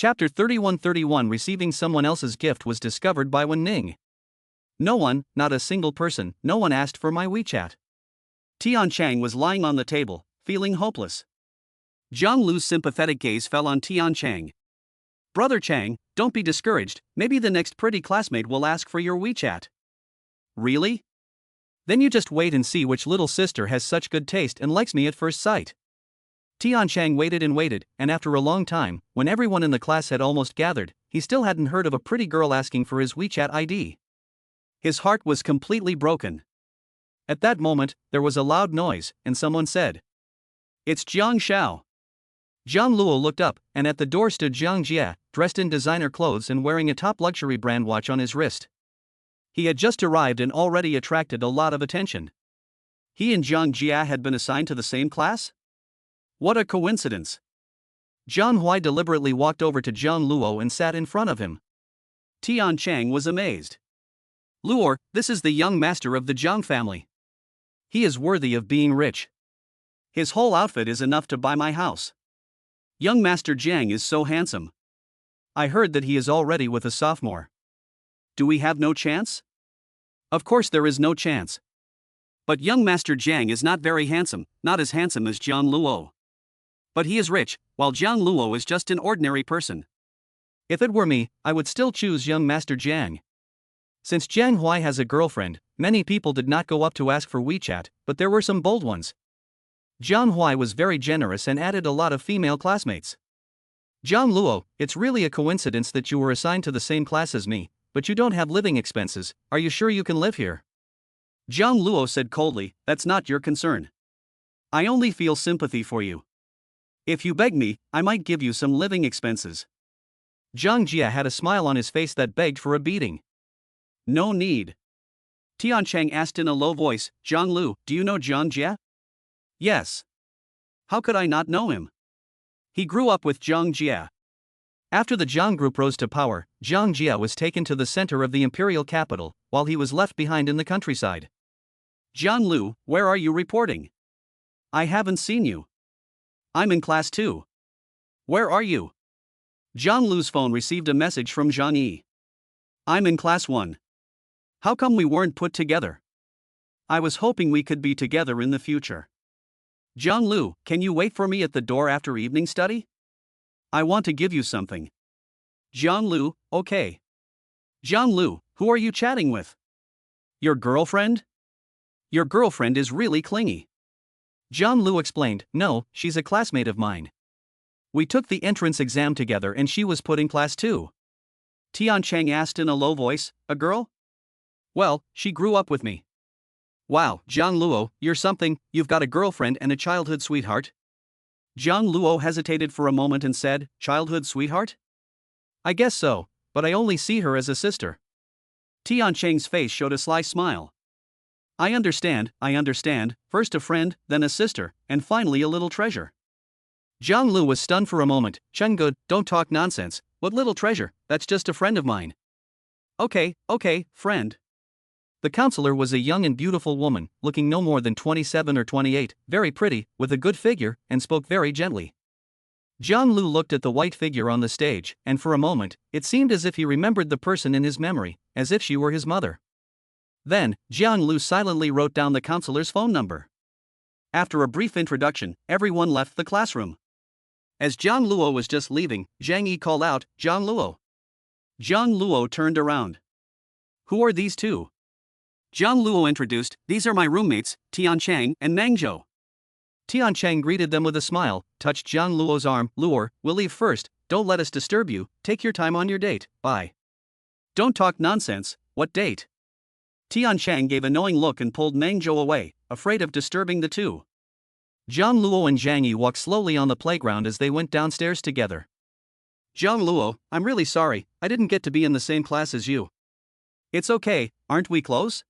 Chapter 31. Receiving someone else's gift was discovered by Wen Ning. No one, not a single person, no one asked for my WeChat. Tian Chang was lying on the table, feeling hopeless. Jiang Luo's sympathetic gaze fell on Tian Chang. Brother Chang, don't be discouraged, maybe the next pretty classmate will ask for your WeChat. Really? Then you just wait and see which little sister has such good taste and likes me at first sight. Tian Chang waited, and after a long time, when everyone in the class had almost gathered, he still hadn't heard of a pretty girl asking for his WeChat ID. His heart was completely broken. At that moment, there was a loud noise, and someone said, "It's Jiang Shao." Jiang Luo looked up, and at the door stood Jiang Jie, dressed in designer clothes and wearing a top luxury brand watch on his wrist. He had just arrived and already attracted a lot of attention. He and Jiang Jie had been assigned to the same class? What a coincidence! Jiang Hui deliberately walked over to Jiang Luo and sat in front of him. Tian Chang was amazed. "Luo, this is the young master of the Jiang family. He is worthy of being rich. His whole outfit is enough to buy my house. Young Master Jiang is so handsome. I heard that he is already with a sophomore. Do we have no chance?" Of course there is no chance. But young Master Jiang is not very handsome, not as handsome as Jiang Luo. But he is rich, while Jiang Luo is just an ordinary person. If it were me, I would still choose young Master Jiang. Since Jiang Hui has a girlfriend, many people did not go up to ask for WeChat, but there were some bold ones. Jiang Hui was very generous and added a lot of female classmates. "Jiang Luo, it's really a coincidence that you were assigned to the same class as me, but you don't have living expenses. Are you sure you can live here?" Jiang Luo said coldly, "That's not your concern. I only feel sympathy for you. If you beg me, I might give you some living expenses." Zhang Yi had a smile on his face that begged for a beating. "No need." Tian Chang asked in a low voice, "Jiang Luo, do you know Zhang Jie?" "Yes. How could I not know him? He grew up with Zhang Jie." After the Jiang group rose to power, Zhang Jie was taken to the center of the imperial capital, while he was left behind in the countryside. "Jiang Luo, where are you reporting? I haven't seen you." "I'm in class 2. Where are you?" Jiang Luo's phone received a message from Zhang Yi. "I'm in class 1. How come we weren't put together? I was hoping we could be together in the future. Jiang Luo, can you wait for me at the door after evening study? I want to give you something." Jiang Luo, okay. "Jiang Luo, who are you chatting with? Your girlfriend? Your girlfriend is really clingy." Jiang Luo explained, "No, she's a classmate of mine. We took the entrance exam together and she was put in class 2. Tian Chang asked in a low voice, "A girl?" "Well, she grew up with me." "Wow, Jiang Luo, you're something, you've got a girlfriend and a childhood sweetheart?" Jiang Luo hesitated for a moment and said, "Childhood sweetheart? I guess so, but I only see her as a sister." Tian Chang's face showed a sly smile. I understand, first a friend, then a sister, and finally a little treasure." Jiang Luo was stunned for a moment. "Chengge, don't talk nonsense, what little treasure, that's just a friend of mine." Okay, friend." The counselor was a young and beautiful woman, looking no more than 27 or 28, very pretty, with a good figure, and spoke very gently. Jiang Luo looked at the white figure on the stage, and for a moment, it seemed as if he remembered the person in his memory, as if she were his mother. Then, Jiang Luo silently wrote down the counselor's phone number. After a brief introduction, everyone left the classroom. As Jiang Luo was just leaving, Zhang Yi called out, "Jiang Luo." Jiang Luo turned around. "Who are these two?" Jiang Luo introduced, "These are my roommates, Tian Chang and Mangzhou." Tian Chang greeted them with a smile, touched Jiang Luo's arm. "Luo, we'll leave first, don't let us disturb you, take your time on your date, bye." "Don't talk nonsense, what date?" Tian Chang gave a knowing look and pulled Mangzhou away, afraid of disturbing the two. Jiang Luo and Zhang Yi walked slowly on the playground as they went downstairs together. "Jiang Luo, I'm really sorry, I didn't get to be in the same class as you." "It's okay, aren't we close?"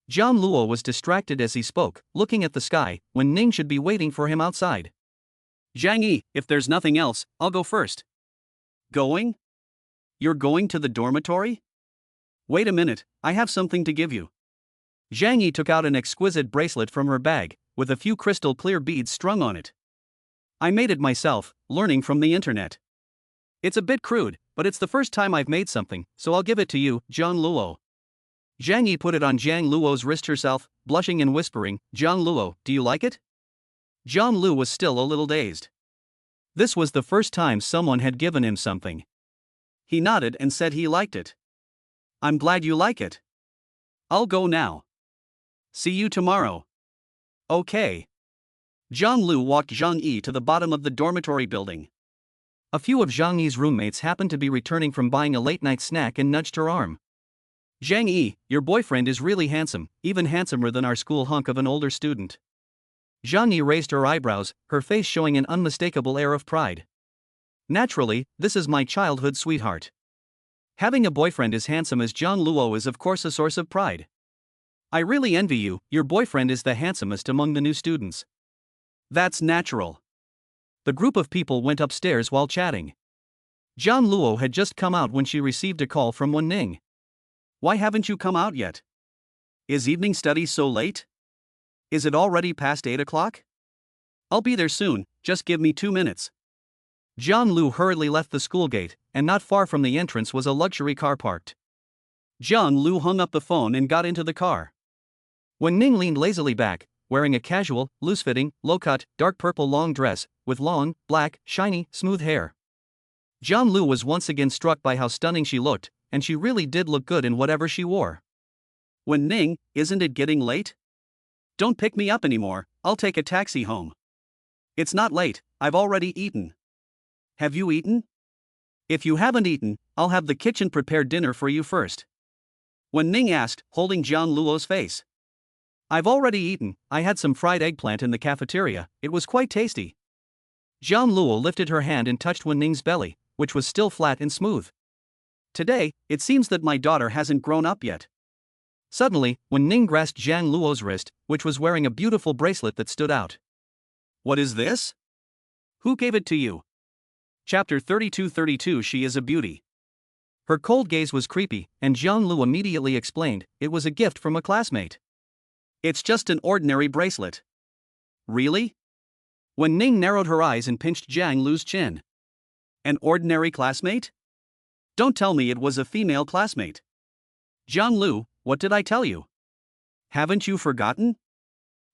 Jiang Luo was distracted as he spoke, looking at the sky, when Ning should be waiting for him outside. "Zhang Yi, if there's nothing else, I'll go first." "Going? You're going to the dormitory? Wait a minute, I have something to give you." Zhang Yi took out an exquisite bracelet from her bag, with a few crystal clear beads strung on it. "I made it myself, learning from the internet." It's a bit crude, but it's the first time I've made something, so I'll give it to you, Jiang Luo. Zhang Yi put it on Jiang Luo's wrist herself, blushing and whispering, Jiang Luo, do you like it? Jiang Luo was still a little dazed. This was the first time someone had given him something. He nodded and said he liked it. I'm glad you like it. I'll go now. See you tomorrow. Okay. Jiang Luo walked Zhang Yi to the bottom of the dormitory building. A few of Zhang Yi's roommates happened to be returning from buying a late-night snack and nudged her arm. Jiang Yi, your boyfriend is really handsome, even handsomer than our school hunk of an older student. Zhang Yi raised her eyebrows, her face showing an unmistakable air of pride. Naturally, this is my childhood sweetheart. Having a boyfriend as handsome as Jiang Luo is of course a source of pride. I really envy you, your boyfriend is the handsomest among the new students. That's natural. The group of people went upstairs while chatting. Jiang Luo had just come out when she received a call from Wen Ning. Why haven't you come out yet? Is evening study so late? Is it already past 8 o'clock? I'll be there soon, just give me 2 minutes. Jiang Luo hurriedly left the school gate, and not far from the entrance was a luxury car parked. Jiang Luo hung up the phone and got into the car. Wen Ning leaned lazily back, wearing a casual, loose-fitting, low-cut, dark purple long dress, with long, black, shiny, smooth hair. Jiang Luo was once again struck by how stunning she looked, and she really did look good in whatever she wore. Wen Ning, isn't it getting late? Don't pick me up anymore, I'll take a taxi home. It's not late, I've already eaten. Have you eaten? If you haven't eaten, I'll have the kitchen prepare dinner for you first. Wen Ning asked, holding Jiang Luo's face. I've already eaten, I had some fried eggplant in the cafeteria, it was quite tasty. Jiang Luo lifted her hand and touched Wen Ning's belly, which was still flat and smooth. Today, it seems that my daughter hasn't grown up yet. Suddenly, Wen Ning grasped Jiang Luo's wrist, which was wearing a beautiful bracelet that stood out. What is this? Who gave it to you? Chapter 32. She is a beauty. Her cold gaze was creepy, and Jiang Luo immediately explained, it was a gift from a classmate. It's just an ordinary bracelet. Really? Wen Ning narrowed her eyes and pinched Jiang Luo's chin. An ordinary classmate? Don't tell me it was a female classmate. Jiang Luo, what did I tell you? Haven't you forgotten?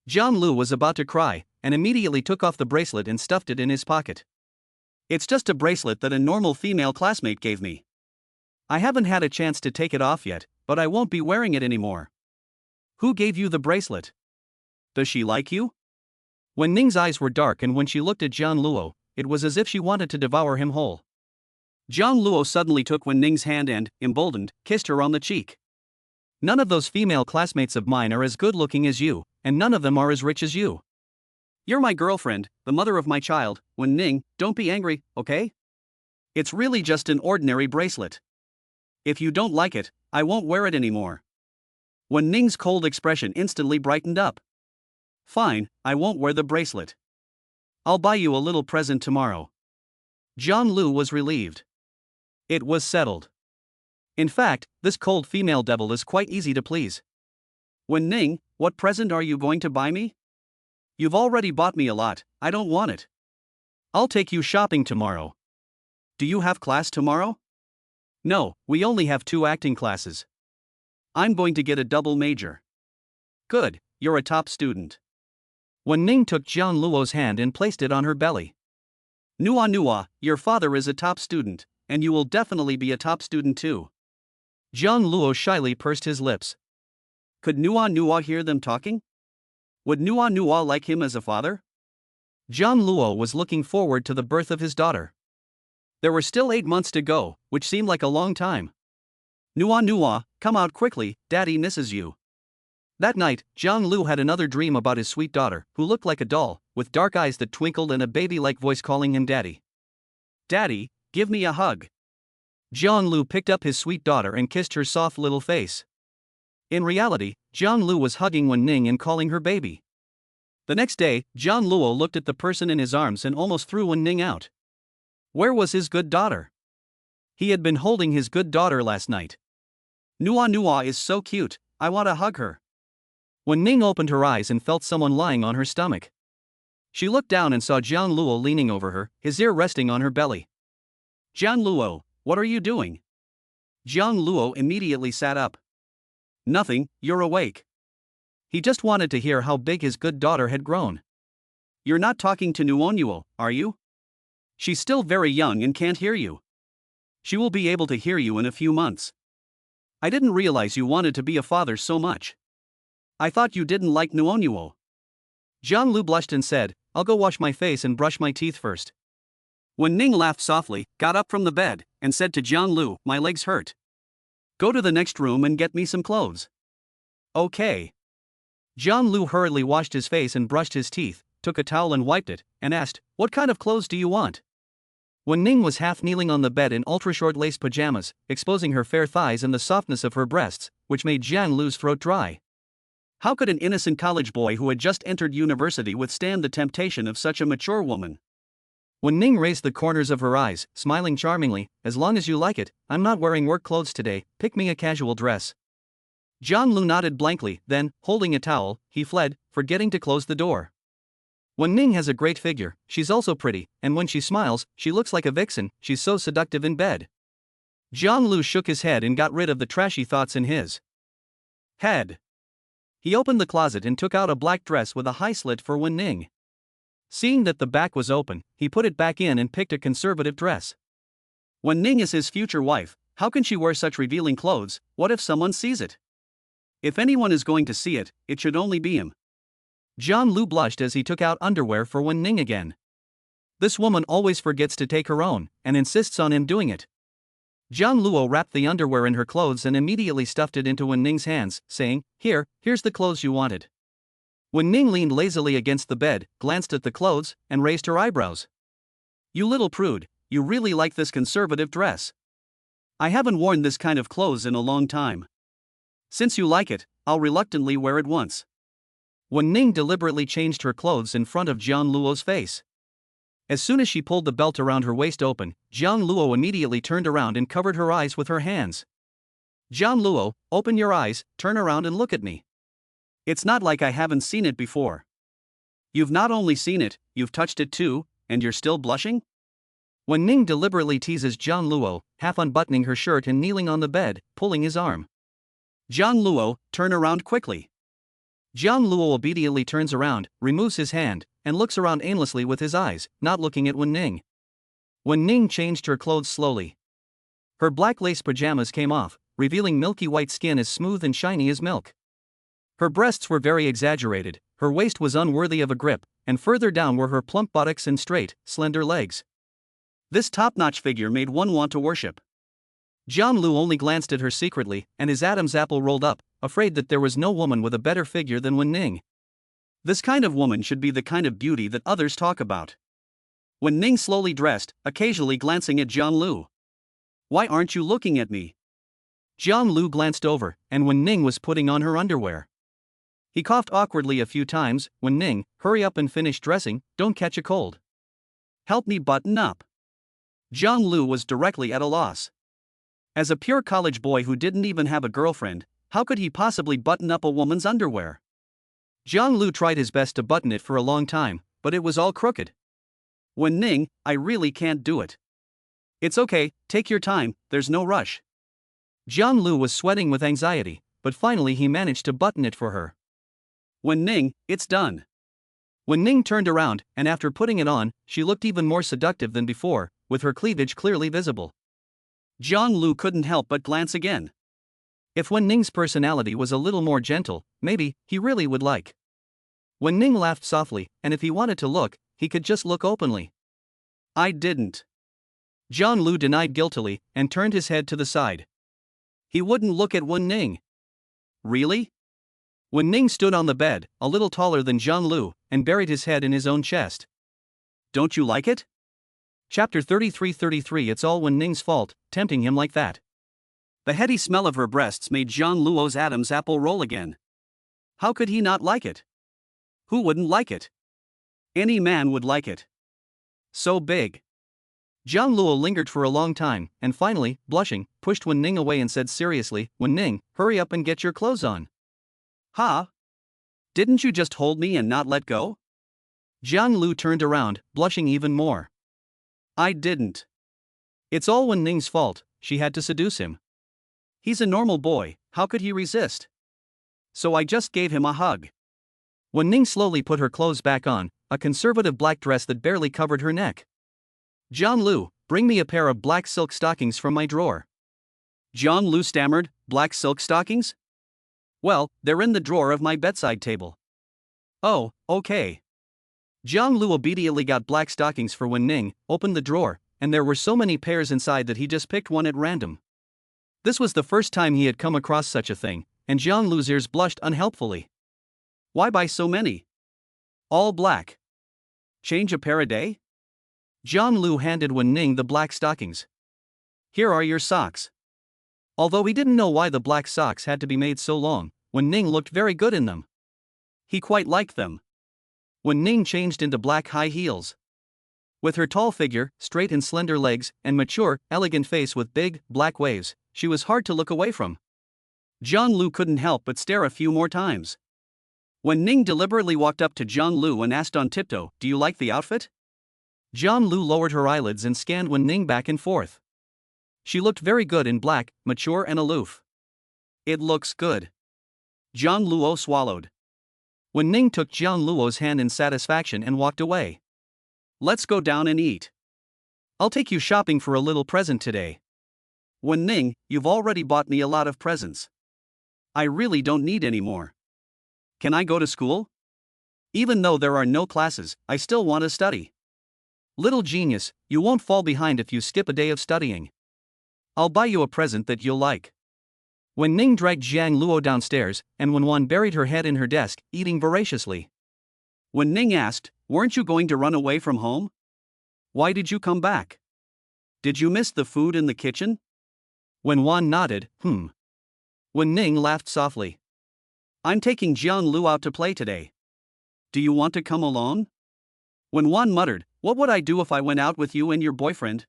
Jiang Luo was about to cry, and immediately took off the bracelet and stuffed it in his pocket. It's just a bracelet that a normal female classmate gave me. I haven't had a chance to take it off yet, but I won't be wearing it anymore. Who gave you the bracelet? Does she like you? Wen Ning's eyes were dark, and when she looked at Jiang Luo, it was as if she wanted to devour him whole. Jiang Luo suddenly took Wen Ning's hand and, emboldened, kissed her on the cheek. None of those female classmates of mine are as good-looking as you, and none of them are as rich as you. You're my girlfriend, the mother of my child, Wen Ning, don't be angry, okay? It's really just an ordinary bracelet. If you don't like it, I won't wear it anymore. Wen Ning's cold expression instantly brightened up. Fine, I won't wear the bracelet. I'll buy you a little present tomorrow. Jiang Luo was relieved. It was settled. In fact, this cold female devil is quite easy to please. Wen Ning, what present are you going to buy me? You've already bought me a lot, I don't want it. I'll take you shopping tomorrow. Do you have class tomorrow? No, we only have 2 acting classes. I'm going to get a double major. Good, you're a top student. Wen Ning took Jiang Luo's hand and placed it on her belly. Nua, your father is a top student, and you will definitely be a top student too. Jiang Luo shyly pursed his lips. Could Nua hear them talking? Would Nua like him as a father? Jiang Luo was looking forward to the birth of his daughter. There were still 8 months to go, which seemed like a long time. Nua, come out quickly, Daddy misses you. That night, Jiang Luo had another dream about his sweet daughter, who looked like a doll, with dark eyes that twinkled and a baby-like voice calling him Daddy. Daddy, give me a hug. Jiang Luo picked up his sweet daughter and kissed her soft little face. In reality, Jiang Luo was hugging Wen Ning and calling her baby. The next day, Jiang Luo looked at the person in his arms and almost threw Wen Ning out. Where was his good daughter? He had been holding his good daughter last night. Nua is so cute, I want to hug her. Wen Ning opened her eyes and felt someone lying on her stomach. She looked down and saw Jiang Luo leaning over her, his ear resting on her belly. Jiang Luo, what are you doing? Jiang Luo immediately sat up. Nothing, you're awake. He just wanted to hear how big his good daughter had grown. You're not talking to Nuonuo, are you? She's still very young and can't hear you. She will be able to hear you in a few months. I didn't realize you wanted to be a father so much. I thought you didn't like Nuonuo. Jiang Lu blushed and said, I'll go wash my face and brush my teeth first. Wen Ning laughed softly, got up from the bed, and said to Jiang Lu, my legs hurt. Go to the next room and get me some clothes. Okay. Jiang Lu hurriedly washed his face and brushed his teeth, took a towel and wiped it, and asked, what kind of clothes do you want? Wen Ning was half kneeling on the bed in ultra-short lace pajamas, exposing her fair thighs and the softness of her breasts, which made Jiang Lu's throat dry. How could an innocent college boy who had just entered university withstand the temptation of such a mature woman? Wen Ning raised the corners of her eyes, smiling charmingly, as long as you like it, I'm not wearing work clothes today, pick me a casual dress. Jiang Lu nodded blankly, then, holding a towel, he fled, forgetting to close the door. Wen Ning has a great figure, she's also pretty, and when she smiles, she looks like a vixen, she's so seductive in bed. Jiang Lu shook his head and got rid of the trashy thoughts in his head. He opened the closet and took out a black dress with a high slit for Wen Ning. Seeing that the back was open, he put it back in and picked a conservative dress. Wen Ning is his future wife, how can she wear such revealing clothes? What if someone sees it? If anyone is going to see it, it should only be him. Jiang Lu blushed as he took out underwear for Wen Ning again. This woman always forgets to take her own, and insists on him doing it. Jiang Luo wrapped the underwear in her clothes and immediately stuffed it into Wen Ning's hands, saying, here's the clothes you wanted. Wen Ning leaned lazily against the bed, glanced at the clothes, and raised her eyebrows. You little prude, you really like this conservative dress. I haven't worn this kind of clothes in a long time. Since you like it, I'll reluctantly wear it once. Wen Ning deliberately changed her clothes in front of Jiang Luo's face. As soon as she pulled the belt around her waist open, Jiang Luo immediately turned around and covered her eyes with her hands. Jiang Luo, open your eyes, turn around and look at me. It's not like I haven't seen it before. You've not only seen it, you've touched it too, and you're still blushing? Wen Ning deliberately teases Jiang Luo, half unbuttoning her shirt and kneeling on the bed, pulling his arm. Jiang Luo, turn around quickly. Jiang Luo obediently turns around, removes his hand, and looks around aimlessly with his eyes, not looking at Wen Ning. Wen Ning changed her clothes slowly. Her black lace pajamas came off, revealing milky white skin as smooth and shiny as milk. Her breasts were very exaggerated, her waist was unworthy of a grip, and further down were her plump buttocks and straight, slender legs. This top-notch figure made one want to worship. Jiang Lu only glanced at her secretly, and his Adam's apple rolled up, afraid that there was no woman with a better figure than Wen Ning. This kind of woman should be the kind of beauty that others talk about. Wen Ning slowly dressed, occasionally glancing at Jiang Lu. Why aren't you looking at me? Jiang Lu glanced over, and Wen Ning was putting on her underwear. He coughed awkwardly a few times. Wen Ning, hurry up and finish dressing, don't catch a cold. Help me button up. Jiang Lu was directly at a loss. As a pure college boy who didn't even have a girlfriend, how could he possibly button up a woman's underwear? Jiang Lu tried his best to button it for a long time, but it was all crooked. Wen Ning, I really can't do it. It's okay, take your time, there's no rush. Jiang Lu was sweating with anxiety, but finally he managed to button it for her. Wen Ning, it's done. Wen Ning turned around, and after putting it on, she looked even more seductive than before, with her cleavage clearly visible. Jiang Lu couldn't help but glance again. If Wen Ning's personality was a little more gentle, maybe he really would like. Wen Ning laughed softly, and if he wanted to look, he could just look openly. I didn't. Jiang Lu denied guiltily, and turned his head to the side. He wouldn't look at Wen Ning. Really? Wen Ning stood on the bed, a little taller than Jiang Lu, and buried his head in his own chest. Don't you like it? Chapter 33:33 It's all Wen Ning's fault, tempting him like that. The heady smell of her breasts made Jiang Luo's Adam's apple roll again. How could he not like it? Who wouldn't like it? Any man would like it. So big. Jiang Luo lingered for a long time, and finally, blushing, pushed Wen Ning away and said seriously, Wen Ning, hurry up and get your clothes on. Huh? Didn't you just hold me and not let go? Jiang Lu turned around, blushing even more. I didn't. It's all Wen Ning's fault, she had to seduce him. He's a normal boy, how could he resist? So I just gave him a hug. Wen Ning slowly put her clothes back on, a conservative black dress that barely covered her neck. Jiang Luo, bring me a pair of black silk stockings from my drawer. Jiang Luo stammered, black silk stockings? Well, they're in the drawer of my bedside table. Oh, okay. Jiang Luo obediently got black stockings for Wen Ning, opened the drawer, and there were so many pairs inside that he just picked one at random. This was the first time he had come across such a thing, and Jiang Luo's ears blushed unhelpfully. Why buy so many? All black. Change a pair a day? Jiang Luo handed Wen Ning the black stockings. Here are your socks. Although he didn't know why the black socks had to be made so long, Wen Ning looked very good in them. He quite liked them. Wen Ning changed into black high heels. With her tall figure, straight and slender legs, and mature, elegant face with big, black waves, she was hard to look away from. Jiang Luo couldn't help but stare a few more times. Wen Ning deliberately walked up to Jiang Luo and asked on tiptoe, "Do you like the outfit?" Jiang Luo lowered her eyelids and scanned Wen Ning back and forth. She looked very good in black, mature and aloof. It looks good. Jiang Luo swallowed. Wen Ning took Jiang Luo's hand in satisfaction and walked away. Let's go down and eat. I'll take you shopping for a little present today. Wen Ning, you've already bought me a lot of presents. I really don't need any more. Can I go to school? Even though there are no classes, I still want to study. Little genius, you won't fall behind if you skip a day of studying. I'll buy you a present that you'll like. Wen Ning dragged Jiang Luo downstairs, and Wen buried her head in her desk, eating voraciously. Wen Ning asked, "Weren't you going to run away from home? Why did you come back? Did you miss the food in the kitchen?" Wen nodded, Wen Ning laughed softly. I'm taking Jiang Luo out to play today. Do you want to come alone? Wen muttered, "What would I do if I went out with you and your boyfriend?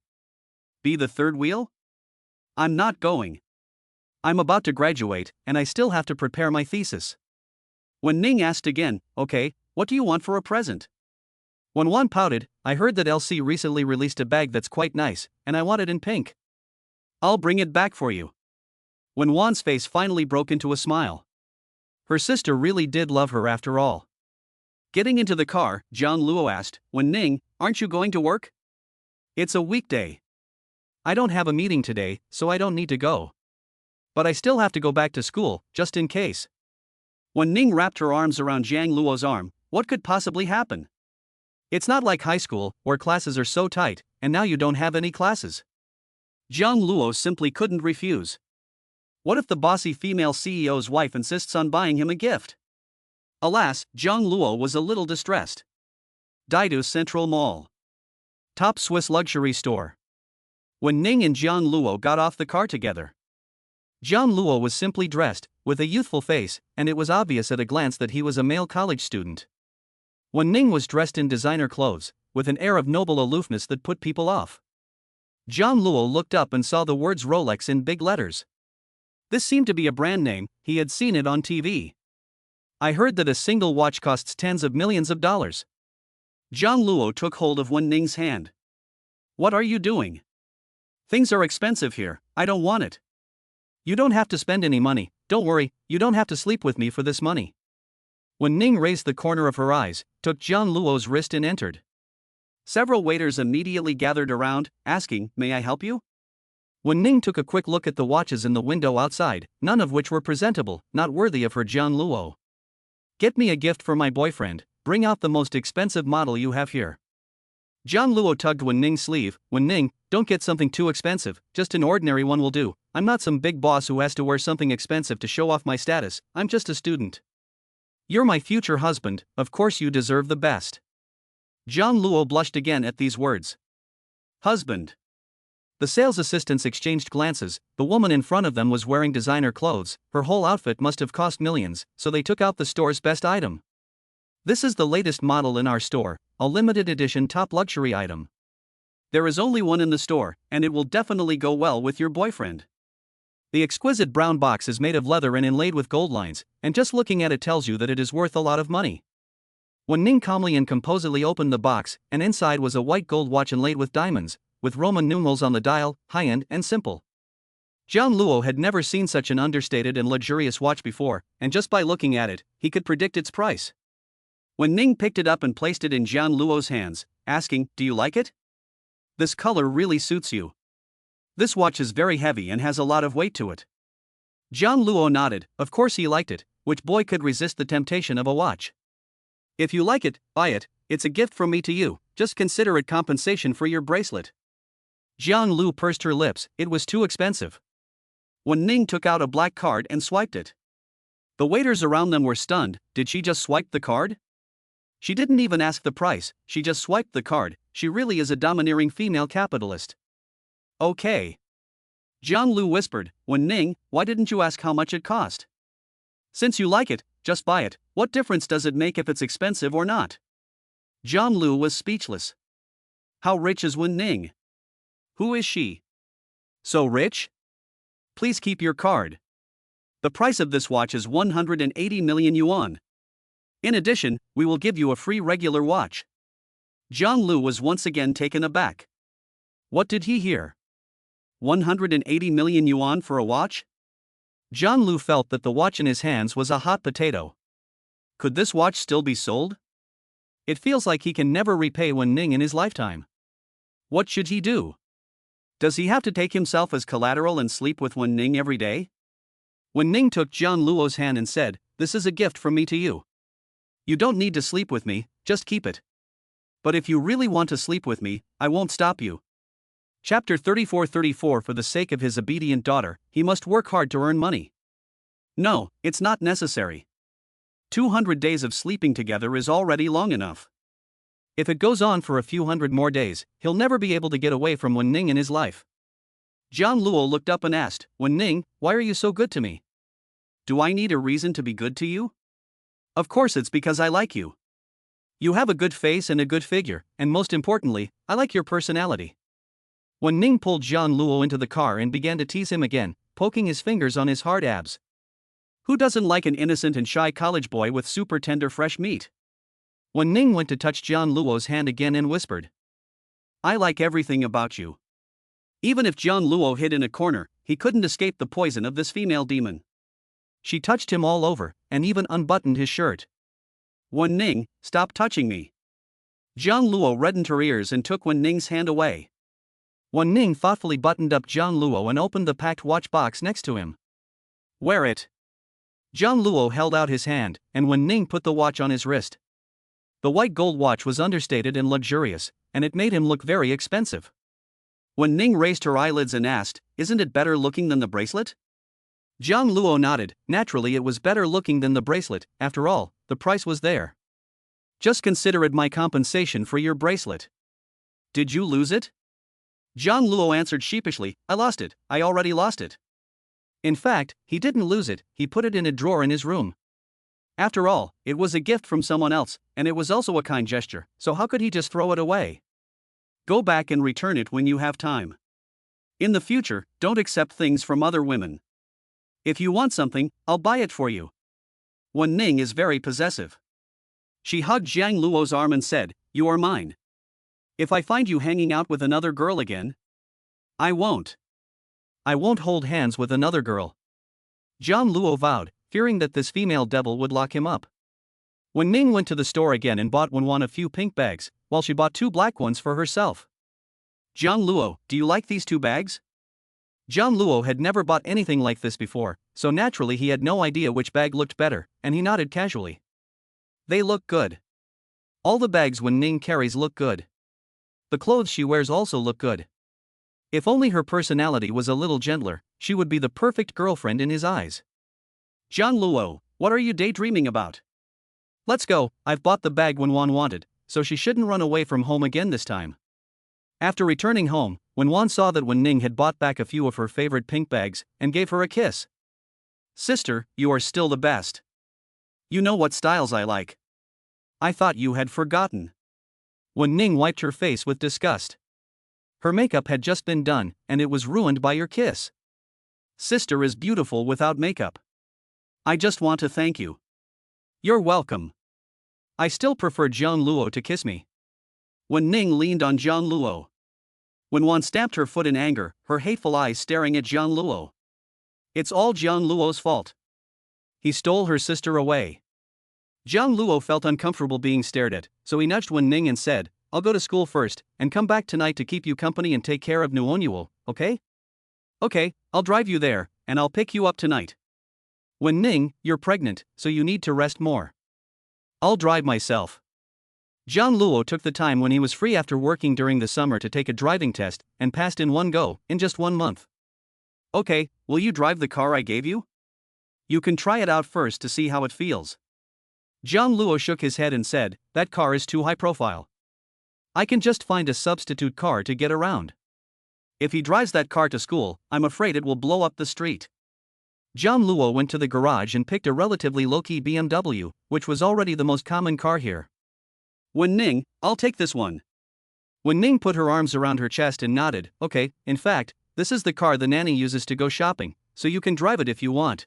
Be the third wheel? I'm not going. I'm about to graduate, and I still have to prepare my thesis." Wen Ning asked again, "Okay, what do you want for a present?" Wen pouted, "I heard that LC recently released a bag that's quite nice, and I want it in pink. I'll bring it back for you." Wen's face finally broke into a smile. Her sister really did love her after all. Getting into the car, Jiang Luo asked, "Wen Ning, aren't you going to work?" It's a weekday. I don't have a meeting today, so I don't need to go. But I still have to go back to school, just in case. Wen Ning wrapped her arms around Jiang Luo's arm. What could possibly happen? It's not like high school, where classes are so tight, and now you don't have any classes. Jiang Luo simply couldn't refuse. What if the bossy female CEO's wife insists on buying him a gift? Alas, Jiang Luo was a little distressed. Daidu Central Mall. Top Swiss luxury store. Wen Ning and Jiang Luo got off the car together. Jiang Luo was simply dressed, with a youthful face, and it was obvious at a glance that he was a male college student. Wen Ning was dressed in designer clothes, with an air of noble aloofness that put people off. Jiang Luo looked up and saw the words Rolex in big letters. This seemed to be a brand name, he had seen it on TV. I heard that a single watch costs tens of millions of dollars. Jiang Luo took hold of Wen Ning's hand. What are you doing? Things are expensive here, I don't want it. You don't have to spend any money, don't worry, you don't have to sleep with me for this money. Wen Ning raised the corner of her eyes, took Jiang Luo's wrist and entered. Several waiters immediately gathered around, asking, "May I help you?" Wen Ning took a quick look at the watches in the window outside, none of which were presentable, not worthy of her Jiang Luo. "Get me a gift for my boyfriend, bring out the most expensive model you have here." Jiang Luo tugged Wen Ning's sleeve. "Wen Ning, don't get something too expensive, just an ordinary one will do. I'm not some big boss who has to wear something expensive to show off my status, I'm just a student. You're my future husband, of course you deserve the best." Jiang Luo blushed again at these words. Husband. The sales assistants exchanged glances. The woman in front of them was wearing designer clothes, her whole outfit must have cost millions, so they took out the store's best item. "This is the latest model in our store, a limited edition top luxury item. There is only one in the store, and it will definitely go well with your boyfriend. The exquisite brown box is made of leather and inlaid with gold lines, and just looking at it tells you that it is worth a lot of money." Wen Ning calmly and composedly opened the box, and inside was a white gold watch inlaid with diamonds, with Roman numerals on the dial, high-end and simple. Jiang Luo had never seen such an understated and luxurious watch before, and just by looking at it, he could predict its price. Wen Ning picked it up and placed it in Jiang Luo's hands, asking, "Do you like it? This color really suits you. This watch is very heavy and has a lot of weight to it." Jiang Luo nodded. Of course he liked it. Which boy could resist the temptation of a watch? "If you like it, buy it. It's a gift from me to you. Just consider it compensation for your bracelet." Jiang Lu pursed her lips. It was too expensive. Wen Ning took out a black card and swiped it. The waiters around them were stunned. Did she just swipe the card? She didn't even ask the price, she just swiped the card. She really is a domineering female capitalist. "Okay." Jiang Lu whispered. "Wen Ning, why didn't you ask how much it cost? Since you like it, just buy it. What difference does it make if it's expensive or not?" Jiang Lu was speechless. How rich is Wen Ning? Who is she? So rich? Please keep your card. The price of this watch is 180 million yuan. In addition, we will give you a free regular watch. Jiang Lu was once again taken aback. What did he hear? 180 million yuan for a watch? Jiang Lu felt that the watch in his hands was a hot potato. Could this watch still be sold? It feels like he can never repay Wen Ning in his lifetime. What should he do? Does he have to take himself as collateral and sleep with Wen Ning every day? Wen Ning took Jiang Luo's hand and said, "This is a gift from me to you. You don't need to sleep with me, just keep it. But if you really want to sleep with me, I won't stop you." Chapter 34. For the sake of his obedient daughter, he must work hard to earn money. No, it's not necessary. 200 days of sleeping together is already long enough. If it goes on for a few hundred more days, he'll never be able to get away from Wen Ning in his life. Jiang Luo looked up and asked, "Wen Ning, why are you so good to me? Do I need a reason to be good to you?" "Of course it's because I like you. You have a good face and a good figure, and most importantly, I like your personality." Wen Ning pulled Jiang Luo into the car and began to tease him again, poking his fingers on his hard abs. Who doesn't like an innocent and shy college boy with super tender fresh meat? Wen Ning went to touch Jiang Luo's hand again and whispered, "I like everything about you." Even if Jiang Luo hid in a corner, he couldn't escape the poison of this female demon. She touched him all over, and even unbuttoned his shirt. "Wen Ning, stop touching me." Jiang Luo reddened her ears and took Wen Ning's hand away. Wen Ning thoughtfully buttoned up Jiang Luo and opened the packed watch box next to him. "Wear it." Jiang Luo held out his hand, and Wen Ning put the watch on his wrist. The white gold watch was understated and luxurious, and it made him look very expensive. Wen Ning raised her eyelids and asked, "Isn't it better looking than the bracelet?" Jiang Luo nodded. Naturally, it was better looking than the bracelet. After all, the price was there. "Just consider it my compensation for your bracelet." "Did you lose it?" Jiang Luo answered sheepishly, "I lost it. I already lost it." In fact, he didn't lose it, he put it in a drawer in his room. After all, it was a gift from someone else, and it was also a kind gesture, so how could he just throw it away? Go back and return it when you have time. In the future, don't accept things from other women. If you want something, I'll buy it for you. Wen Ning is very possessive. She hugged Jiang Luo's arm and said, "You are mine. If I find you hanging out with another girl again, I won't hold hands with another girl." Jiang Luo vowed, fearing that this female devil would lock him up. Wen Ning went to the store again and bought Wen a few pink bags, while she bought 2 black ones for herself. "Jiang Luo, do you like these 2 bags?" Jiang Luo had never bought anything like this before, so naturally he had no idea which bag looked better, and he nodded casually. "They look good. All the bags Wen Ning carries look good. The clothes she wears also look good. If only her personality was a little gentler, she would be the perfect girlfriend in his eyes." "Jiang Luo, what are you daydreaming about? Let's go, I've bought the bag Wen wanted, so she shouldn't run away from home again this time." After returning home, Wen saw that Wen Ning had bought back a few of her favorite pink bags, and gave her a kiss. "Sister, you are still the best. You know what styles I like. I thought you had forgotten." Wen Ning wiped her face with disgust. Her makeup had just been done, and it was ruined by your kiss. "Sister is beautiful without makeup. I just want to thank you." "You're welcome. I still prefer Jiang Luo to kiss me." Wen Ning leaned on Jiang Luo. Wen Wan stamped her foot in anger, her hateful eyes staring at Jiang Luo. It's all Jiang Luo's fault. He stole her sister away. Jiang Luo felt uncomfortable being stared at, so he nudged Wen Ning and said, I'll go to school first, and come back tonight to keep you company and take care of Nuonyuo, okay? Okay, I'll drive you there, and I'll pick you up tonight. Wen Ning, you're pregnant, so you need to rest more. I'll drive myself. Jiang Luo took the time when he was free after working during the summer to take a driving test, and passed in one go, in just 1 month. Okay, will you drive the car I gave you? You can try it out first to see how it feels. Jiang Luo shook his head and said, that car is too high profile. I can just find a substitute car to get around. If he drives that car to school, I'm afraid it will blow up the street. Jiang Luo went to the garage and picked a relatively low-key BMW, which was already the most common car here. Wen Ning, I'll take this one. Wen Ning put her arms around her chest and nodded, okay, in fact, this is the car the nanny uses to go shopping, so you can drive it if you want.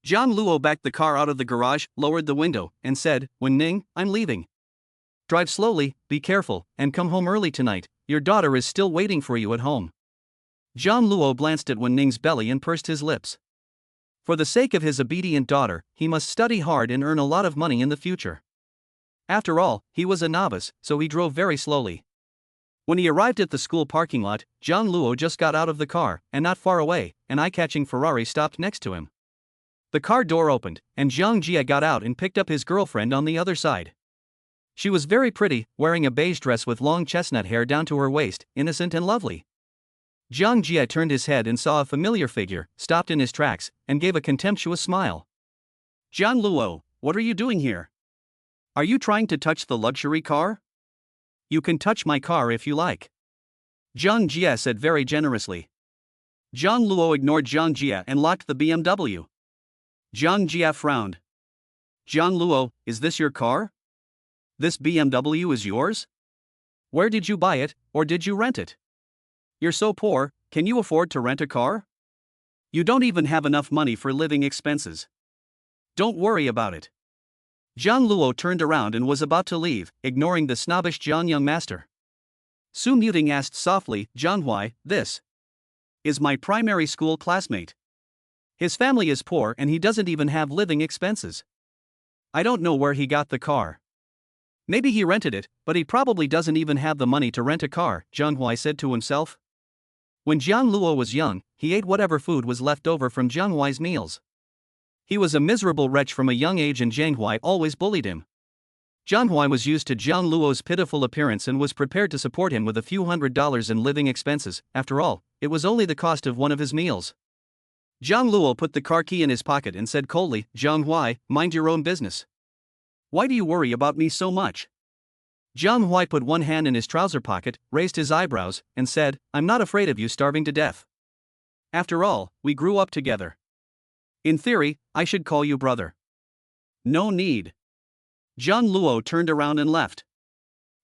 Jiang Luo backed the car out of the garage, lowered the window, and said, Wen Ning, I'm leaving. Drive slowly, be careful, and come home early tonight, your daughter is still waiting for you at home. Jiang Luo glanced at Wen Ning's belly and pursed his lips. For the sake of his obedient daughter, he must study hard and earn a lot of money in the future. After all, he was a novice, so he drove very slowly. When he arrived at the school parking lot, Jiang Luo just got out of the car, and not far away, an eye-catching Ferrari stopped next to him. The car door opened, and Jiang Jie got out and picked up his girlfriend on the other side. She was very pretty, wearing a beige dress with long chestnut hair down to her waist, innocent and lovely. Jiang Jie turned his head and saw a familiar figure, stopped in his tracks, and gave a contemptuous smile. Jiang Luo, what are you doing here? Are you trying to touch the luxury car? You can touch my car if you like. Jiang Jie said very generously. Jiang Luo ignored Jiang Jie and locked the BMW. Jiang Jie frowned. Jiang Luo, is this your car? This BMW is yours? Where did you buy it, or did you rent it? You're so poor, can you afford to rent a car? You don't even have enough money for living expenses. Don't worry about it. Jiang Luo turned around and was about to leave, ignoring the snobbish Jiang young master. Su Muting asked softly, Jiang Hui, this is my primary school classmate. His family is poor and he doesn't even have living expenses. I don't know where he got the car. Maybe he rented it, but he probably doesn't even have the money to rent a car, Jiang Hui said to himself. When Jiang Luo was young, he ate whatever food was left over from Jiang Hui's meals. He was a miserable wretch from a young age and Jiang Hui always bullied him. Jiang Hui was used to Jiang Luo's pitiful appearance and was prepared to support him with a few $100s in living expenses. After all, it was only the cost of one of his meals. Jiang Luo put the car key in his pocket and said coldly, Jiang Hui, mind your own business. Why do you worry about me so much? Jiang Hui put one hand in his trouser pocket, raised his eyebrows, and said, I'm not afraid of you starving to death. After all, we grew up together. In theory, I should call you brother. No need. Jiang Luo turned around and left.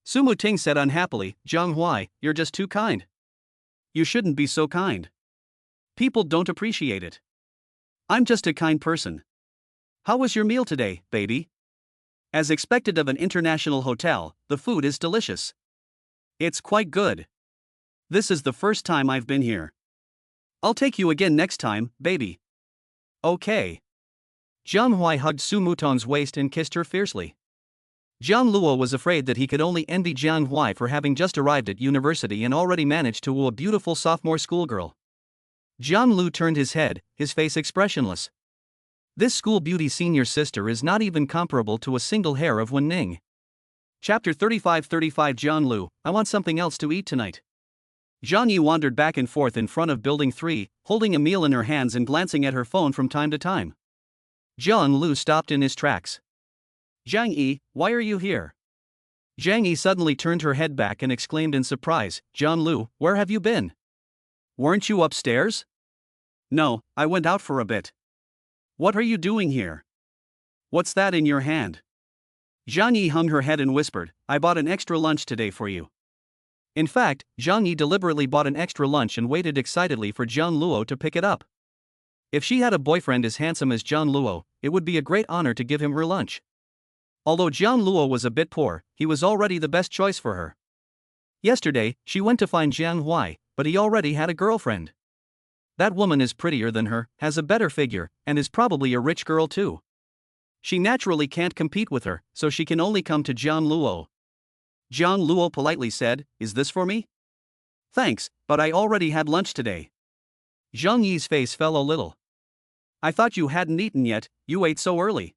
Su Muting said unhappily, Jiang Hui, you're just too kind. You shouldn't be so kind. People don't appreciate it. I'm just a kind person. How was your meal today, baby? As expected of an international hotel, the food is delicious. It's quite good. This is the first time I've been here. I'll take you again next time, baby. Okay. Jiang Hui hugged Su Mutong's waist and kissed her fiercely. Jiang Luo was afraid that he could only envy Jiang Hui for having just arrived at university and already managed to woo a beautiful sophomore schoolgirl. Jiang Lu turned his head, his face expressionless. This school beauty senior sister is not even comparable to a single hair of Wen Ning. Chapter 35 Jiang Lu, I want something else to eat tonight. Zhang Yi wandered back and forth in front of Building 3, holding a meal in her hands and glancing at her phone from time to time. Jiang Lu stopped in his tracks. Zhang Yi, why are you here? Zhang Yi suddenly turned her head back and exclaimed in surprise, Jiang Lu, where have you been? Weren't you upstairs? No, I went out for a bit. What are you doing here? What's that in your hand? Zhang Yi hung her head and whispered, I bought an extra lunch today for you. In fact, Zhang Yi deliberately bought an extra lunch and waited excitedly for Jiang Luo to pick it up. If she had a boyfriend as handsome as Jiang Luo, it would be a great honor to give him her lunch. Although Jiang Luo was a bit poor, he was already the best choice for her. Yesterday, she went to find Jiang Jie, but he already had a girlfriend. That woman is prettier than her, has a better figure, and is probably a rich girl too. She naturally can't compete with her, so she can only come to Jiang Luo. Jiang Luo politely said, "Is this for me?" "Thanks, but I already had lunch today." Zhang Yi's face fell a little. "I thought you hadn't eaten yet, you ate so early."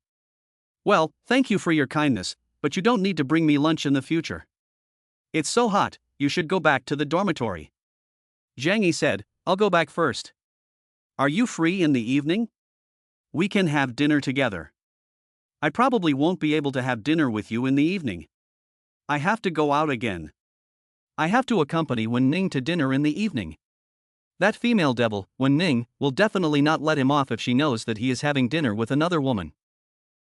"Well, thank you for your kindness, but you don't need to bring me lunch in the future. It's so hot, you should go back to the dormitory." Jiang Yi said, "I'll go back first." "Are you free in the evening? We can have dinner together." "I probably won't be able to have dinner with you in the evening. I have to go out again. I have to accompany Wen Ning to dinner in the evening. That female devil, Wen Ning, will definitely not let him off if she knows that he is having dinner with another woman."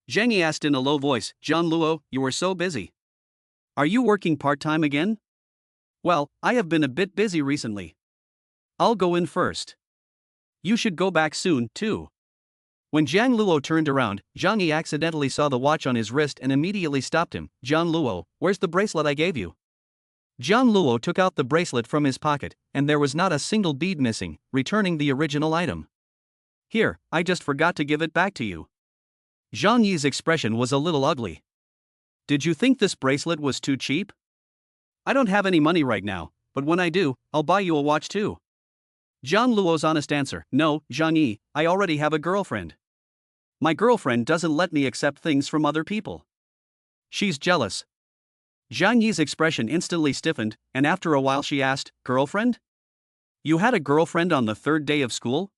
Jiang Yi asked in a low voice, "Jiang Luo, you are so busy. Are you working part-time again?" "Well, I have been a bit busy recently. I'll go in first. You should go back soon, too." When Jiang Luo turned around, Zhang Yi accidentally saw the watch on his wrist and immediately stopped him. "Jiang Luo, where's the bracelet I gave you?" Jiang Luo took out the bracelet from his pocket, and there was not a single bead missing, returning the original item. "Here, I just forgot to give it back to you." Zhang Yi's expression was a little ugly. "Did you think this bracelet was too cheap?" "I don't have any money right now, but when I do, I'll buy you a watch too." Jiang Luo's honest answer, "No, Zhang Yi, I already have a girlfriend. My girlfriend doesn't let me accept things from other people. She's jealous." Zhang Yi's expression instantly stiffened, and after a while she asked, "Girlfriend? You had a girlfriend on the third day of school?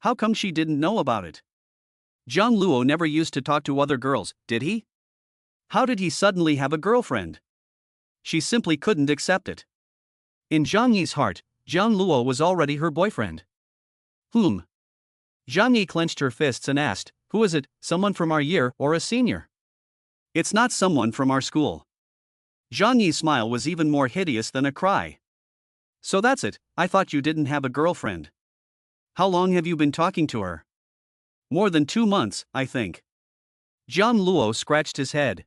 How come she didn't know about it?" Jiang Luo never used to talk to other girls, did he? How did he suddenly have a girlfriend? She simply couldn't accept it. In Zhang Yi's heart, Jiang Luo was already her boyfriend. Whom? Zhang Yi clenched her fists and asked, "Who is it, someone from our year or a senior?" "It's not someone from our school." Zhang Yi's smile was even more hideous than a cry. "So that's it, I thought you didn't have a girlfriend. How long have you been talking to her?" "More than 2 months, I think." Jiang Luo scratched his head.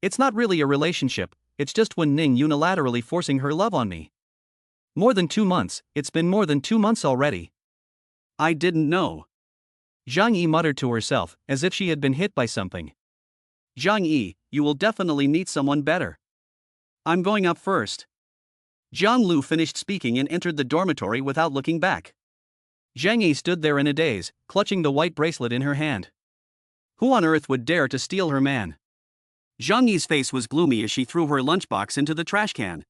"It's not really a relationship, it's just Wen Ning unilaterally forcing her love on me." "More than 2 months, it's been more than 2 months already." "I didn't know." Zhang Yi muttered to herself, as if she had been hit by something. "Zhang Yi, you will definitely need someone better. I'm going up first." Jiang Lu finished speaking and entered the dormitory without looking back. Zhang Yi stood there in a daze, clutching the white bracelet in her hand. Who on earth would dare to steal her man? Zhang Yi's face was gloomy as she threw her lunchbox into the trash can.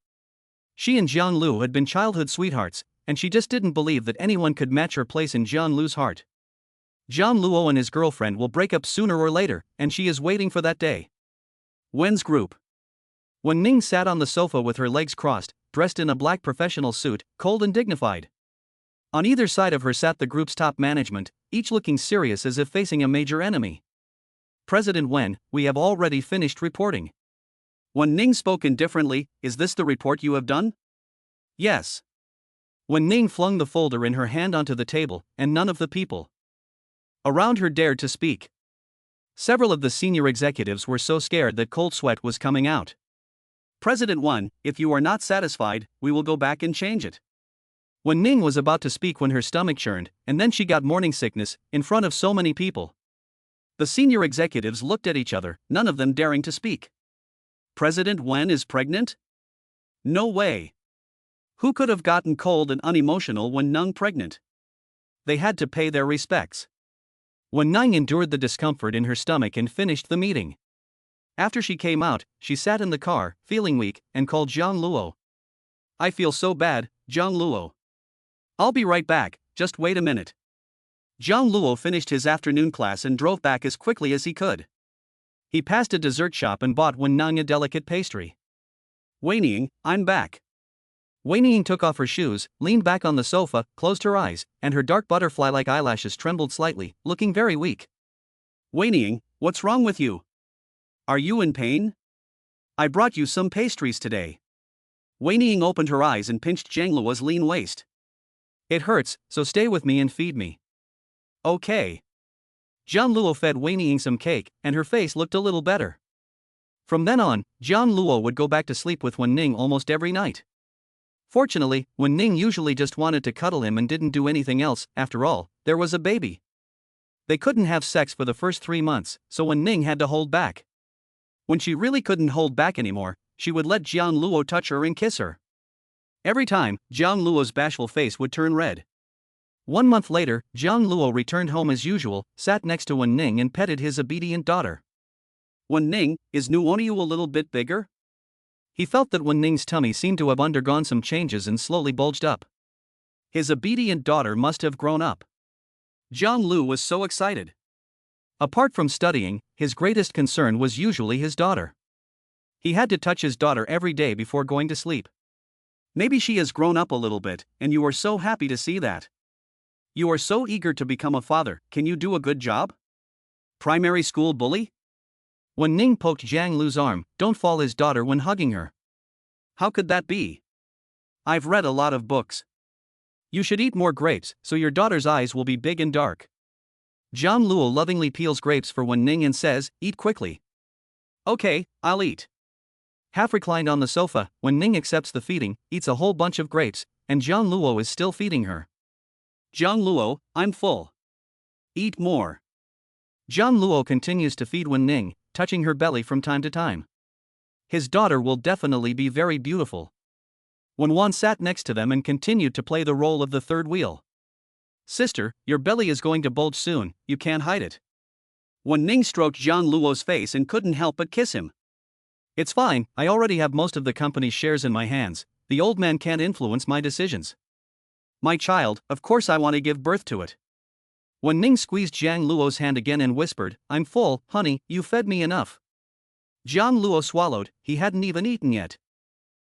She and Jiang Lu had been childhood sweethearts, and she just didn't believe that anyone could match her place in Jiang Lu's heart. Jiang Luo and his girlfriend will break up sooner or later, and she is waiting for that day. Wen's group. Wen Ning sat on the sofa with her legs crossed, dressed in a black professional suit, cold and dignified. On either side of her sat the group's top management, each looking serious as if facing a major enemy. "President Wen, we have already finished reporting." Wen Ning spoke indifferently, "Is this the report you have done?" "Yes." Wen Ning flung the folder in her hand onto the table, and none of the people around her dared to speak. Several of the senior executives were so scared that cold sweat was coming out. "President Wen, if you are not satisfied, we will go back and change it." Wen Ning was about to speak when her stomach churned, and then she got morning sickness, in front of so many people. The senior executives looked at each other, none of them daring to speak. "President Wen is pregnant? No way. Who could have gotten cold and unemotional when Nung pregnant?" They had to pay their respects. When Nung endured the discomfort in her stomach and finished the meeting. After she came out, she sat in the car, feeling weak, and called Jiang Luo. "I feel so bad, Jiang Luo. I'll be right back, just wait a minute." Jiang Luo finished his afternoon class and drove back as quickly as he could. He passed a dessert shop and bought Wen Ning a delicate pastry. "Wen Ning, I'm back." Wen Ning took off her shoes, leaned back on the sofa, closed her eyes, and her dark butterfly-like eyelashes trembled slightly, looking very weak. "Wen Ning, what's wrong with you? Are you in pain? I brought you some pastries today." Wen Ning opened her eyes and pinched Jiang Luo's lean waist. "It hurts, so stay with me and feed me." "Okay." Jiang Luo fed Wen Ning some cake, and her face looked a little better. From then on, Jiang Luo would go back to sleep with Wen Ning almost every night. Fortunately, Wen Ning usually just wanted to cuddle him and didn't do anything else. After all, there was a baby. They couldn't have sex for the first 3 months, so Wen Ning had to hold back. When she really couldn't hold back anymore, she would let Jiang Luo touch her and kiss her. Every time, Jiang Luo's bashful face would turn red. 1 month later, Jiang Luo returned home as usual, sat next to Wen Ning and petted his obedient daughter. "Wen Ning, is Nuonyu a little bit bigger?" He felt that Wen Ning's tummy seemed to have undergone some changes and slowly bulged up. His obedient daughter must have grown up. Jiang Luo was so excited. Apart from studying, his greatest concern was usually his daughter. He had to touch his daughter every day before going to sleep. "Maybe she has grown up a little bit, and you are so happy to see that. You are so eager to become a father. Can you do a good job? Primary school bully?" Wen Ning poked Jiang Luo's arm. "Don't fall his daughter when hugging her." "How could that be? I've read a lot of books. You should eat more grapes, so your daughter's eyes will be big and dark." Jiang Luo lovingly peels grapes for Wen Ning and says, "Eat quickly." "Okay, I'll eat." Half reclined on the sofa, Wen Ning accepts the feeding, eats a whole bunch of grapes, and Jiang Luo is still feeding her. "Jiang Luo, I'm full. Eat more." Jiang Luo continues to feed Wen Ning, touching her belly from time to time. His daughter will definitely be very beautiful. Wen Wan sat next to them and continued to play the role of the third wheel. "Sister, your belly is going to bulge soon, you can't hide it." Wen Ning stroked Jiang Luo's face and couldn't help but kiss him. "It's fine, I already have most of the company's shares in my hands, the old man can't influence my decisions. My child, of course I want to give birth to it." Wen Ning squeezed Jiang Luo's hand again and whispered, "I'm full, honey, you fed me enough." Jiang Luo swallowed, he hadn't even eaten yet.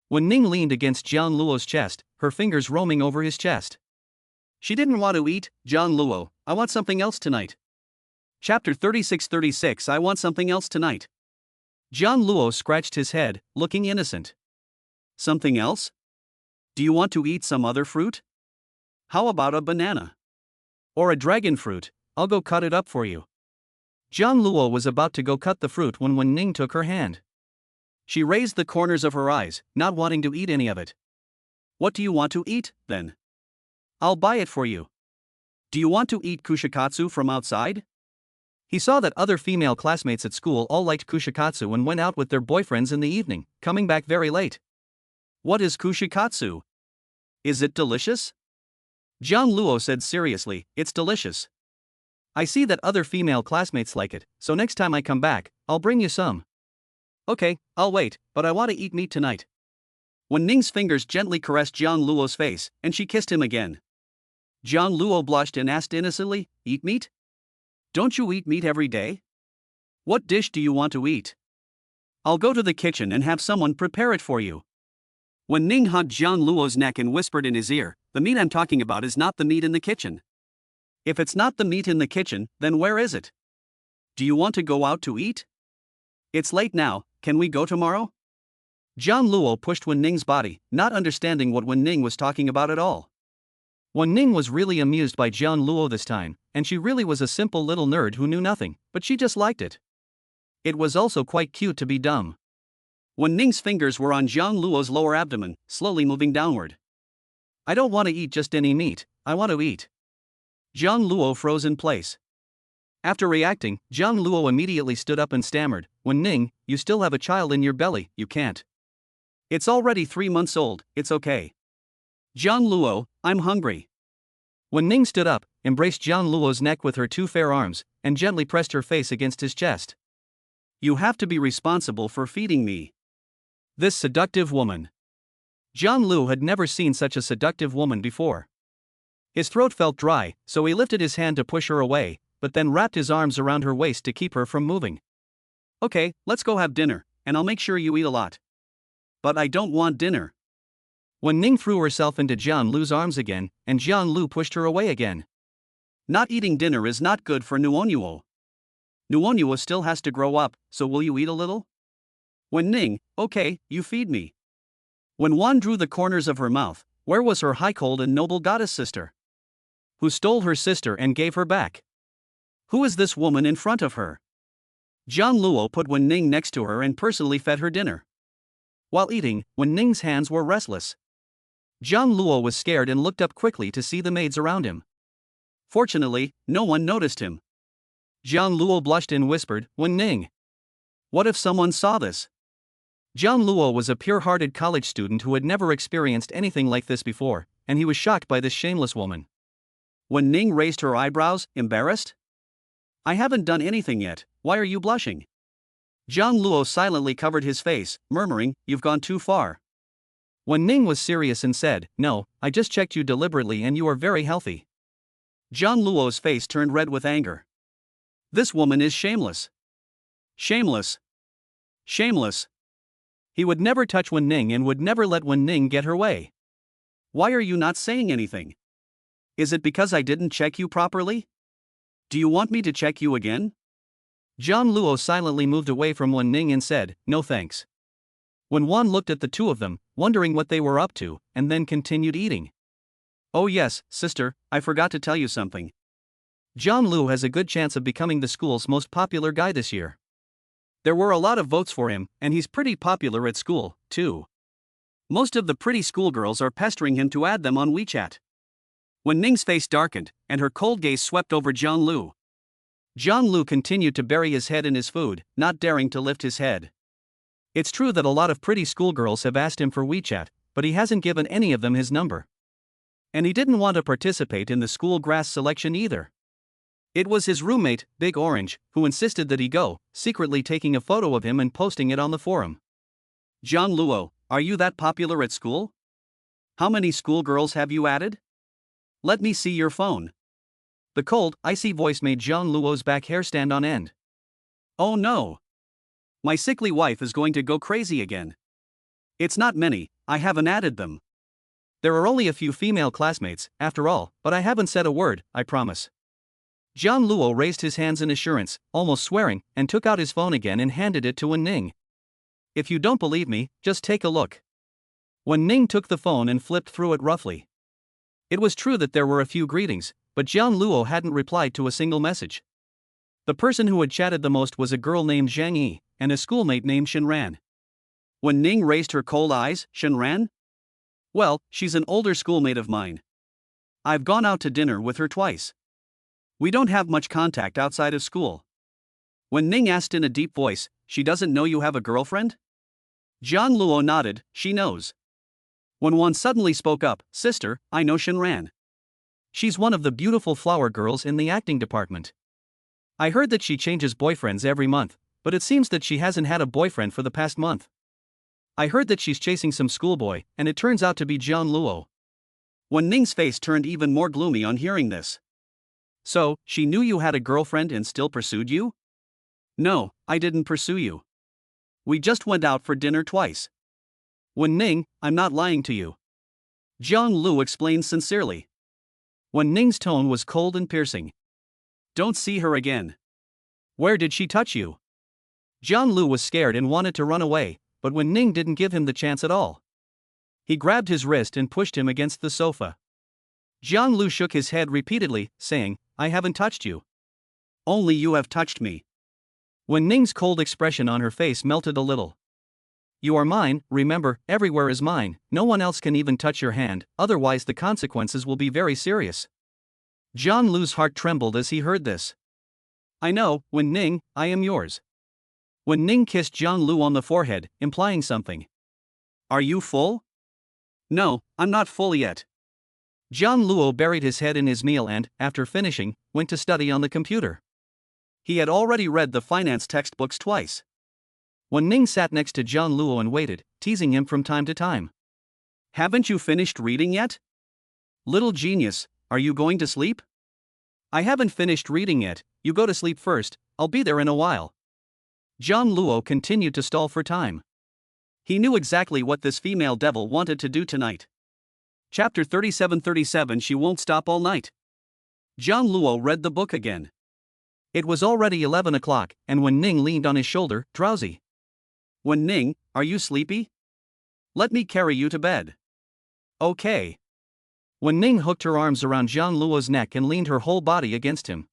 Wen Ning leaned against Jiang Luo's chest, her fingers roaming over his chest. "She didn't want to eat, Jiang Luo, I want something else tonight." Chapter 36:36 I want something else tonight. Jiang Luo scratched his head, looking innocent. "Something else? Do you want to eat some other fruit? How about a banana? Or a dragon fruit? I'll go cut it up for you." Jiang Luo was about to go cut the fruit when Wen Ning took her hand. She raised the corners of her eyes, not wanting to eat any of it. "What do you want to eat, then? I'll buy it for you. Do you want to eat kushikatsu from outside?" He saw that other female classmates at school all liked kushikatsu and went out with their boyfriends in the evening, coming back very late. "What is kushikatsu? Is it delicious?" Jiang Luo said seriously, "It's delicious. I see that other female classmates like it, so next time I come back, I'll bring you some." "Okay, I'll wait, but I want to eat meat tonight." Wen Ning's fingers gently caressed Jiang Luo's face, and she kissed him again. Jiang Luo blushed and asked innocently, "Eat meat? Don't you eat meat every day? What dish do you want to eat? I'll go to the kitchen and have someone prepare it for you." Wen Ning hugged Jiang Luo's neck and whispered in his ear, "The meat I'm talking about is not the meat in the kitchen. If it's not the meat in the kitchen, then where is it? Do you want to go out to eat? It's late now, can we go tomorrow?" Jiang Luo pushed Wen Ning's body, not understanding what Wen Ning was talking about at all. Wen Ning was really amused by Jiang Luo this time, and she really was a simple little nerd who knew nothing, but she just liked it. It was also quite cute to be dumb. Wen Ning's fingers were on Jiang Luo's lower abdomen, slowly moving downward. "I don't want to eat just any meat, I want to eat." Jiang Luo froze in place. After reacting, Jiang Luo immediately stood up and stammered, "Wen Ning, you still have a child in your belly, you can't. It's already 3 months old, it's okay." "Jiang Luo, I'm hungry." Wen Ning stood up, embraced Jiang Luo's neck with her 2 fair arms, and gently pressed her face against his chest. "You have to be responsible for feeding me." This seductive woman. Jiang Luo had never seen such a seductive woman before. His throat felt dry, so he lifted his hand to push her away, but then wrapped his arms around her waist to keep her from moving. "Okay, let's go have dinner, and I'll make sure you eat a lot." "But I don't want dinner." Wen Ning threw herself into Jiang Luo's arms again, and Jiang Luo pushed her away again. "Not eating dinner is not good for Nuonyu. Nuonyu still has to grow up, so will you eat a little?" "Wen Ning, okay, you feed me." Wen Wan drew the corners of her mouth. Where was her high-cold and noble goddess sister? Who stole her sister and gave her back? Who is this woman in front of her? Jiang Luo put Wen Ning next to her and personally fed her dinner. While eating, Wen Ning's hands were restless. Jiang Luo was scared and looked up quickly to see the maids around him. Fortunately, no one noticed him. Jiang Luo blushed and whispered, "Wen Ning. What if someone saw this?" Jiang Luo was a pure-hearted college student who had never experienced anything like this before, and he was shocked by this shameless woman. Wen Ning raised her eyebrows, embarrassed. "I haven't done anything yet, why are you blushing?" Jiang Luo silently covered his face, murmuring, "You've gone too far." Wen Ning was serious and said, "No, I just checked you deliberately and you are very healthy." Jiang Luo's face turned red with anger. This woman is shameless. Shameless. Shameless. He would never touch Wen Ning and would never let Wen Ning get her way. "Why are you not saying anything? Is it because I didn't check you properly? Do you want me to check you again?" Jiang Luo silently moved away from Wen Ning and said, "No thanks." Wen Wan looked at the two of them, wondering what they were up to, and then continued eating. "Oh yes, sister, I forgot to tell you something. Jiang Luo has a good chance of becoming the school's most popular guy this year. There were a lot of votes for him, and he's pretty popular at school, too. Most of the pretty schoolgirls are pestering him to add them on WeChat." Wen Ning's face darkened, and her cold gaze swept over Jiang Luo. Jiang Luo continued to bury his head in his food, not daring to lift his head. It's true that a lot of pretty schoolgirls have asked him for WeChat, but he hasn't given any of them his number. And he didn't want to participate in the school grass selection either. It was his roommate, Big Orange, who insisted that he go, secretly taking a photo of him and posting it on the forum. "Jiang Luo, are you that popular at school? How many schoolgirls have you added? Let me see your phone." The cold, icy voice made Jiang Luo's back hair stand on end. "Oh no! My sickly wife is going to go crazy again. It's not many, I haven't added them. There are only a few female classmates, after all, but I haven't said a word, I promise." Jiang Luo raised his hands in assurance, almost swearing, and took out his phone again and handed it to Wen Ning. "If you don't believe me, just take a look." Wen Ning took the phone and flipped through it roughly. It was true that there were a few greetings, but Jiang Luo hadn't replied to a single message. The person who had chatted the most was a girl named Zhang Yi, and a schoolmate named Shenran. Wen Ning raised her cold eyes. "Shenran? Well, she's an older schoolmate of mine. I've gone out to dinner with her twice. We don't have much contact outside of school." Wen Ning asked in a deep voice, "She doesn't know you have a girlfriend?" Jiang Luo nodded, "She knows." Wen Wan suddenly spoke up, "Sister, I know Shenran. She's one of the beautiful flower girls in the acting department. I heard that she changes boyfriends every month, but it seems that she hasn't had a boyfriend for the past month. I heard that she's chasing some schoolboy, and it turns out to be Jiang Luo." Wen Ning's face turned even more gloomy on hearing this. "So, she knew you had a girlfriend and still pursued you?" "No, I didn't pursue you. We just went out for dinner twice." "Wen Ning, I'm not lying to you." Jiang Luo explained sincerely. Wen Ning's tone was cold and piercing. "Don't see her again." "Where did she touch you?" Jiang Luo was scared and wanted to run away, but Wen Ning didn't give him the chance at all. He grabbed his wrist and pushed him against the sofa. Jiang Luo shook his head repeatedly, saying, "I haven't touched you. Only you have touched me." Wen Ning's cold expression on her face melted a little. "You are mine, remember, everywhere is mine, no one else can even touch your hand, otherwise the consequences will be very serious." Jiang Luo's heart trembled as he heard this. "I know, Wen Ning, I am yours." Wen Ning kissed Jiang Luo on the forehead, implying something. "Are you full?" "No, I'm not full yet." Jiang Luo buried his head in his meal and, after finishing, went to study on the computer. He had already read the finance textbooks twice. Wen Ning sat next to Jiang Luo and waited, teasing him from time to time. "Haven't you finished reading yet? Little genius, are you going to sleep?" "I haven't finished reading yet, you go to sleep first, I'll be there in a while." Jiang Luo continued to stall for time. He knew exactly what this female devil wanted to do tonight. Chapter 37:37 She won't stop all night. Jiang Luo read the book again. It was already 11 o'clock, and Wen Ning leaned on his shoulder, drowsy. "Wen Ning, are you sleepy? Let me carry you to bed." "Okay." Wen Ning hooked her arms around Jiang Luo's neck and leaned her whole body against him.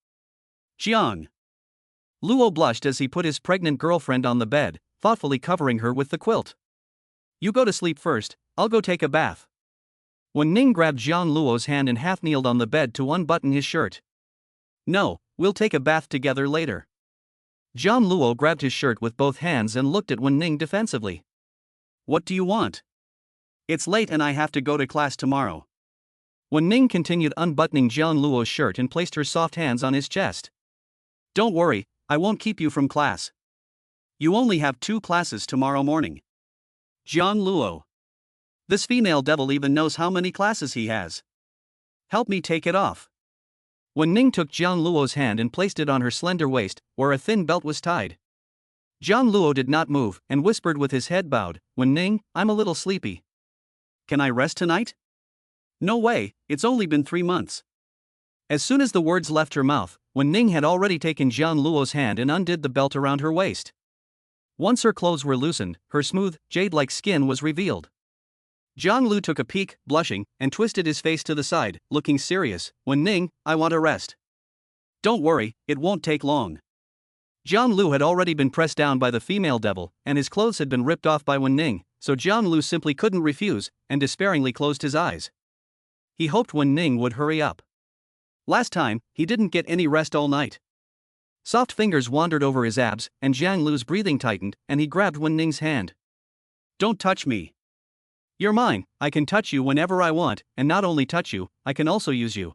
"Jiang." Luo blushed as he put his pregnant girlfriend on the bed, thoughtfully covering her with the quilt. You go to sleep first, I'll go take a bath. Wen Ning grabbed Jiang Luo's hand and half-kneeled on the bed to unbutton his shirt. No, we'll take a bath together later. Jiang Luo grabbed his shirt with both hands and looked at Wen Ning defensively. What do you want? It's late and I have to go to class tomorrow. Wen Ning continued unbuttoning Jiang Luo's shirt and placed her soft hands on his chest. Don't worry, I won't keep you from class. You only have 2 classes tomorrow morning. Jiang Luo. This female devil even knows how many classes he has. Help me take it off. Wen Ning took Jiang Luo's hand and placed it on her slender waist, where a thin belt was tied. Jiang Luo did not move and whispered with his head bowed, Wen Ning, I'm a little sleepy. Can I rest tonight? No way, it's only been 3 months. As soon as the words left her mouth, Wen Ning had already taken Jiang Luo's hand and undid the belt around her waist. Once her clothes were loosened, her smooth, jade-like skin was revealed. Jiang Luo took a peek, blushing, and twisted his face to the side, looking serious. Wen Ning, I want to rest. Don't worry, it won't take long. Jiang Luo had already been pressed down by the female devil, and his clothes had been ripped off by Wen Ning, so Jiang Luo simply couldn't refuse, and despairingly closed his eyes. He hoped Wen Ning would hurry up. Last time, he didn't get any rest all night. Soft fingers wandered over his abs, and Jiang Luo's breathing tightened, and he grabbed Wen Ning's hand. Don't touch me. You're mine, I can touch you whenever I want, and not only touch you, I can also use you.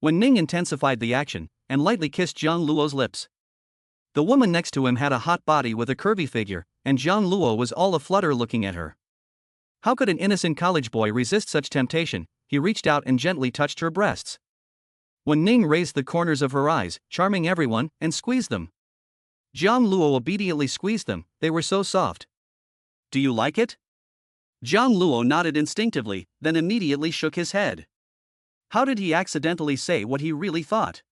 Wen Ning intensified the action, and lightly kissed Jiang Luo's lips. The woman next to him had a hot body with a curvy figure, and Jiang Luo was all aflutter looking at her. How could an innocent college boy resist such temptation? He reached out and gently touched her breasts. Wen Ning raised the corners of her eyes, charming everyone, and squeezed them. Jiang Luo obediently squeezed them, they were so soft. Do you like it? Jiang Luo nodded instinctively, then immediately shook his head. How did he accidentally say what he really thought?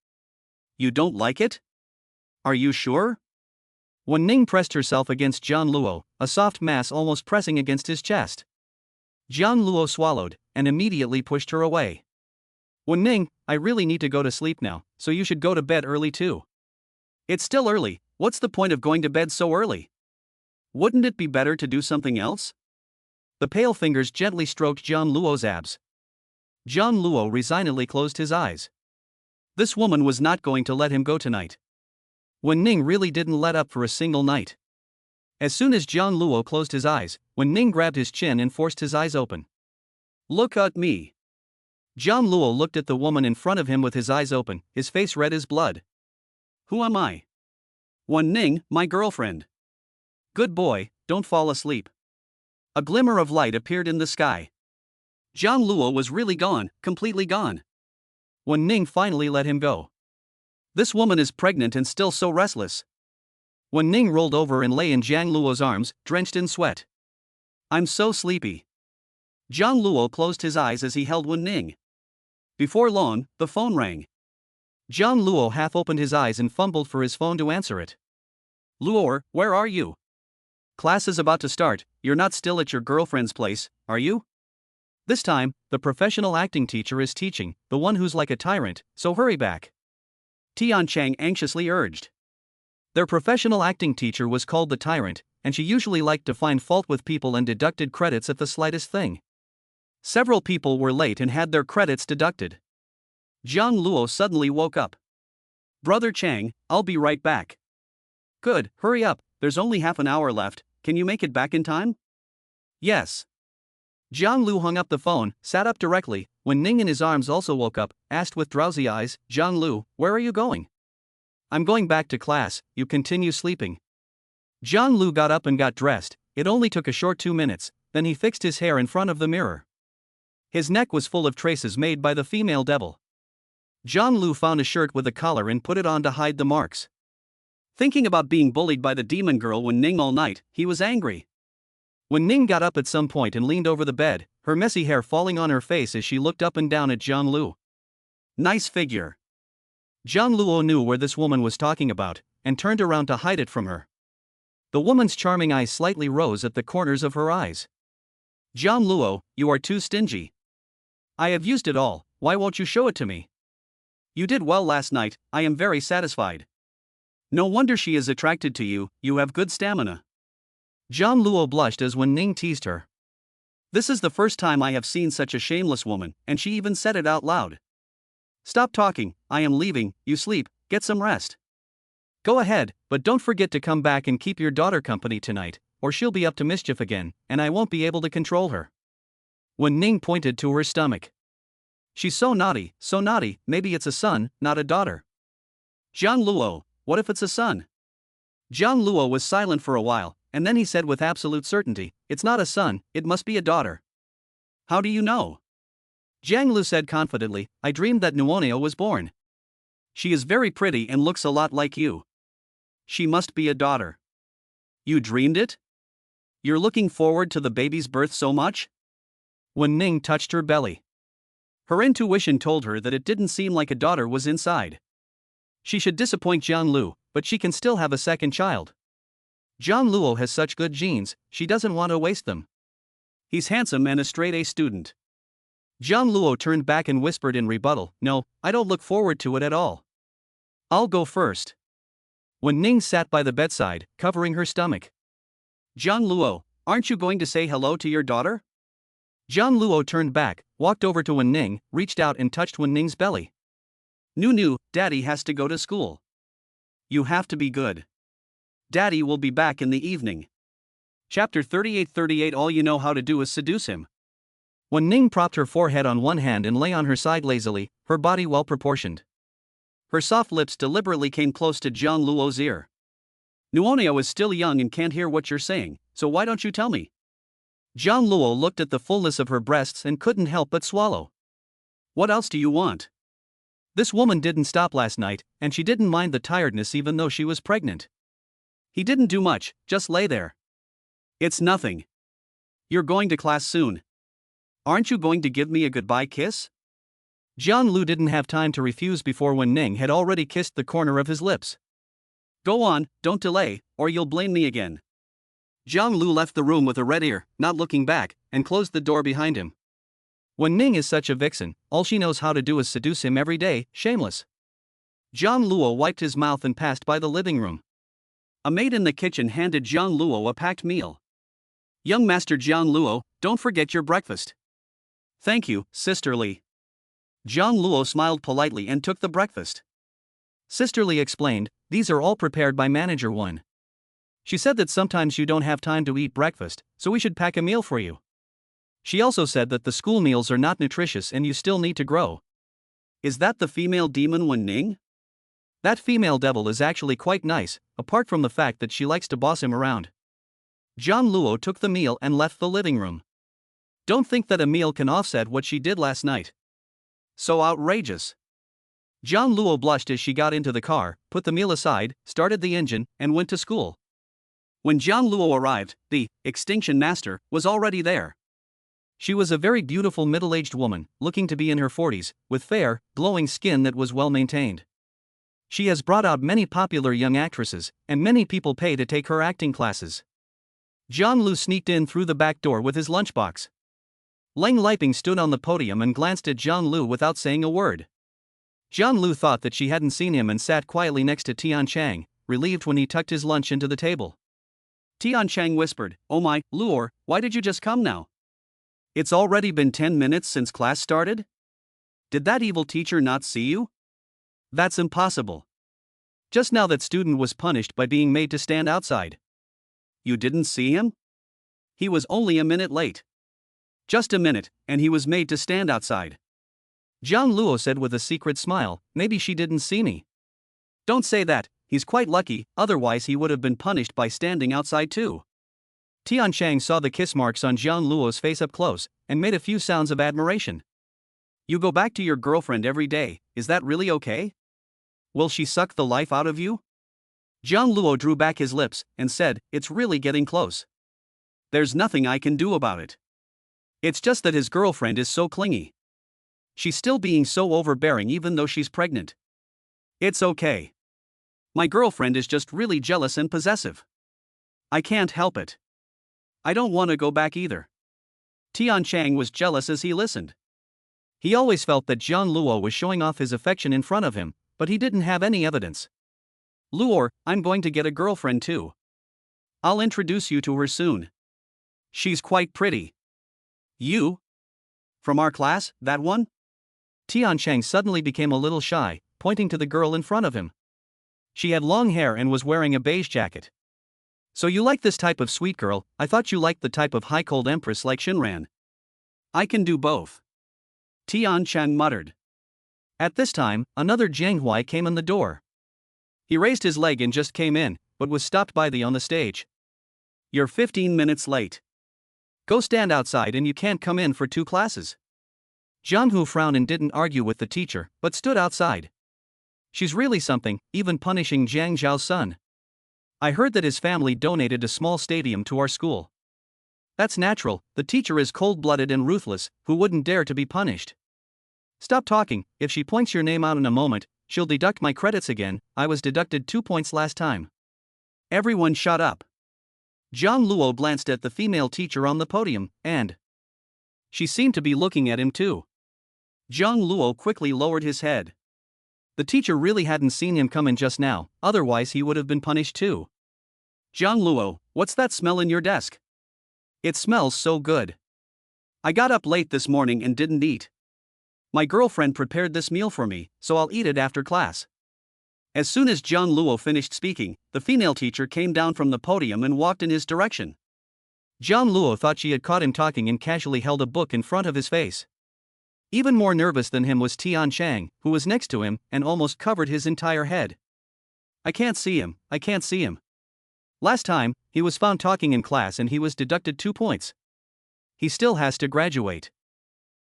You don't like it? Are you sure? Wen Ning pressed herself against Jiang Luo, a soft mass almost pressing against his chest. Jiang Luo swallowed, and immediately pushed her away. Wen Ning, I really need to go to sleep now, so you should go to bed early too. It's still early, what's the point of going to bed so early? Wouldn't it be better to do something else? The pale fingers gently stroked Jiang Luo's abs. Jiang Luo resignedly closed his eyes. This woman was not going to let him go tonight. Wen Ning really didn't let up for a single night. As soon as Jiang Luo closed his eyes, Wen Ning grabbed his chin and forced his eyes open. Look at me. Jiang Luo looked at the woman in front of him with his eyes open, his face red as blood. Who am I? Wen Ning, my girlfriend. Good boy, don't fall asleep. A glimmer of light appeared in the sky. Jiang Luo was really gone, completely gone. Wen Ning finally let him go. This woman is pregnant and still so restless. Wen Ning rolled over and lay in Jiang Luo's arms, drenched in sweat. I'm so sleepy. Jiang Luo closed his eyes as he held Wen Ning. Before long, the phone rang. Jiang Luo half opened his eyes and fumbled for his phone to answer it. Luo, where are you? Class is about to start, you're not still at your girlfriend's place, are you? This time, the professional acting teacher is teaching, the one who's like a tyrant, so hurry back. Tian Chang anxiously urged. Their professional acting teacher was called the tyrant, and she usually liked to find fault with people and deducted credits at the slightest thing. Several people were late and had their credits deducted. Jiang Luo suddenly woke up. Brother Chang, I'll be right back. Good, hurry up, there's only half an hour left, can you make it back in time? Yes. Jiang Luo hung up the phone, sat up directly. Wen Ning in his arms also woke up, asked with drowsy eyes, Jiang Luo, where are you going? I'm going back to class, you continue sleeping. Jiang Luo got up and got dressed, it only took a short 2 minutes, then he fixed his hair in front of the mirror. His neck was full of traces made by the female devil. Jiang Luo found a shirt with a collar and put it on to hide the marks. Thinking about being bullied by the demon girl Wen Ning all night, he was angry. Wen Ning got up at some point and leaned over the bed, her messy hair falling on her face as she looked up and down at Jiang Luo. Nice figure. Jiang Luo knew where this woman was talking about, and turned around to hide it from her. The woman's charming eyes slightly rose at the corners of her eyes. Jiang Luo, you are too stingy. I have used it all, why won't you show it to me? You did well last night, I am very satisfied. No wonder she is attracted to you, you have good stamina. Jiang Luo blushed as Wen Ning teased her. This is the first time I have seen such a shameless woman, and she even said it out loud. Stop talking, I am leaving, you sleep, get some rest. Go ahead, but don't forget to come back and keep your daughter company tonight, or she'll be up to mischief again, and I won't be able to control her. Wen Ning pointed to her stomach. She's so naughty, maybe it's a son, not a daughter. Jiang Luo, what if it's a son? Jiang Luo was silent for a while, and then he said with absolute certainty, it's not a son, it must be a daughter. How do you know? Jiang Luo said confidently, I dreamed that Nuoneo was born. She is very pretty and looks a lot like you. She must be a daughter. You dreamed it? You're looking forward to the baby's birth so much? Wen Ning touched her belly. Her intuition told her that it didn't seem like a daughter was inside. She should disappoint Jiang Luo, but she can still have a second child. Jiang Luo has such good genes, she doesn't want to waste them. He's handsome and a straight-A student. Jiang Luo turned back and whispered in rebuttal, no, I don't look forward to it at all. I'll go first. Wen Ning sat by the bedside, covering her stomach. Jiang Luo, aren't you going to say hello to your daughter? Jiang Luo turned back, walked over to Wen Ning, reached out and touched Wen Ning's belly. Nu, Daddy has to go to school. You have to be good. Daddy will be back in the evening. Chapter 38. All you know how to do is seduce him. Wen Ning propped her forehead on one hand and lay on her side lazily, her body well proportioned. Her soft lips deliberately came close to Jiang Luo's ear. Nuoneo is still young and can't hear what you're saying, so why don't you tell me? Jiang Luo looked at the fullness of her breasts and couldn't help but swallow. What else do you want? This woman didn't stop last night, and she didn't mind the tiredness even though she was pregnant. He didn't do much, just lay there. It's nothing. You're going to class soon. Aren't you going to give me a goodbye kiss? Jiang Luo didn't have time to refuse before Wen Ning had already kissed the corner of his lips. Go on, don't delay, or you'll blame me again. Jiang Luo left the room with a red ear, not looking back, and closed the door behind him. Wen Ning is such a vixen, all she knows how to do is seduce him every day, shameless. Jiang Luo wiped his mouth and passed by the living room. A maid in the kitchen handed Jiang Luo a packed meal. Young Master Jiang Luo, don't forget your breakfast. Thank you, Sister Li. Jiang Luo smiled politely and took the breakfast. Sister Li explained, these are all prepared by Manager Wen. She said that sometimes you don't have time to eat breakfast, so we should pack a meal for you. She also said that the school meals are not nutritious and you still need to grow. Is that the female demon Wen Ning? That female devil is actually quite nice, apart from the fact that she likes to boss him around. Jiang Luo took the meal and left the living room. Don't think that a meal can offset what she did last night. So outrageous. Jiang Luo blushed as she got into the car, put the meal aside, started the engine, and went to school. When Jiang Luo arrived, the Extinction Master was already there. She was a very beautiful middle-aged woman, looking to be in her 40s, with fair, glowing skin that was well maintained. She has brought out many popular young actresses, and many people pay to take her acting classes. Jiang Luo sneaked in through the back door with his lunchbox. Leng Liping stood on the podium and glanced at Jiang Luo without saying a word. Jiang Luo thought that she hadn't seen him and sat quietly next to Tian Chang, relieved when he tucked his lunch into the table. Tian Chang whispered, "Oh my, Luo, why did you just come now? It's already been 10 minutes since class started? Did that evil teacher not see you? That's impossible. Just now that student was punished by being made to stand outside. You didn't see him? He was only a minute late. Just a minute, and he was made to stand outside." Jiang Luo said with a secret smile, "Maybe she didn't see me." Don't say that, he's quite lucky, otherwise he would have been punished by standing outside too. Tian Chang saw the kiss marks on Jiang Luo's face up close, and made a few sounds of admiration. You go back to your girlfriend every day, is that really okay? Will she suck the life out of you? Jiang Luo drew back his lips, and said, "It's really getting close. There's nothing I can do about it. It's just that his girlfriend is so clingy. She's still being so overbearing even though she's pregnant. It's okay. My girlfriend is just really jealous and possessive. I can't help it. I don't want to go back either." Tian Chang was jealous as he listened. He always felt that Jiang Luo was showing off his affection in front of him, but he didn't have any evidence. Luo, I'm going to get a girlfriend too. I'll introduce you to her soon. She's quite pretty. You? From our class, that one? Tiancheng suddenly became a little shy, pointing to the girl in front of him. She had long hair and was wearing a beige jacket. So you like this type of sweet girl? I thought you liked the type of high-cold empress like Shinran. I can do both. Tiancheng muttered. At this time, another Jiang Jie came in the door. He raised his leg and just came in, but was stopped by the on the stage. You're 15 minutes late. Go stand outside and you can't come in for 2 classes. Zhang Hu frowned and didn't argue with the teacher, but stood outside. She's really something, even punishing Jiang Zhao's son. I heard that his family donated a small stadium to our school. That's natural, the teacher is cold-blooded and ruthless, who wouldn't dare to be punished. Stop talking, if she points your name out in a moment, she'll deduct my credits again. I was deducted 2 points last time. Everyone shut up. Jiang Luo glanced at the female teacher on the podium, and she seemed to be looking at him too. Jiang Luo quickly lowered his head. The teacher really hadn't seen him come in just now, otherwise he would have been punished too. Jiang Luo, what's that smell in your desk? It smells so good. I got up late this morning and didn't eat. My girlfriend prepared this meal for me, so I'll eat it after class. As soon as Jiang Luo finished speaking, the female teacher came down from the podium and walked in his direction. Jiang Luo thought she had caught him talking and casually held a book in front of his face. Even more nervous than him was Tiancheng, who was next to him and almost covered his entire head. I can't see him. Last time, he was found talking in class and he was deducted 2 points. He still has to graduate.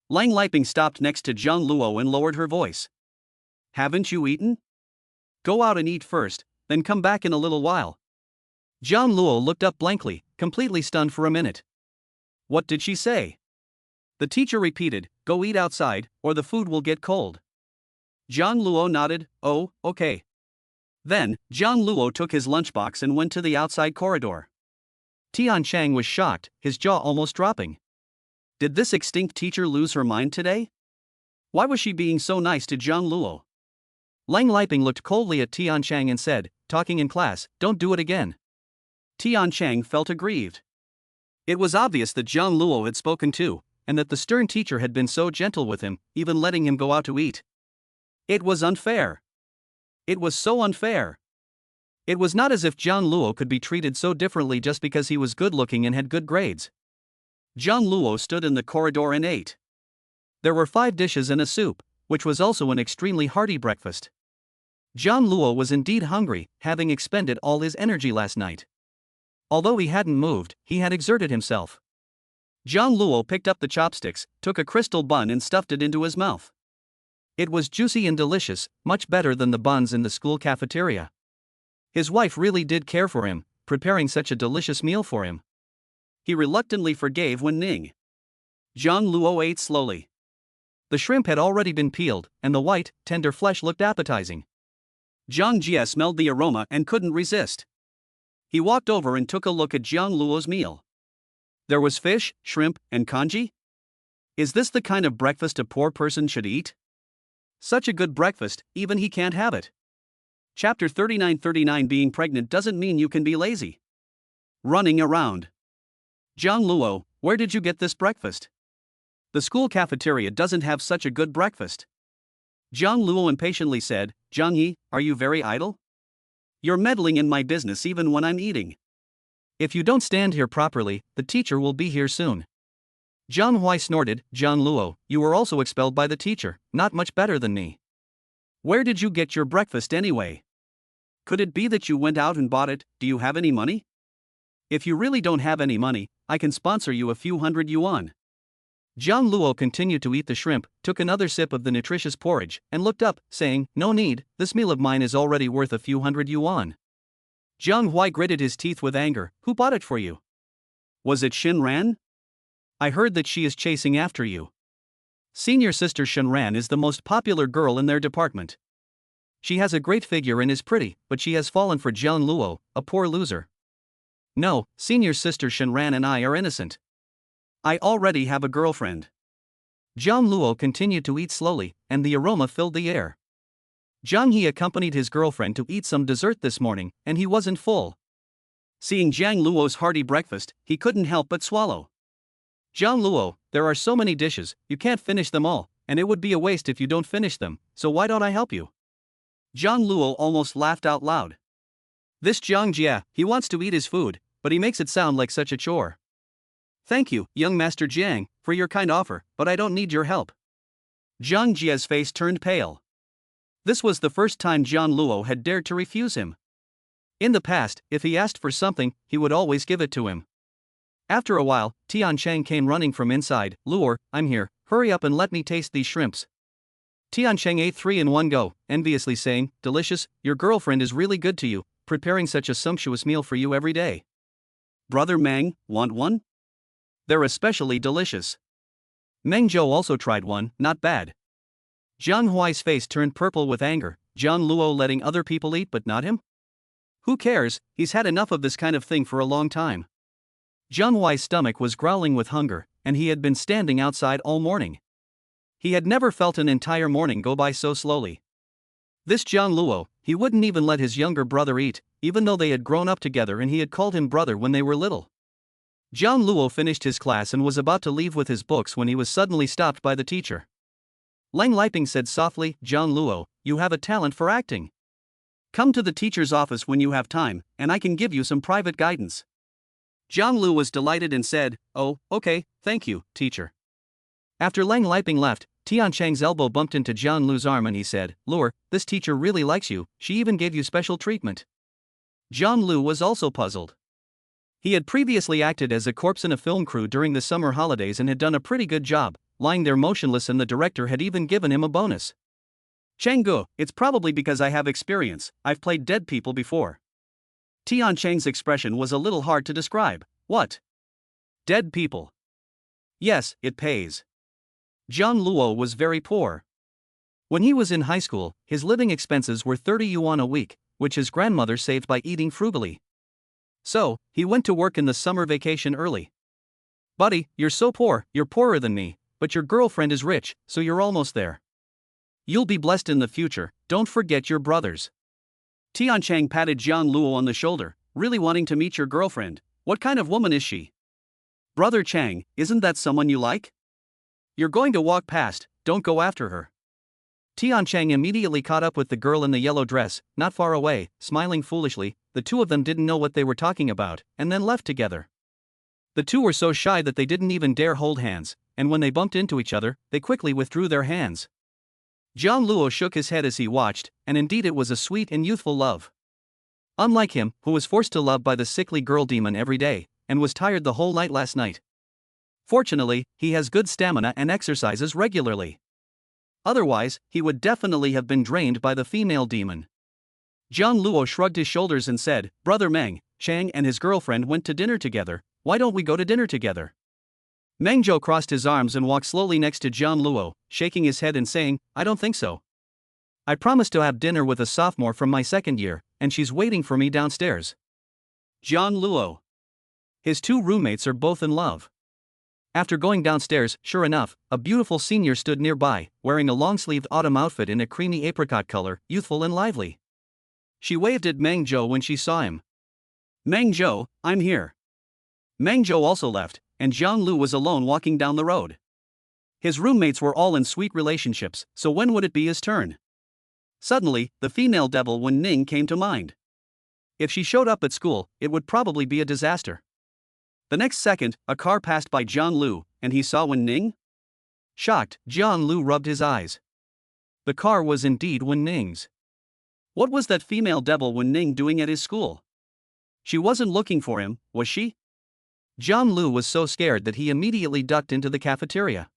Lang Liping stopped next to Jiang Luo and lowered her voice. Haven't you eaten? Go out and eat first, then come back in a little while. Jiang Luo looked up blankly, completely stunned for a minute. What did she say? The teacher repeated, go eat outside, or the food will get cold. Jiang Luo nodded, oh, okay. Then, Jiang Luo took his lunchbox and went to the outside corridor. Tiancheng was shocked, his jaw almost dropping. Did this extinct teacher lose her mind today? Why was she being so nice to Jiang Luo? Lang Liping looked coldly at Tiancheng and said, talking in class, don't do it again. Tiancheng felt aggrieved. It was obvious that Jiang Luo had spoken too, and that the stern teacher had been so gentle with him, even letting him go out to eat. It was unfair. It was so unfair. It was not as if Jiang Luo could be treated so differently just because he was good-looking and had good grades. Jiang Luo stood in the corridor and ate. There were 5 dishes and a soup, which was also an extremely hearty breakfast. Jiang Luo was indeed hungry, having expended all his energy last night. Although he hadn't moved, he had exerted himself. Jiang Luo picked up the chopsticks, took a crystal bun and stuffed it into his mouth. It was juicy and delicious, much better than the buns in the school cafeteria. His wife really did care for him, preparing such a delicious meal for him. He reluctantly forgave Wen Ning. Jiang Luo ate slowly. The shrimp had already been peeled, and the white, tender flesh looked appetizing. Jiang Jie smelled the aroma and couldn't resist. He walked over and took a look at Jiang Luo's meal. There was fish, shrimp, and congee? Is this the kind of breakfast a poor person should eat? Such a good breakfast, even he can't have it. Chapter 39. Being pregnant doesn't mean you can be lazy. Running around. Jiang Luo, where did you get this breakfast? The school cafeteria doesn't have such a good breakfast. Jiang Luo impatiently said, Zhang Yi, are you very idle? You're meddling in my business even when I'm eating. If you don't stand here properly, the teacher will be here soon. Zhang Hui snorted, Jiang Luo, you were also expelled by the teacher, not much better than me. Where did you get your breakfast anyway? Could it be that you went out and bought it? Do you have any money? If you really don't have any money, I can sponsor you a few hundred yuan. Jiang Luo continued to eat the shrimp, took another sip of the nutritious porridge, and looked up, saying, no need, this meal of mine is already worth a few hundred yuan. Jiang Hui gritted his teeth with anger, who bought it for you? Was it Shinran? I heard that she is chasing after you. Senior sister Shinran is the most popular girl in their department. She has a great figure and is pretty, but she has fallen for Jiang Luo, a poor loser. No, senior sister Shinran and I are innocent. I already have a girlfriend. Jiang Luo continued to eat slowly, and the aroma filled the air. Zhang Yi accompanied his girlfriend to eat some dessert this morning, and he wasn't full. Seeing Jiang Luo's hearty breakfast, he couldn't help but swallow. Jiang Luo, there are so many dishes, you can't finish them all, and it would be a waste if you don't finish them, so why don't I help you? Jiang Luo almost laughed out loud. This Jiang Jie, he wants to eat his food, but he makes it sound like such a chore. Thank you, young Master Jiang, for your kind offer, but I don't need your help. Jiang Jie's face turned pale. This was the first time Jiang Luo had dared to refuse him. In the past, if he asked for something, he would always give it to him. After a while, Tian Cheng came running from inside. Luo, I'm here, hurry up and let me taste these shrimps. Tian Cheng ate 3 in one go, enviously saying, delicious, your girlfriend is really good to you, preparing such a sumptuous meal for you every day. Brother Meng, want one? They're especially delicious. Meng Zhou also tried one, not bad. Jiang Huai's face turned purple with anger. Jiang Luo letting other people eat but not him? Who cares, he's had enough of this kind of thing for a long time. Jiang Huai's stomach was growling with hunger, and he had been standing outside all morning. He had never felt an entire morning go by so slowly. This Jiang Luo, he wouldn't even let his younger brother eat, even though they had grown up together and he had called him brother when they were little. Jiang Luo finished his class and was about to leave with his books when he was suddenly stopped by the teacher. Lang Liping said softly, Jiang Luo, you have a talent for acting. Come to the teacher's office when you have time, and I can give you some private guidance. Jiang Luo was delighted and said, oh, okay, thank you, teacher. After Lang Liping left, Tian Cheng's elbow bumped into Jiang Luo's arm and he said, Luo, this teacher really likes you, she even gave you special treatment. Jiang Luo was also puzzled. He had previously acted as a corpse in a film crew during the summer holidays and had done a pretty good job, lying there motionless, and the director had even given him a bonus. Chenggu, it's probably because I have experience, I've played dead people before. Tian Cheng's expression was a little hard to describe. What? Dead people? Yes, it pays. Jiang Luo was very poor. When he was in high school, his living expenses were 30 yuan a week, which his grandmother saved by eating frugally. So, he went to work in the summer vacation early. Buddy, you're so poor, you're poorer than me, but your girlfriend is rich, so you're almost there. You'll be blessed in the future, don't forget your brothers. Tian Cheng patted Jiang Luo on the shoulder, really wanting to meet your girlfriend. What kind of woman is she? Brother Chang, isn't that someone you like? You're going to walk past, don't go after her. Tian Cheng immediately caught up with the girl in the yellow dress, not far away, smiling foolishly. The two of them didn't know what they were talking about, and then left together. The two were so shy that they didn't even dare hold hands, and when they bumped into each other, they quickly withdrew their hands. Jiang Luo shook his head as he watched, and indeed it was a sweet and youthful love. Unlike him, who was forced to love by the sickly girl demon every day, and was tired the whole night last night. Fortunately, he has good stamina and exercises regularly. Otherwise, he would definitely have been drained by the female demon. Jiang Luo shrugged his shoulders and said, Brother Meng, Chang and his girlfriend went to dinner together, why don't we go to dinner together? Meng Zhou crossed his arms and walked slowly next to Jiang Luo, shaking his head and saying, I don't think so. I promised to have dinner with a sophomore from my second year, and she's waiting for me downstairs. Jiang Luo. His two roommates are both in love. After going downstairs, sure enough, a beautiful senior stood nearby, wearing a long-sleeved autumn outfit in a creamy apricot color, youthful and lively. She waved at Meng Zhou when she saw him. Meng Zhou, I'm here. Meng Zhou also left, and Jiang Lu was alone walking down the road. His roommates were all in sweet relationships, so when would it be his turn? Suddenly, the female devil Wen Ning came to mind. If she showed up at school, it would probably be a disaster. The next second, a car passed by Jiang Lu, and he saw Wen Ning. Shocked, Jiang Lu rubbed his eyes. The car was indeed Wen Ning's. What was that female devil Wen Ning doing at his school? She wasn't looking for him, was she? Jiang Lu was so scared that he immediately ducked into the cafeteria.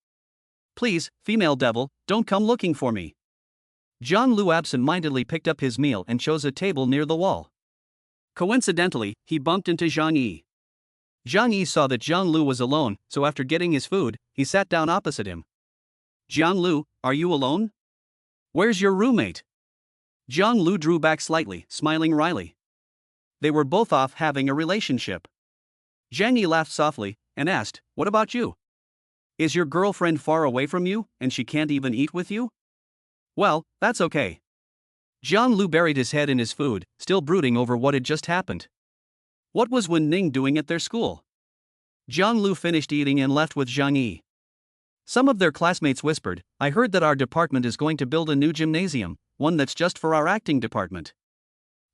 Please, female devil, don't come looking for me. Jiang Lu absent-mindedly picked up his meal and chose a table near the wall. Coincidentally, he bumped into Zhang Yi. Zhang Yi saw that Jiang Lu was alone, so after getting his food, he sat down opposite him. Jiang Lu, are you alone? Where's your roommate? Jiang Lu drew back slightly, smiling wryly. They were both off having a relationship. Zhang Yi laughed softly, and asked, what about you? Is your girlfriend far away from you, and she can't even eat with you? Well, that's okay. Jiang Luo buried his head in his food, still brooding over what had just happened. What was Wen Ning doing at their school? Jiang Luo finished eating and left with Zhang Yi. Some of their classmates whispered, "I heard that our department is going to build a new gymnasium, one that's just for our acting department."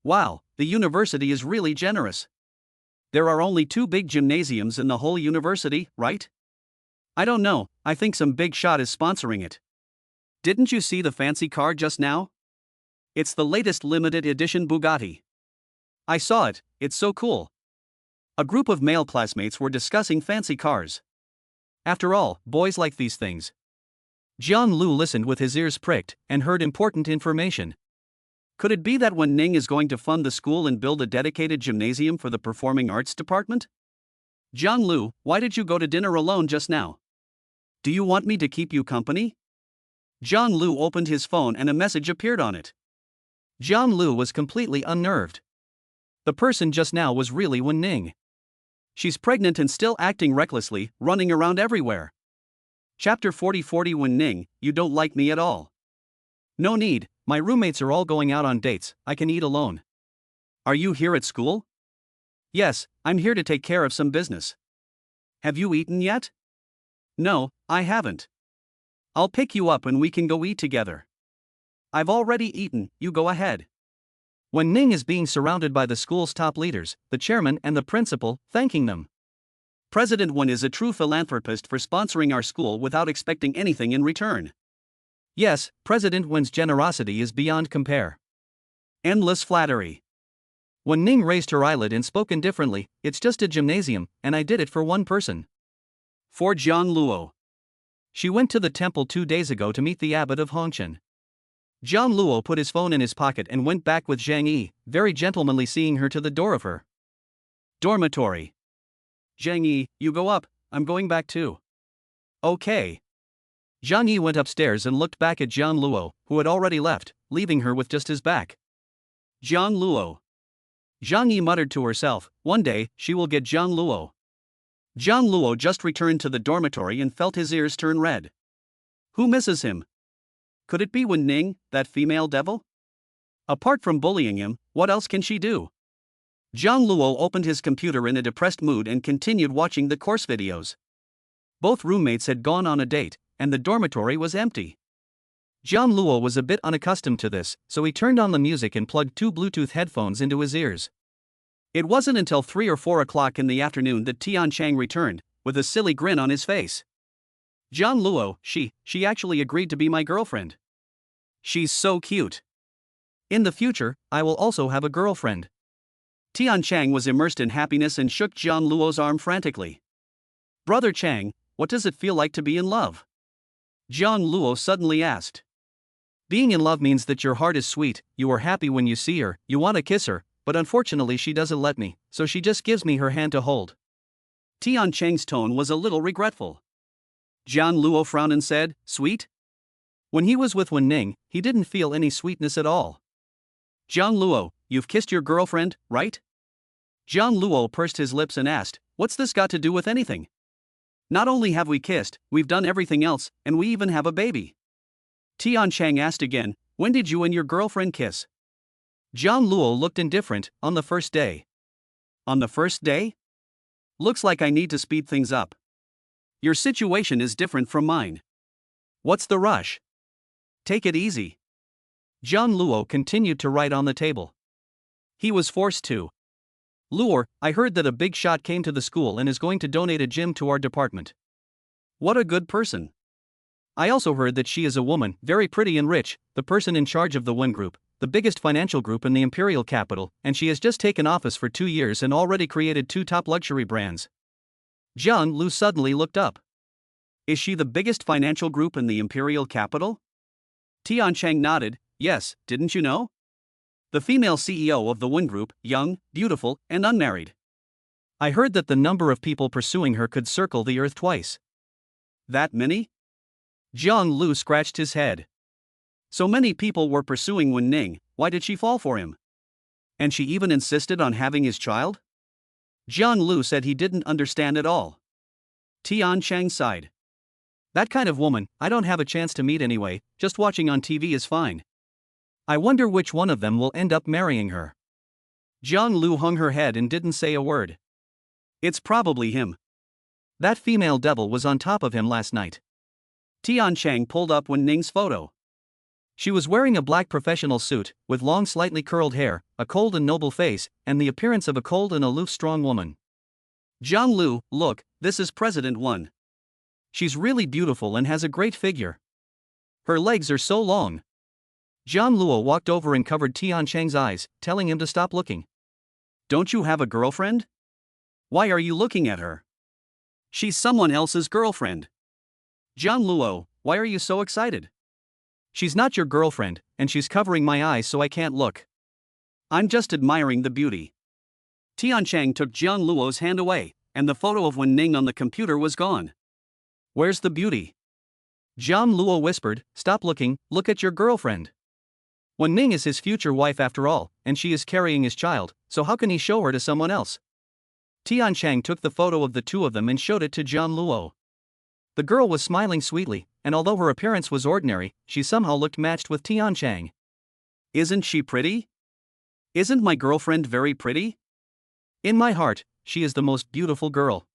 Wow, the university is really generous. There are only 2 big gymnasiums in the whole university, right? I don't know, I think some big shot is sponsoring it. Didn't you see the fancy car just now? It's the latest limited edition Bugatti. I saw it, it's so cool. A group of male classmates were discussing fancy cars. After all, boys like these things. Jiang Luo listened with his ears pricked and heard important information. Could it be that Wen Ning is going to fund the school and build a dedicated gymnasium for the performing arts department? Jiang Luo, why did you go to dinner alone just now? Do you want me to keep you company? Jiang Luo opened his phone and a message appeared on it. Jiang Luo was completely unnerved. The person just now was really Wen Ning. She's pregnant and still acting recklessly, running around everywhere. Chapter 40 Wen Ning, you don't like me at all. No need, my roommates are all going out on dates, I can eat alone. Are you here at school? Yes, I'm here to take care of some business. Have you eaten yet? No, I haven't. I'll pick you up and we can go eat together. I've already eaten, you go ahead. Wen Ning is being surrounded by the school's top leaders, the chairman and the principal, thanking them. President Wen is a true philanthropist for sponsoring our school without expecting anything in return. Yes, President Wen's generosity is beyond compare. Endless flattery. Wen Ning raised her eyelid and spoke indifferently, "It's just a gymnasium, and I did it for one person." For Jiang Luo. She went to the temple 2 days ago to meet the abbot of Hongqian. Jiang Luo put his phone in his pocket and went back with Zhang Yi, very gentlemanly, seeing her to the door of her dormitory. Zhang Yi, you go up, I'm going back too. Okay. Zhang Yi went upstairs and looked back at Jiang Luo, who had already left, leaving her with just his back. Jiang Luo. Zhang Yi muttered to herself, one day, she will get Jiang Luo. Jiang Luo just returned to the dormitory and felt his ears turn red. Who misses him? Could it be Wen Ning, that female devil? Apart from bullying him, what else can she do? Jiang Luo opened his computer in a depressed mood and continued watching the course videos. Both roommates had gone on a date, and the dormitory was empty. Jiang Luo was a bit unaccustomed to this, so he turned on the music and plugged 2 Bluetooth headphones into his ears. It wasn't until 3 or 4 o'clock in the afternoon that Tian Chang returned, with a silly grin on his face. Jiang Luo, she actually agreed to be my girlfriend. She's so cute. In the future, I will also have a girlfriend. Tian Chang was immersed in happiness and shook Jiang Luo's arm frantically. Brother Chang, what does it feel like to be in love? Jiang Luo suddenly asked. Being in love means that your heart is sweet, you are happy when you see her, you want to kiss her, but unfortunately she doesn't let me, so she just gives me her hand to hold. Tian Chang's tone was a little regretful. Jiang Luo frowned and said, sweet? When he was with Wen Ning, he didn't feel any sweetness at all. Jiang Luo, you've kissed your girlfriend, right? Jiang Luo pursed his lips and asked, what's this got to do with anything? Not only have we kissed, we've done everything else, and we even have a baby. Tian Chang asked again, when did you and your girlfriend kiss? Jiang Luo looked indifferent, on the first day. On the first day? Looks like I need to speed things up. Your situation is different from mine. What's the rush? Take it easy. Jiang Luo continued to write on the table. He was forced to. Luo, I heard that a big shot came to the school and is going to donate a gym to our department. What a good person. I also heard that she is a woman, very pretty and rich, the person in charge of the Wen Group, the biggest financial group in the imperial capital, and she has just taken office for 2 years and already created 2 top luxury brands. Jiang Luo suddenly looked up. Is she the biggest financial group in the imperial capital? Tian Chang nodded, yes, didn't you know? The female CEO of the Wen Group, young, beautiful, and unmarried. I heard that the number of people pursuing her could circle the earth twice. That many? Jiang Luo scratched his head. So many people were pursuing Wen Ning, why did she fall for him? And she even insisted on having his child? Jiang Luo said he didn't understand at all. Tian Chang sighed. That kind of woman, I don't have a chance to meet anyway, just watching on TV is fine. I wonder which one of them will end up marrying her. Jiang Luo hung her head and didn't say a word. It's probably him. That female devil was on top of him last night. Tian Chang pulled up Wen Ning's photo. She was wearing a black professional suit, with long slightly curled hair, a cold and noble face, and the appearance of a cold and aloof strong woman. Jiang Luo, look, this is President Wen. She's really beautiful and has a great figure. Her legs are so long. Jiang Luo walked over and covered Tian Chang's eyes, telling him to stop looking. Don't you have a girlfriend? Why are you looking at her? She's someone else's girlfriend. Jiang Luo, why are you so excited? She's not your girlfriend, and she's covering my eyes so I can't look. I'm just admiring the beauty. Tian Chang took Jiang Luo's hand away, and the photo of Wen Ning on the computer was gone. Where's the beauty? Jiang Luo whispered, stop looking, look at your girlfriend. Wen Ning is his future wife after all, and she is carrying his child, so how can he show her to someone else? Tian Chang took the photo of the two of them and showed it to Jiang Luo. The girl was smiling sweetly, and although her appearance was ordinary, she somehow looked matched with Tian Chang. Isn't she pretty? Isn't my girlfriend very pretty? In my heart, she is the most beautiful girl.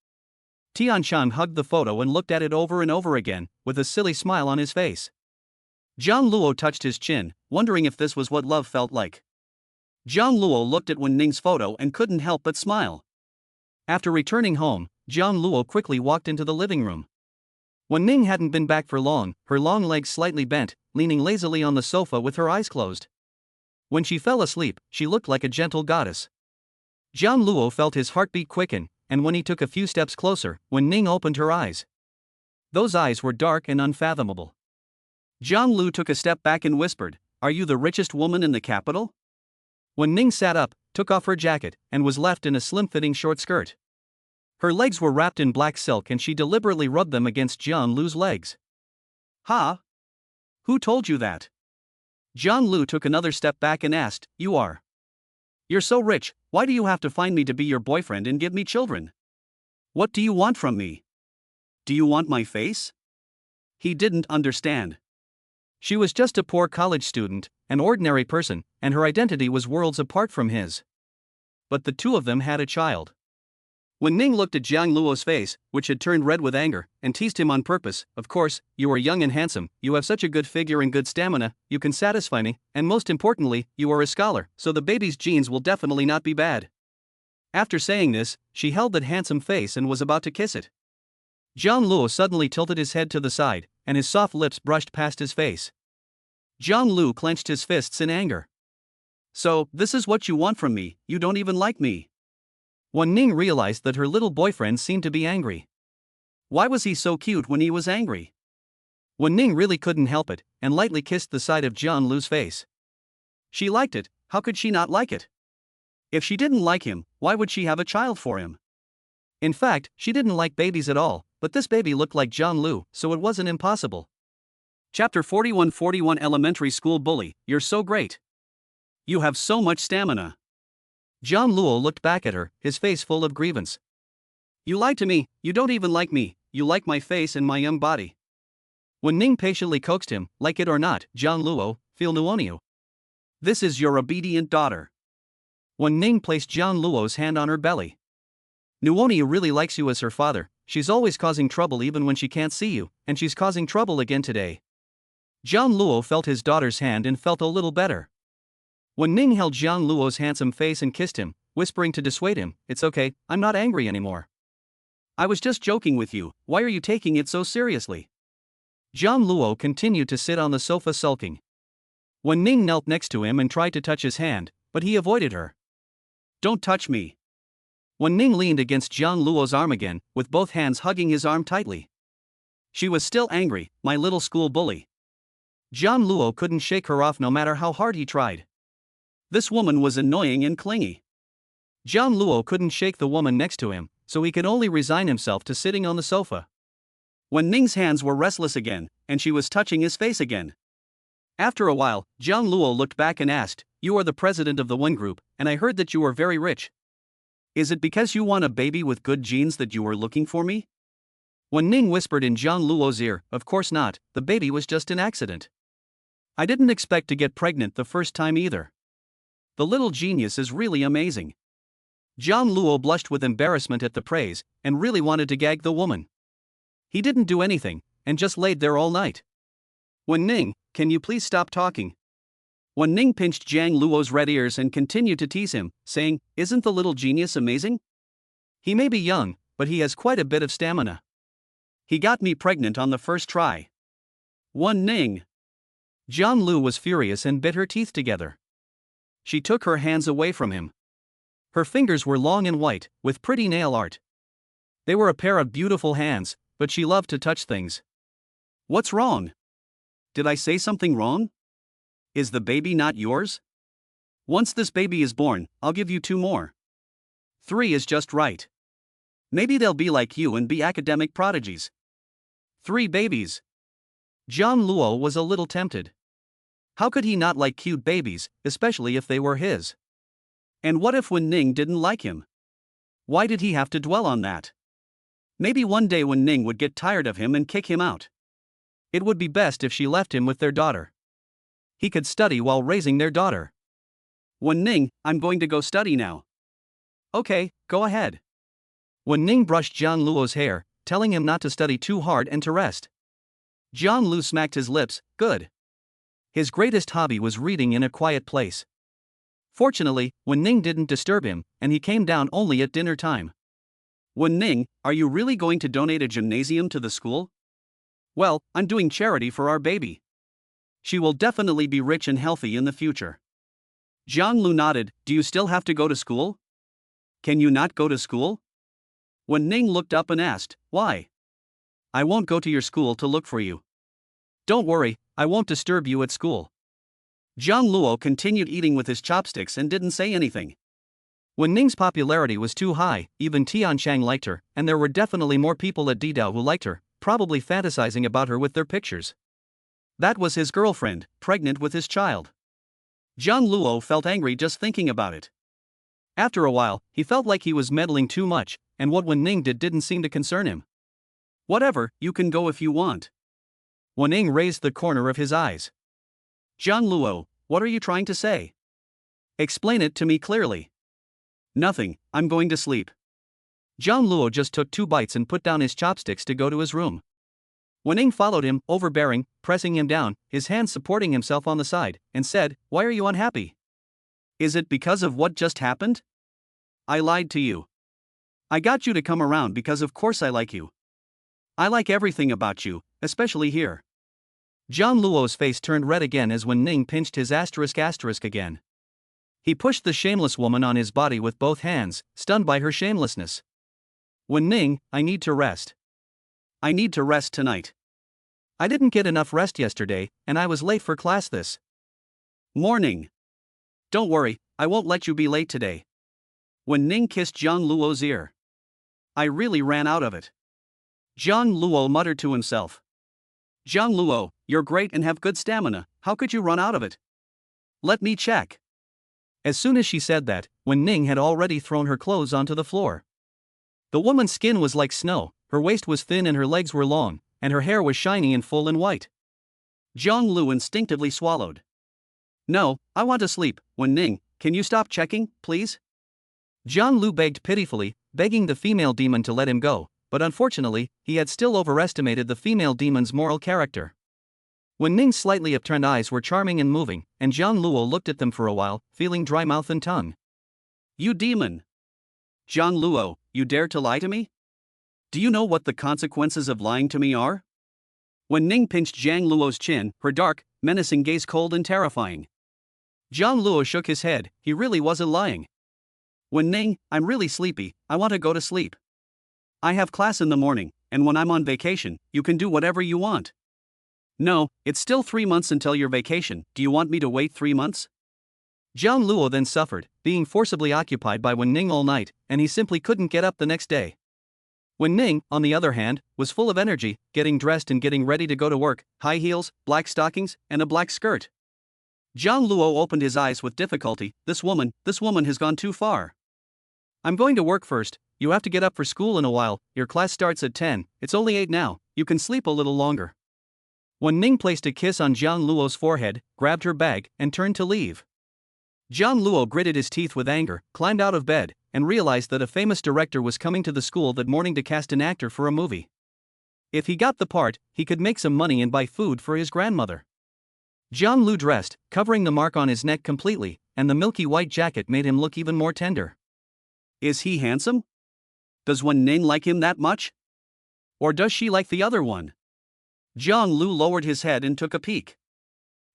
Tian Chang hugged the photo and looked at it over and over again, with a silly smile on his face. Jiang Luo touched his chin, wondering if this was what love felt like. Jiang Luo looked at Wen Ning's photo and couldn't help but smile. After returning home, Jiang Luo quickly walked into the living room. Wen Ning hadn't been back for long, her long legs slightly bent, leaning lazily on the sofa with her eyes closed. When she fell asleep, she looked like a gentle goddess. Jiang Luo felt his heartbeat quicken, and when he took a few steps closer, Wen Ning opened her eyes. Those eyes were dark and unfathomable. Jiang Luo took a step back and whispered, "Are you the richest woman in the capital?" Wen Ning sat up, took off her jacket, and was left in a slim-fitting short skirt. Her legs were wrapped in black silk and she deliberately rubbed them against Jiang Luo's legs. Huh? Who told you that? Jiang Luo took another step back and asked, You are. You're so rich, why do you have to find me to be your boyfriend and give me children? What do you want from me? Do you want my face? He didn't understand. She was just a poor college student, an ordinary person, and her identity was worlds apart from his. But the two of them had a child. Wen Ning looked at Jiang Luo's face, which had turned red with anger, and teased him on purpose. Of course, you are young and handsome, you have such a good figure and good stamina, you can satisfy me, and most importantly, you are a scholar, so the baby's genes will definitely not be bad. After saying this, she held that handsome face and was about to kiss it. Jiang Luo suddenly tilted his head to the side, and his soft lips brushed past his face. Jiang Luo clenched his fists in anger. So, this is what you want from me, you don't even like me. Wen Ning realized that her little boyfriend seemed to be angry. Why was he so cute when he was angry? Wen Ning really couldn't help it, and lightly kissed the side of Jiang Luo's face. She liked it, how could she not like it? If she didn't like him, why would she have a child for him? In fact, she didn't like babies at all, but this baby looked like Jiang Luo, so it wasn't impossible. Chapter 41 Elementary School Bully, You're so great. You have so much stamina. Jiang Luo looked back at her, his face full of grievance. You lied to me, you don't even like me, you like my face and my young body. Wen Ning patiently coaxed him, like it or not, Jiang Luo, feel Nuonio. This is your obedient daughter. Wen Ning placed Jiang Luo's hand on her belly. Nuonio really likes you as her father, she's always causing trouble even when she can't see you, and she's causing trouble again today. Jiang Luo felt his daughter's hand and felt a little better. Wen Ning held Jiang Luo's handsome face and kissed him, whispering to dissuade him, It's okay, I'm not angry anymore. I was just joking with you, why are you taking it so seriously? Jiang Luo continued to sit on the sofa sulking. Wen Ning knelt next to him and tried to touch his hand, but he avoided her. Don't touch me. Wen Ning leaned against Jiang Luo's arm again, with both hands hugging his arm tightly. She was still angry, my little school bully. Jiang Luo couldn't shake her off no matter how hard he tried. This woman was annoying and clingy. Jiang Luo couldn't shake the woman next to him, so he could only resign himself to sitting on the sofa. Wen Ning's hands were restless again, and she was touching his face again. After a while, Jiang Luo looked back and asked, You are the president of the Wen Group, and I heard that you are very rich. Is it because you want a baby with good genes that you were looking for me? Wen Ning whispered in Jiang Luo's ear, Of course not, the baby was just an accident. I didn't expect to get pregnant the first time either. The little genius is really amazing. Jiang Luo blushed with embarrassment at the praise, and really wanted to gag the woman. He didn't do anything, and just laid there all night. Wen Ning, can you please stop talking? Wen Ning pinched Jiang Luo's red ears and continued to tease him, saying, isn't the little genius amazing? He may be young, but he has quite a bit of stamina. He got me pregnant on the first try. Wen Ning. Jiang Luo was furious and bit her teeth together. She took her hands away from him. Her fingers were long and white, with pretty nail art. They were a pair of beautiful hands, but she loved to touch things. What's wrong? Did I say something wrong? Is the baby not yours? Once this baby is born, I'll give you 2 more. 3 is just right. Maybe they'll be like you and be academic prodigies. 3 babies. Jiang Luo was a little tempted. How could he not like cute babies, especially if they were his? And what if Wen Ning didn't like him? Why did he have to dwell on that? Maybe one day Wen Ning would get tired of him and kick him out. It would be best if she left him with their daughter. He could study while raising their daughter. Wen Ning, I'm going to go study now. Okay, go ahead. Wen Ning brushed Jiang Luo's hair, telling him not to study too hard and to rest. Jiang Luo smacked his lips, good. His greatest hobby was reading in a quiet place. Fortunately, Wen Ning didn't disturb him, and he came down only at dinner time. Wen Ning, are you really going to donate a gymnasium to the school? Well, I'm doing charity for our baby. She will definitely be rich and healthy in the future. Jiang Luo nodded, do you still have to go to school? Can you not go to school? Wen Ning looked up and asked, why? I won't go to your school to look for you. Don't worry, I won't disturb you at school. Jiang Luo continued eating with his chopsticks and didn't say anything. Wen Ning's popularity was too high, even Tianchang liked her, and there were definitely more people at Didao who liked her, probably fantasizing about her with their pictures. That was his girlfriend, pregnant with his child. Jiang Luo felt angry just thinking about it. After a while, he felt like he was meddling too much, and what Wen Ning did didn't seem to concern him. Whatever, you can go if you want. Wen Ning raised the corner of his eyes. Jiang Luo, what are you trying to say? Explain it to me clearly. Nothing, I'm going to sleep. Jiang Luo just took 2 bites and put down his chopsticks to go to his room. Wen Ning followed him, overbearing, pressing him down, his hands supporting himself on the side, and said, why are you unhappy? Is it because of what just happened? I lied to you. I got you to come around because of course I like you. I like everything about you, especially here. Jiang Luo's face turned red again as Wen Ning pinched his asterisk again. He pushed the shameless woman on his body with both hands, stunned by her shamelessness. Wen Ning, I need to rest. I need to rest tonight. I didn't get enough rest yesterday, and I was late for class this morning. Don't worry, I won't let you be late today. Wen Ning kissed Jiang Luo's ear. I really ran out of it. Jiang Luo muttered to himself. Jiang Luo, you're great and have good stamina, how could you run out of it? Let me check. As soon as she said that, Wen Ning had already thrown her clothes onto the floor. The woman's skin was like snow, her waist was thin and her legs were long, and her hair was shiny and full and white. Jiang Luo instinctively swallowed. No, I want to sleep, Wen Ning, can you stop checking, please? Jiang Luo begged pitifully, begging the female demon to let him go, but unfortunately, he had still overestimated the female demon's moral character. Wen Ning's slightly upturned eyes were charming and moving, and Jiang Luo looked at them for a while, feeling dry mouth and tongue. You demon! Jiang Luo, you dare to lie to me? Do you know what the consequences of lying to me are? Wen Ning pinched Jiang Luo's chin, her dark, menacing gaze cold and terrifying. Jiang Luo shook his head, he really wasn't lying. Wen Ning, I'm really sleepy, I want to go to sleep. I have class in the morning, and when I'm on vacation, you can do whatever you want. No, it's still 3 months until your vacation, do you want me to wait 3 months? Jiang Luo then suffered, being forcibly occupied by Wen Ning all night, and he simply couldn't get up the next day. Wen Ning, on the other hand, was full of energy, getting dressed and getting ready to go to work, high heels, black stockings, and a black skirt. Jiang Luo opened his eyes with difficulty, this woman has gone too far. I'm going to work first, you have to get up for school in a while, your class starts at 10, it's only 8 now, you can sleep a little longer. Wen Ning placed a kiss on Jiang Luo's forehead, grabbed her bag, and turned to leave. Jiang Luo gritted his teeth with anger, climbed out of bed, and realized that a famous director was coming to the school that morning to cast an actor for a movie. If he got the part, he could make some money and buy food for his grandmother. Jiang Luo dressed, covering the mark on his neck completely, and the milky white jacket made him look even more tender. Is he handsome? Does Wen Ning like him that much? Or does she like the other one? Jiang Luo lowered his head and took a peek.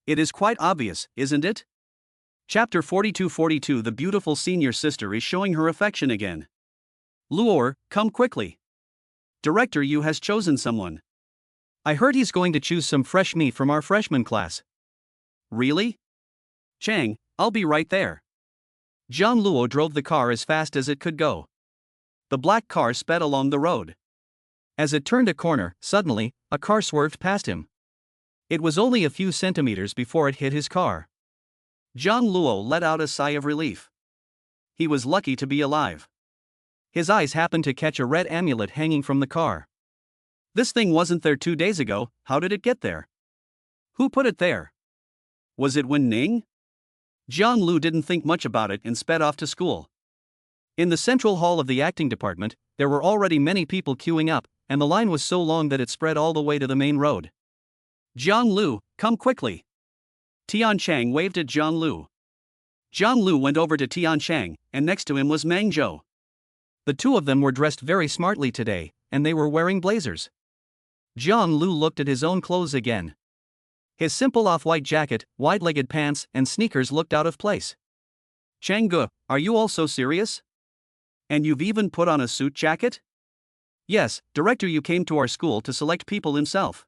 It is quite obvious, isn't it? Chapter 42. The beautiful senior sister is showing her affection again. Luo, come quickly. Director Yu has chosen someone. I heard he's going to choose some fresh meat from our freshman class. Really? Chang, I'll be right there. Jiang Luo drove the car as fast as it could go. The black car sped along the road. As it turned a corner, suddenly, a car swerved past him. It was only a few centimeters before it hit his car. Jiang Luo let out a sigh of relief. He was lucky to be alive. His eyes happened to catch a red amulet hanging from the car. This thing wasn't there 2 days ago, how did it get there? Who put it there? Was it Wen Ning? Jiang Luo didn't think much about it and sped off to school. In the central hall of the acting department, there were already many people queuing up, and the line was so long that it spread all the way to the main road. Jiang Luo, come quickly. Tian Chang waved at Jiang Luo. Jiang Luo went over to Tian Chang, and next to him was Meng Zhou. The two of them were dressed very smartly today, and they were wearing blazers. Jiang Luo looked at his own clothes again. His simple off-white jacket, wide-legged pants, and sneakers looked out of place. Changge, are you all so serious? And you've even put on a suit jacket? Yes, Director Yu came to our school to select people himself.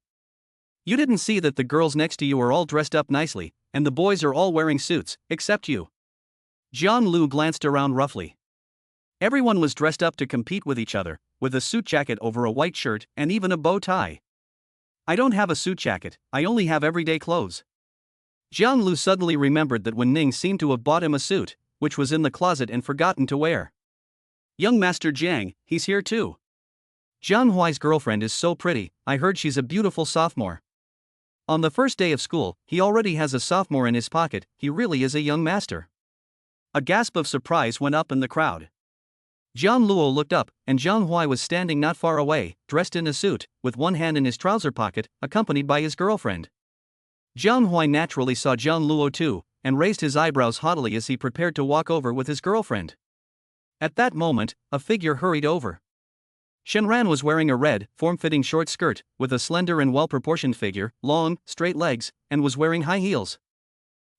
You didn't see that the girls next to you are all dressed up nicely, and the boys are all wearing suits, except you. Jiang Luo glanced around roughly. Everyone was dressed up to compete with each other, with a suit jacket over a white shirt and even a bow tie. I don't have a suit jacket, I only have everyday clothes. Jiang Luo suddenly remembered that Wen Ning seemed to have bought him a suit, which was in the closet and forgotten to wear. Young Master Jiang, he's here too. Zhang Huai's girlfriend is so pretty, I heard she's a beautiful sophomore. On the first day of school, he already has a sophomore in his pocket, he really is a young master. A gasp of surprise went up in the crowd. Jiang Luo looked up, and Zhang Huai was standing not far away, dressed in a suit, with one hand in his trouser pocket, accompanied by his girlfriend. Zhang Huai naturally saw Jiang Luo too, and raised his eyebrows haughtily as he prepared to walk over with his girlfriend. At that moment, a figure hurried over. Shenran was wearing a red, form-fitting short skirt, with a slender and well-proportioned figure, long, straight legs, and was wearing high heels.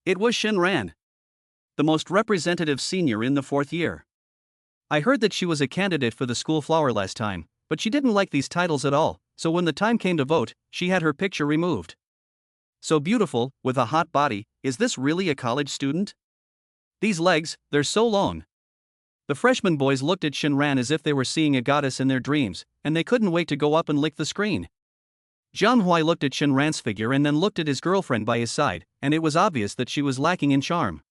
It was Shenran, the most representative senior in the 4th year. I heard that she was a candidate for the school flower last time, but she didn't like these titles at all, so when the time came to vote, she had her picture removed. So beautiful, with a hot body, is this really a college student? These legs, they're so long. The freshman boys looked at Shenran as if they were seeing a goddess in their dreams, and they couldn't wait to go up and lick the screen. Zhang Huai looked at Shenran's figure and then looked at his girlfriend by his side, and it was obvious that she was lacking in charm.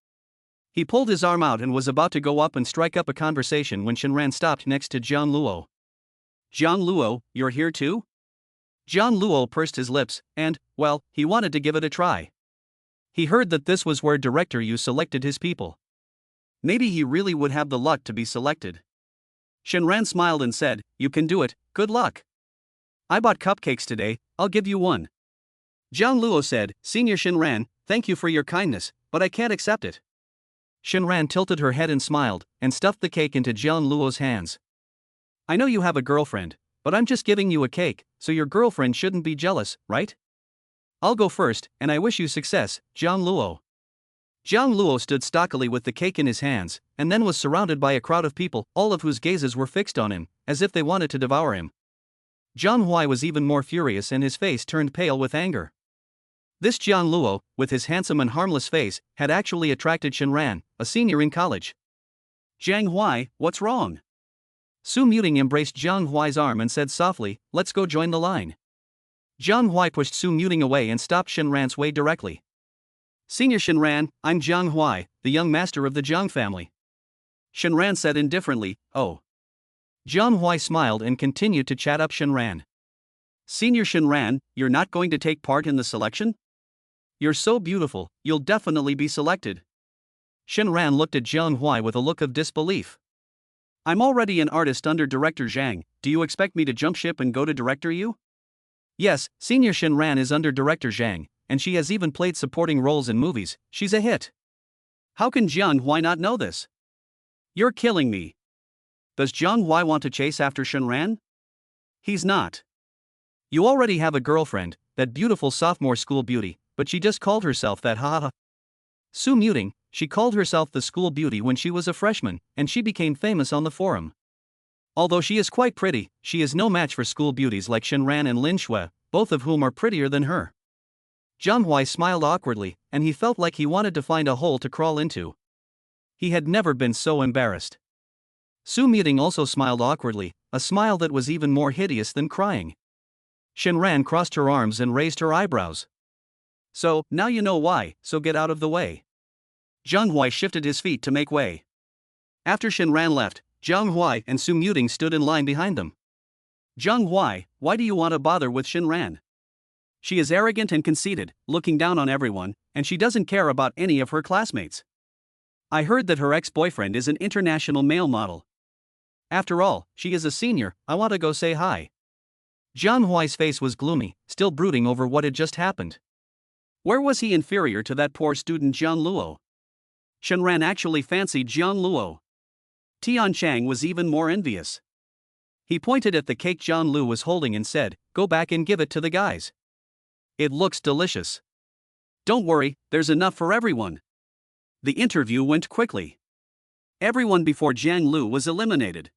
He pulled his arm out and was about to go up and strike up a conversation when Shenran stopped next to Jiang Luo. Jiang Luo, you're here too? Jiang Luo pursed his lips, and, well, he wanted to give it a try. He heard that this was where Director Yu selected his people. Maybe he really would have the luck to be selected. Shenran smiled and said, you can do it, good luck. I bought cupcakes today, I'll give you one. Jiang Luo said, Senior Shenran, thank you for your kindness, but I can't accept it. Shenran tilted her head and smiled, and stuffed the cake into Jiang Luo's hands. I know you have a girlfriend, but I'm just giving you a cake, so your girlfriend shouldn't be jealous, right? I'll go first, and I wish you success, Jiang Luo. Jiang Luo stood stockily with the cake in his hands, and then was surrounded by a crowd of people, all of whose gazes were fixed on him, as if they wanted to devour him. Zhang Huai was even more furious and his face turned pale with anger. This Jiang Luo, with his handsome and harmless face, had actually attracted Shenran, a senior in college. Zhang Huai, what's wrong? Su Muting embraced Zhang Huai's arm and said softly, let's go join the line. Zhang Huai pushed Su Muting away and stopped Shenran's way directly. Senior Shenran, I'm Jiang Huai, the young master of the Jiang family. Shenran said indifferently, oh. Jiang Huai smiled and continued to chat up Shenran. Senior Shinran, you're not going to take part in the selection? You're so beautiful, you'll definitely be selected. Shinran looked at Jiang Jie with a look of disbelief. I'm already an artist under Director Zhang, do you expect me to jump ship and go to Director Yu? Yes, Senior Shinran is under Director Zhang, and she has even played supporting roles in movies, she's a hit. How can Jiang Jie not know this? You're killing me. Does Jiang Jie want to chase after Shinran? He's not. You already have a girlfriend, that beautiful sophomore school beauty, but she just called herself that, haha. Su muting, she called herself the school beauty when she was a freshman, and she became famous on the forum. Although she is quite pretty, she is no match for school beauties like Shinran and Lin Shui, both of whom are prettier than her. Jiang Jie smiled awkwardly, and he felt like he wanted to find a hole to crawl into. He had never been so embarrassed. Su muting also smiled awkwardly, a smile that was even more hideous than crying. Shinran crossed her arms and raised her eyebrows. So, now you know why, so get out of the way. Jiang Jie shifted his feet to make way. After Shinran left, Jiang Jie and Su muting stood in line behind them. Jiang Jie, why do you want to bother with Shinran? She is arrogant and conceited, looking down on everyone, and she doesn't care about any of her classmates. I heard that her ex-boyfriend is an international male model. After all, she is a senior, I want to go say hi. Jiang Jie's face was gloomy, still brooding over what had just happened. Where was he inferior to that poor student Jiang Luo? Shinran actually fancied Jiang Luo. Tian Chang was even more envious. He pointed at the cake Jiang Luo was holding and said, go back and give it to the guys. It looks delicious. Don't worry, there's enough for everyone. The interview went quickly. Everyone before Jiang Luo was eliminated.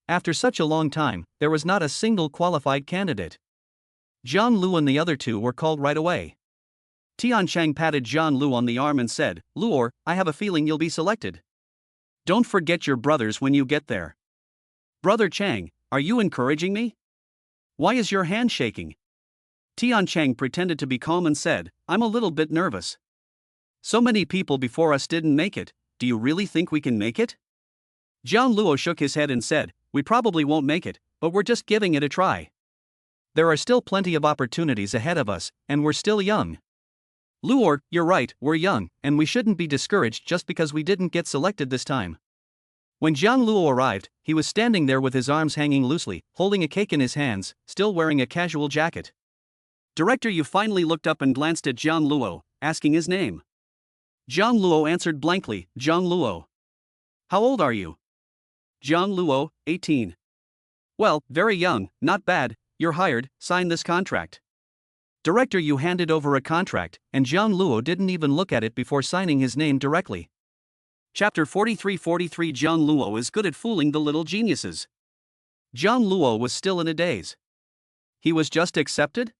After such a long time, there was not a single qualified candidate. Jiang Luo and the other two were called right away. Tian Chang patted Jiang Luo on the arm and said, Luo, I have a feeling you'll be selected. Don't forget your brothers when you get there. Brother Chang, are you encouraging me? Why is your hand shaking? Tian Chang pretended to be calm and said, I'm a little bit nervous. So many people before us didn't make it, do you really think we can make it? Jiang Luo shook his head and said, we probably won't make it, but we're just giving it a try. There are still plenty of opportunities ahead of us, and we're still young. Luo, you're right, we're young, and we shouldn't be discouraged just because we didn't get selected this time. When Jiang Luo arrived, he was standing there with his arms hanging loosely, holding a cake in his hands, still wearing a casual jacket. Director Yu finally looked up and glanced at Jiang Luo, asking his name. Jiang Luo answered blankly, Jiang Luo. How old are you? Jiang Luo, 18. Well, very young, not bad, you're hired, sign this contract. Director Yu handed over a contract, and Jiang Luo didn't even look at it before signing his name directly. Chapter 43:43 Jiang Luo is good at fooling the little geniuses. Jiang Luo was still in a daze. He was just accepted?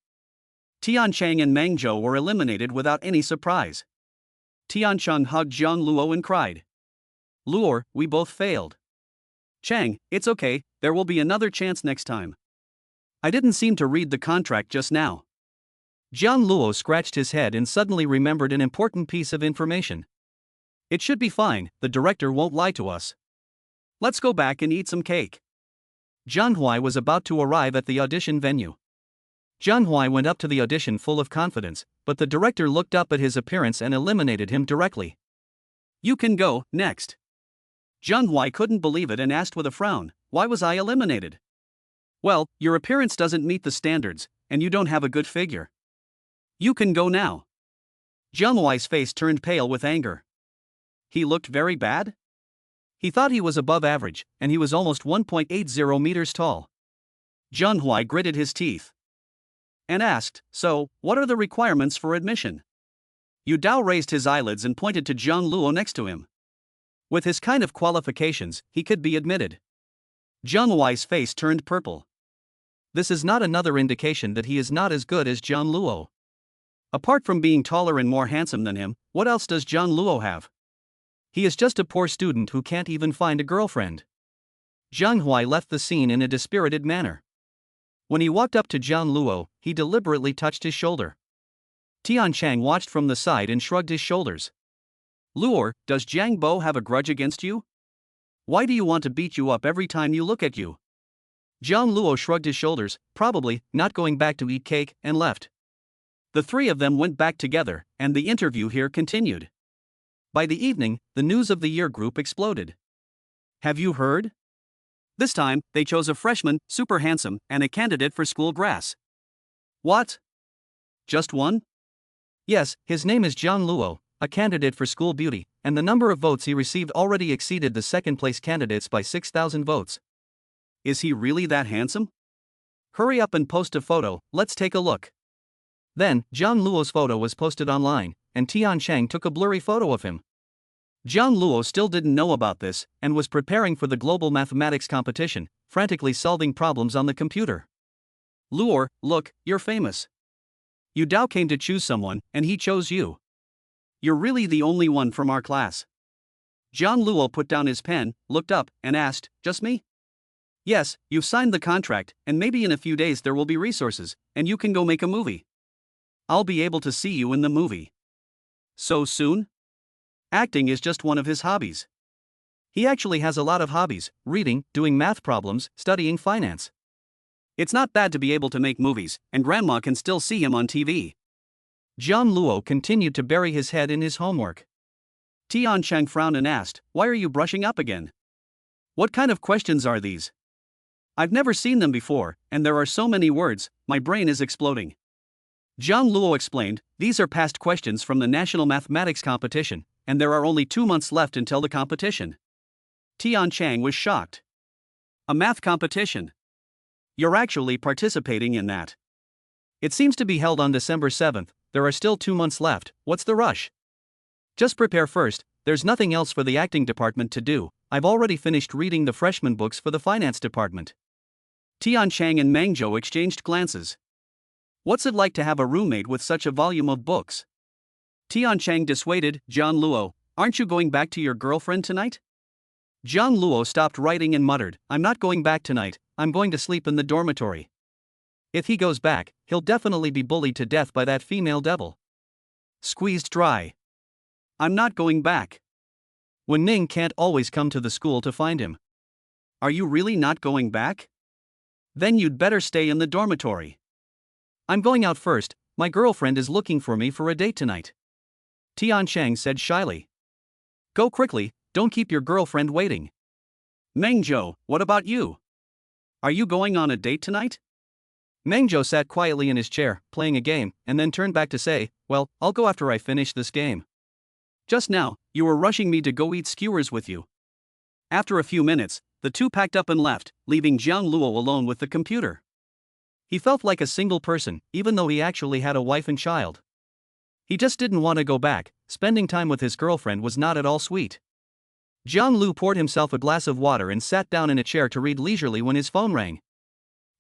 Tian Chang and Meng Zhou were eliminated without any surprise. Tian Chang hugged Jiang Luo and cried. Luo, we both failed. Chang, it's okay, there will be another chance next time. I didn't seem to read the contract just now. Jiang Luo scratched his head and suddenly remembered an important piece of information. It should be fine, the director won't lie to us. Let's go back and eat some cake. Jiang Jie was about to arrive at the audition venue. Jiang Jie went up to the audition full of confidence, but the director looked up at his appearance and eliminated him directly. You can go, next. Jiang Jie couldn't believe it and asked with a frown, why was I eliminated? Well, your appearance doesn't meet the standards, and you don't have a good figure. You can go now. Jiang Jie's face turned pale with anger. He looked very bad? He thought he was above average, and he was almost 1.80 meters tall. Jiang Jie gritted his teeth and asked, so, what are the requirements for admission? Yu Dao raised his eyelids and pointed to Jiang Luo next to him. With his kind of qualifications, he could be admitted. Jiang Jie's face turned purple. This is not another indication that he is not as good as Jiang Luo. Apart from being taller and more handsome than him, what else does Jiang Luo have? He is just a poor student who can't even find a girlfriend. Jiang Jie left the scene in a dispirited manner. When he walked up to Jiang Luo, he deliberately touched his shoulder. Tian Chang watched from the side and shrugged his shoulders. Luo, does Jiang Bo have a grudge against you? Why do you want to beat you up every time you look at you? Jiang Luo shrugged his shoulders, probably not going back to eat cake, and left. The three of them went back together, and the interview here continued. By the evening, the news of the year group exploded. Have you heard? This time, they chose a freshman, super handsome, and a candidate for school grass. What? Just one? Yes, his name is Jiang Luo, a candidate for school beauty, and the number of votes he received already exceeded the second-place candidates by 6,000 votes. Is he really that handsome? Hurry up and post a photo, let's take a look. Then, Jiang Luo's photo was posted online, and Tian Chang took a blurry photo of him. Jiang Luo still didn't know about this, and was preparing for the global mathematics competition, frantically solving problems on the computer. Luo, look, you're famous. Yu Dao came to choose someone, and he chose you. You're really the only one from our class. Jiang Luo put down his pen, looked up, and asked, just me? Yes, you've signed the contract, and maybe in a few days there will be resources, and you can go make a movie. I'll be able to see you in the movie. So soon? Acting is just one of his hobbies. He actually has a lot of hobbies: reading, doing math problems, studying finance. It's not bad to be able to make movies, and grandma can still see him on TV. Jiang Luo continued to bury his head in his homework. Tian Chang frowned and asked, why are you brushing up again? What kind of questions are these? I've never seen them before, and there are so many words, my brain is exploding. Jiang Luo explained, these are past questions from the National Mathematics Competition, and there are only 2 months left until the competition. Tian Chang was shocked. A math competition? You're actually participating in that? It seems to be held on December 7th, there are still 2 months left, what's the rush? Just prepare first, there's nothing else for the acting department to do, I've already finished reading the freshman books for the finance department. Tian Chang and Meng Zhou exchanged glances. What's it like to have a roommate with such a volume of books? Tian Chang dissuaded, Jiang Luo, aren't you going back to your girlfriend tonight? Jiang Luo stopped writing and muttered, I'm not going back tonight, I'm going to sleep in the dormitory. If he goes back, he'll definitely be bullied to death by that female devil. Squeezed dry. I'm not going back. Wen Ning can't always come to the school to find him. Are you really not going back? Then you'd better stay in the dormitory. I'm going out first, my girlfriend is looking for me for a date tonight. Tian Chang said shyly. Go quickly, don't keep your girlfriend waiting. Meng Zhou, what about you? Are you going on a date tonight? Meng Zhou sat quietly in his chair, playing a game, and then turned back to say, well, I'll go after I finish this game. Just now, you were rushing me to go eat skewers with you. After a few minutes, the two packed up and left, leaving Jiang Luo alone with the computer. He felt like a single person, even though he actually had a wife and child. He just didn't want to go back, spending time with his girlfriend was not at all sweet. Jiang Luo poured himself a glass of water and sat down in a chair to read leisurely when his phone rang.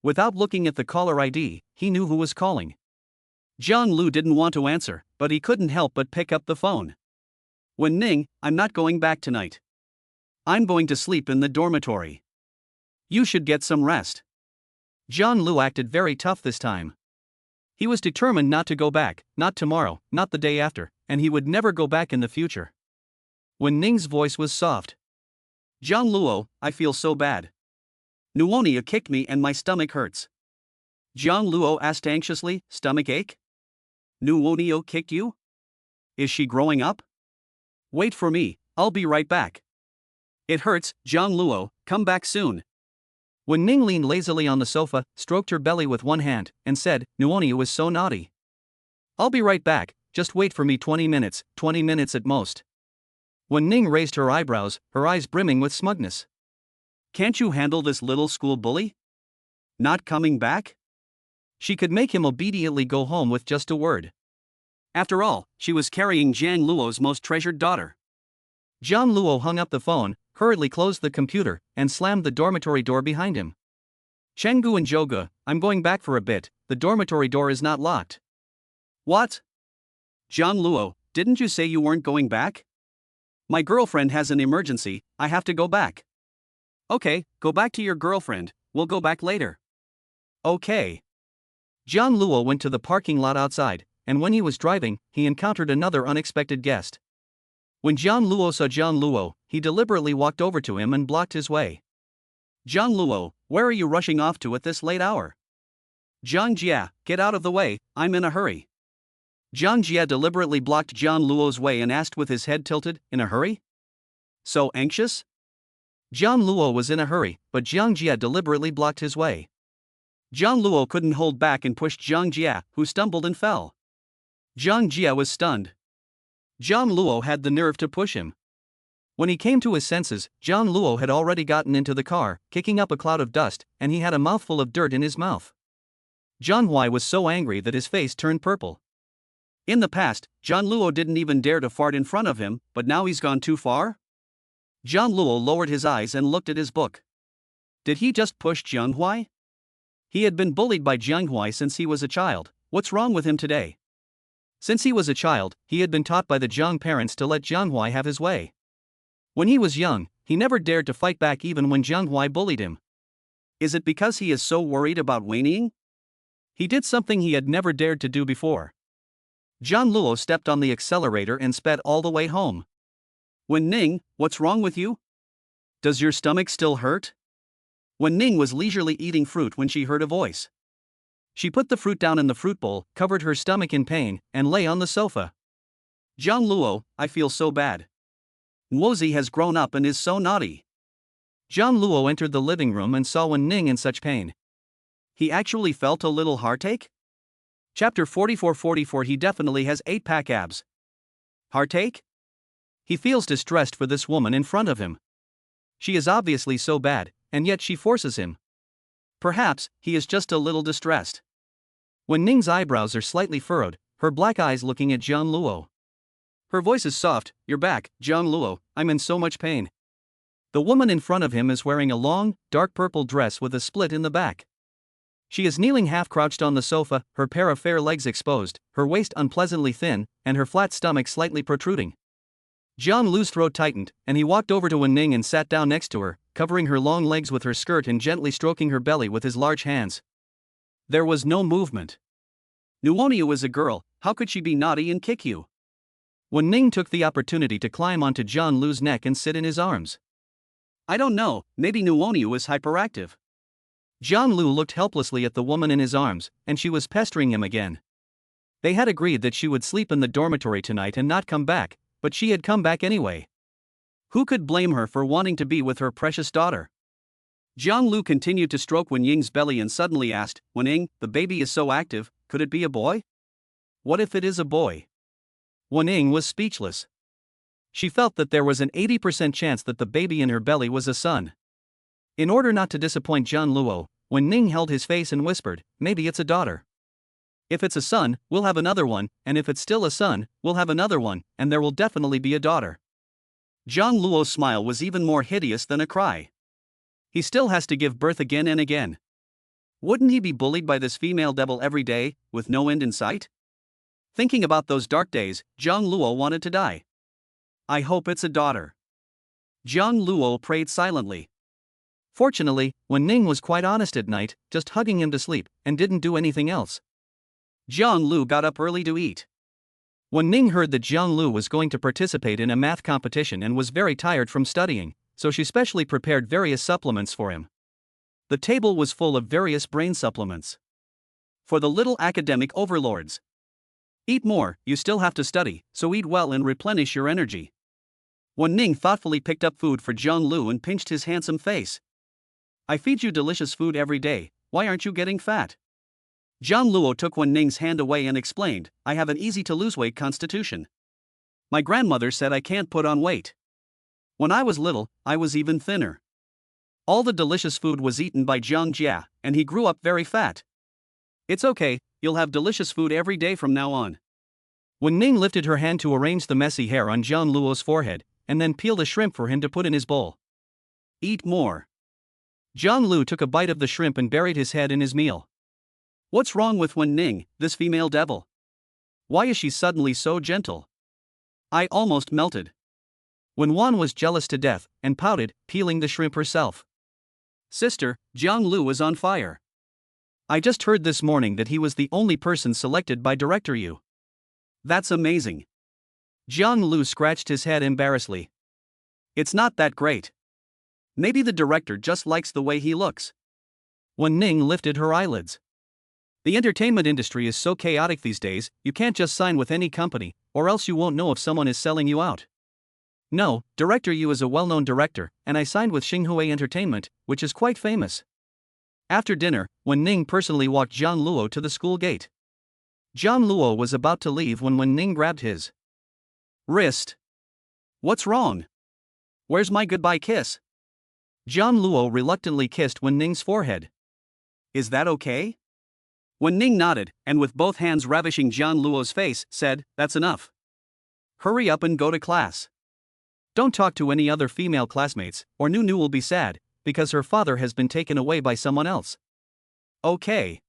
Without looking at the caller ID, he knew who was calling. Jiang Luo didn't want to answer, but he couldn't help but pick up the phone. Wen Ning, I'm not going back tonight. I'm going to sleep in the dormitory. You should get some rest. Jiang Luo acted very tough this time. He was determined not to go back, not tomorrow, not the day after, and he would never go back in the future. Wen Ning's voice was soft. Jiang Luo, I feel so bad. Nuonia kicked me and my stomach hurts. Jiang Luo asked anxiously, stomach ache? Nuonia kicked you? Is she growing up? Wait for me, I'll be right back. It hurts, Jiang Luo, come back soon. Wen Ning leaned lazily on the sofa, stroked her belly with one hand, and said, Nuonia was so naughty. I'll be right back, just wait for me 20 minutes at most. Wen Ning raised her eyebrows, her eyes brimming with smugness. Can't you handle this little school bully? Not coming back? She could make him obediently go home with just a word. After all, she was carrying Jiang Luo's most treasured daughter. Jiang Luo hung up the phone, hurriedly closed the computer, and slammed the dormitory door behind him. Chenggu and Zhouge, I'm going back for a bit, the dormitory door is not locked. What? Jiang Luo, didn't you say you weren't going back? My girlfriend has an emergency, I have to go back. Okay, go back to your girlfriend, we'll go back later. Okay. Jiang Luo went to the parking lot outside, and when he was driving, he encountered another unexpected guest. When Jiang Luo saw Jiang Luo, he deliberately walked over to him and blocked his way. Jiang Luo, where are you rushing off to at this late hour? Jiang Jie, get out of the way, I'm in a hurry. Jiang Jie deliberately blocked Jiang Luo's way and asked with his head tilted, in a hurry? So anxious? Jiang Luo was in a hurry, but Jiang Jie deliberately blocked his way. Jiang Luo couldn't hold back and pushed Jiang Jie, who stumbled and fell. Jiang Jie was stunned. Jiang Luo had the nerve to push him. When he came to his senses, Jiang Luo had already gotten into the car, kicking up a cloud of dust, and he had a mouthful of dirt in his mouth. Jiang Hui was so angry that his face turned purple. In the past, Jiang Luo didn't even dare to fart in front of him, but now he's gone too far? Jiang Luo lowered his eyes and looked at his book. Did he just push Jiang Hui? He had been bullied by Jiang Hui since he was a child. What's wrong with him today? Since he was a child, he had been taught by the Jiang parents to let Jiang Hui have his way. When he was young, he never dared to fight back even when Jiang Hui bullied him. Is it because he is so worried about Wen Ning? He did something he had never dared to do before. Jiang Luo stepped on the accelerator and sped all the way home. Wen Ning, what's wrong with you? Does your stomach still hurt? Wen Ning was leisurely eating fruit when she heard a voice. She put the fruit down in the fruit bowl, covered her stomach in pain, and lay on the sofa. Jiang Luo, I feel so bad. Nuozi has grown up and is so naughty. Jiang Luo entered the living room and saw Wen Ning in such pain. He actually felt a little heartache? Chapter 44. He definitely has 8-pack abs. Heartache? He feels distressed for this woman in front of him. She is obviously so bad, and yet she forces him. Perhaps he is just a little distressed. Wen Ning's eyebrows are slightly furrowed, her black eyes looking at Jiang Luo. Her voice is soft. You're back, Jiang Luo, I'm in so much pain. The woman in front of him is wearing a long, dark purple dress with a split in the back. She is kneeling half-crouched on the sofa, her pair of fair legs exposed, her waist unpleasantly thin, and her flat stomach slightly protruding. Jiang Luo's throat tightened, and he walked over to Wen Ning and sat down next to her, covering her long legs with her skirt and gently stroking her belly with his large hands. There was no movement. Nuoniu is a girl, how could she be naughty and kick you? Wen Ning took the opportunity to climb onto Jiang Luo's neck and sit in his arms. I don't know, maybe Nuoniu is hyperactive. Jiang Luo looked helplessly at the woman in his arms, and she was pestering him again. They had agreed that she would sleep in the dormitory tonight and not come back, but she had come back anyway. Who could blame her for wanting to be with her precious daughter? Jiang Luo continued to stroke Wen Ying's belly and suddenly asked, Wen Ning, the baby is so active, could it be a boy? What if it is a boy? Wen Ning was speechless. She felt that there was an 80% chance that the baby in her belly was a son. In order not to disappoint Jiang Luo, Wen Ning held his face and whispered, maybe it's a daughter. If it's a son, we'll have another one, and if it's still a son, we'll have another one, and there will definitely be a daughter. Jiang Luo's smile was even more hideous than a cry. He still has to give birth again and again. Wouldn't he be bullied by this female devil every day, with no end in sight? Thinking about those dark days, Jiang Luo wanted to die. I hope it's a daughter. Jiang Luo prayed silently. Fortunately, Wen Ning was quite honest at night, just hugging him to sleep, and didn't do anything else. Jiang Luo got up early to eat. Wen Ning heard that Jiang Luo was going to participate in a math competition and was very tired from studying, so she specially prepared various supplements for him. The table was full of various brain supplements. For the little academic overlords. Eat more, you still have to study, so eat well and replenish your energy. Wen Ning thoughtfully picked up food for Jiang Luo and pinched his handsome face. I feed you delicious food every day, why aren't you getting fat? Jiang Luo took Wen Ning's hand away and explained, I have an easy-to-lose-weight constitution. My grandmother said I can't put on weight. When I was little, I was even thinner. All the delicious food was eaten by Jiang Jie, and he grew up very fat. It's okay, you'll have delicious food every day from now on. Wen Ning lifted her hand to arrange the messy hair on Jiang Luo's forehead, and then peeled a shrimp for him to put in his bowl. Eat more. Jiang Luo took a bite of the shrimp and buried his head in his meal. What's wrong with Wen Ning, this female devil? Why is she suddenly so gentle? I almost melted. Wen Wan was jealous to death, and pouted, peeling the shrimp herself. Sister, Jiang Luo is on fire. I just heard this morning that he was the only person selected by Director Yu. That's amazing. Jiang Luo scratched his head embarrassedly. It's not that great. Maybe the director just likes the way he looks. Wen Ning lifted her eyelids. The entertainment industry is so chaotic these days, you can't just sign with any company, or else you won't know if someone is selling you out. No, Director Yu is a well-known director, and I signed with Xinghua Entertainment, which is quite famous. After dinner, Wen Ning personally walked Jiang Luo to the school gate. Jiang Luo was about to leave when Wen Ning grabbed his wrist. What's wrong? Where's my goodbye kiss? Jiang Luo reluctantly kissed Wen Ning's forehead. Is that okay? Wen Ning nodded, and with both hands ravishing Jiang Luo's face, said, That's enough. Hurry up and go to class. Don't talk to any other female classmates, or Nu will be sad, because her father has been taken away by someone else. Okay.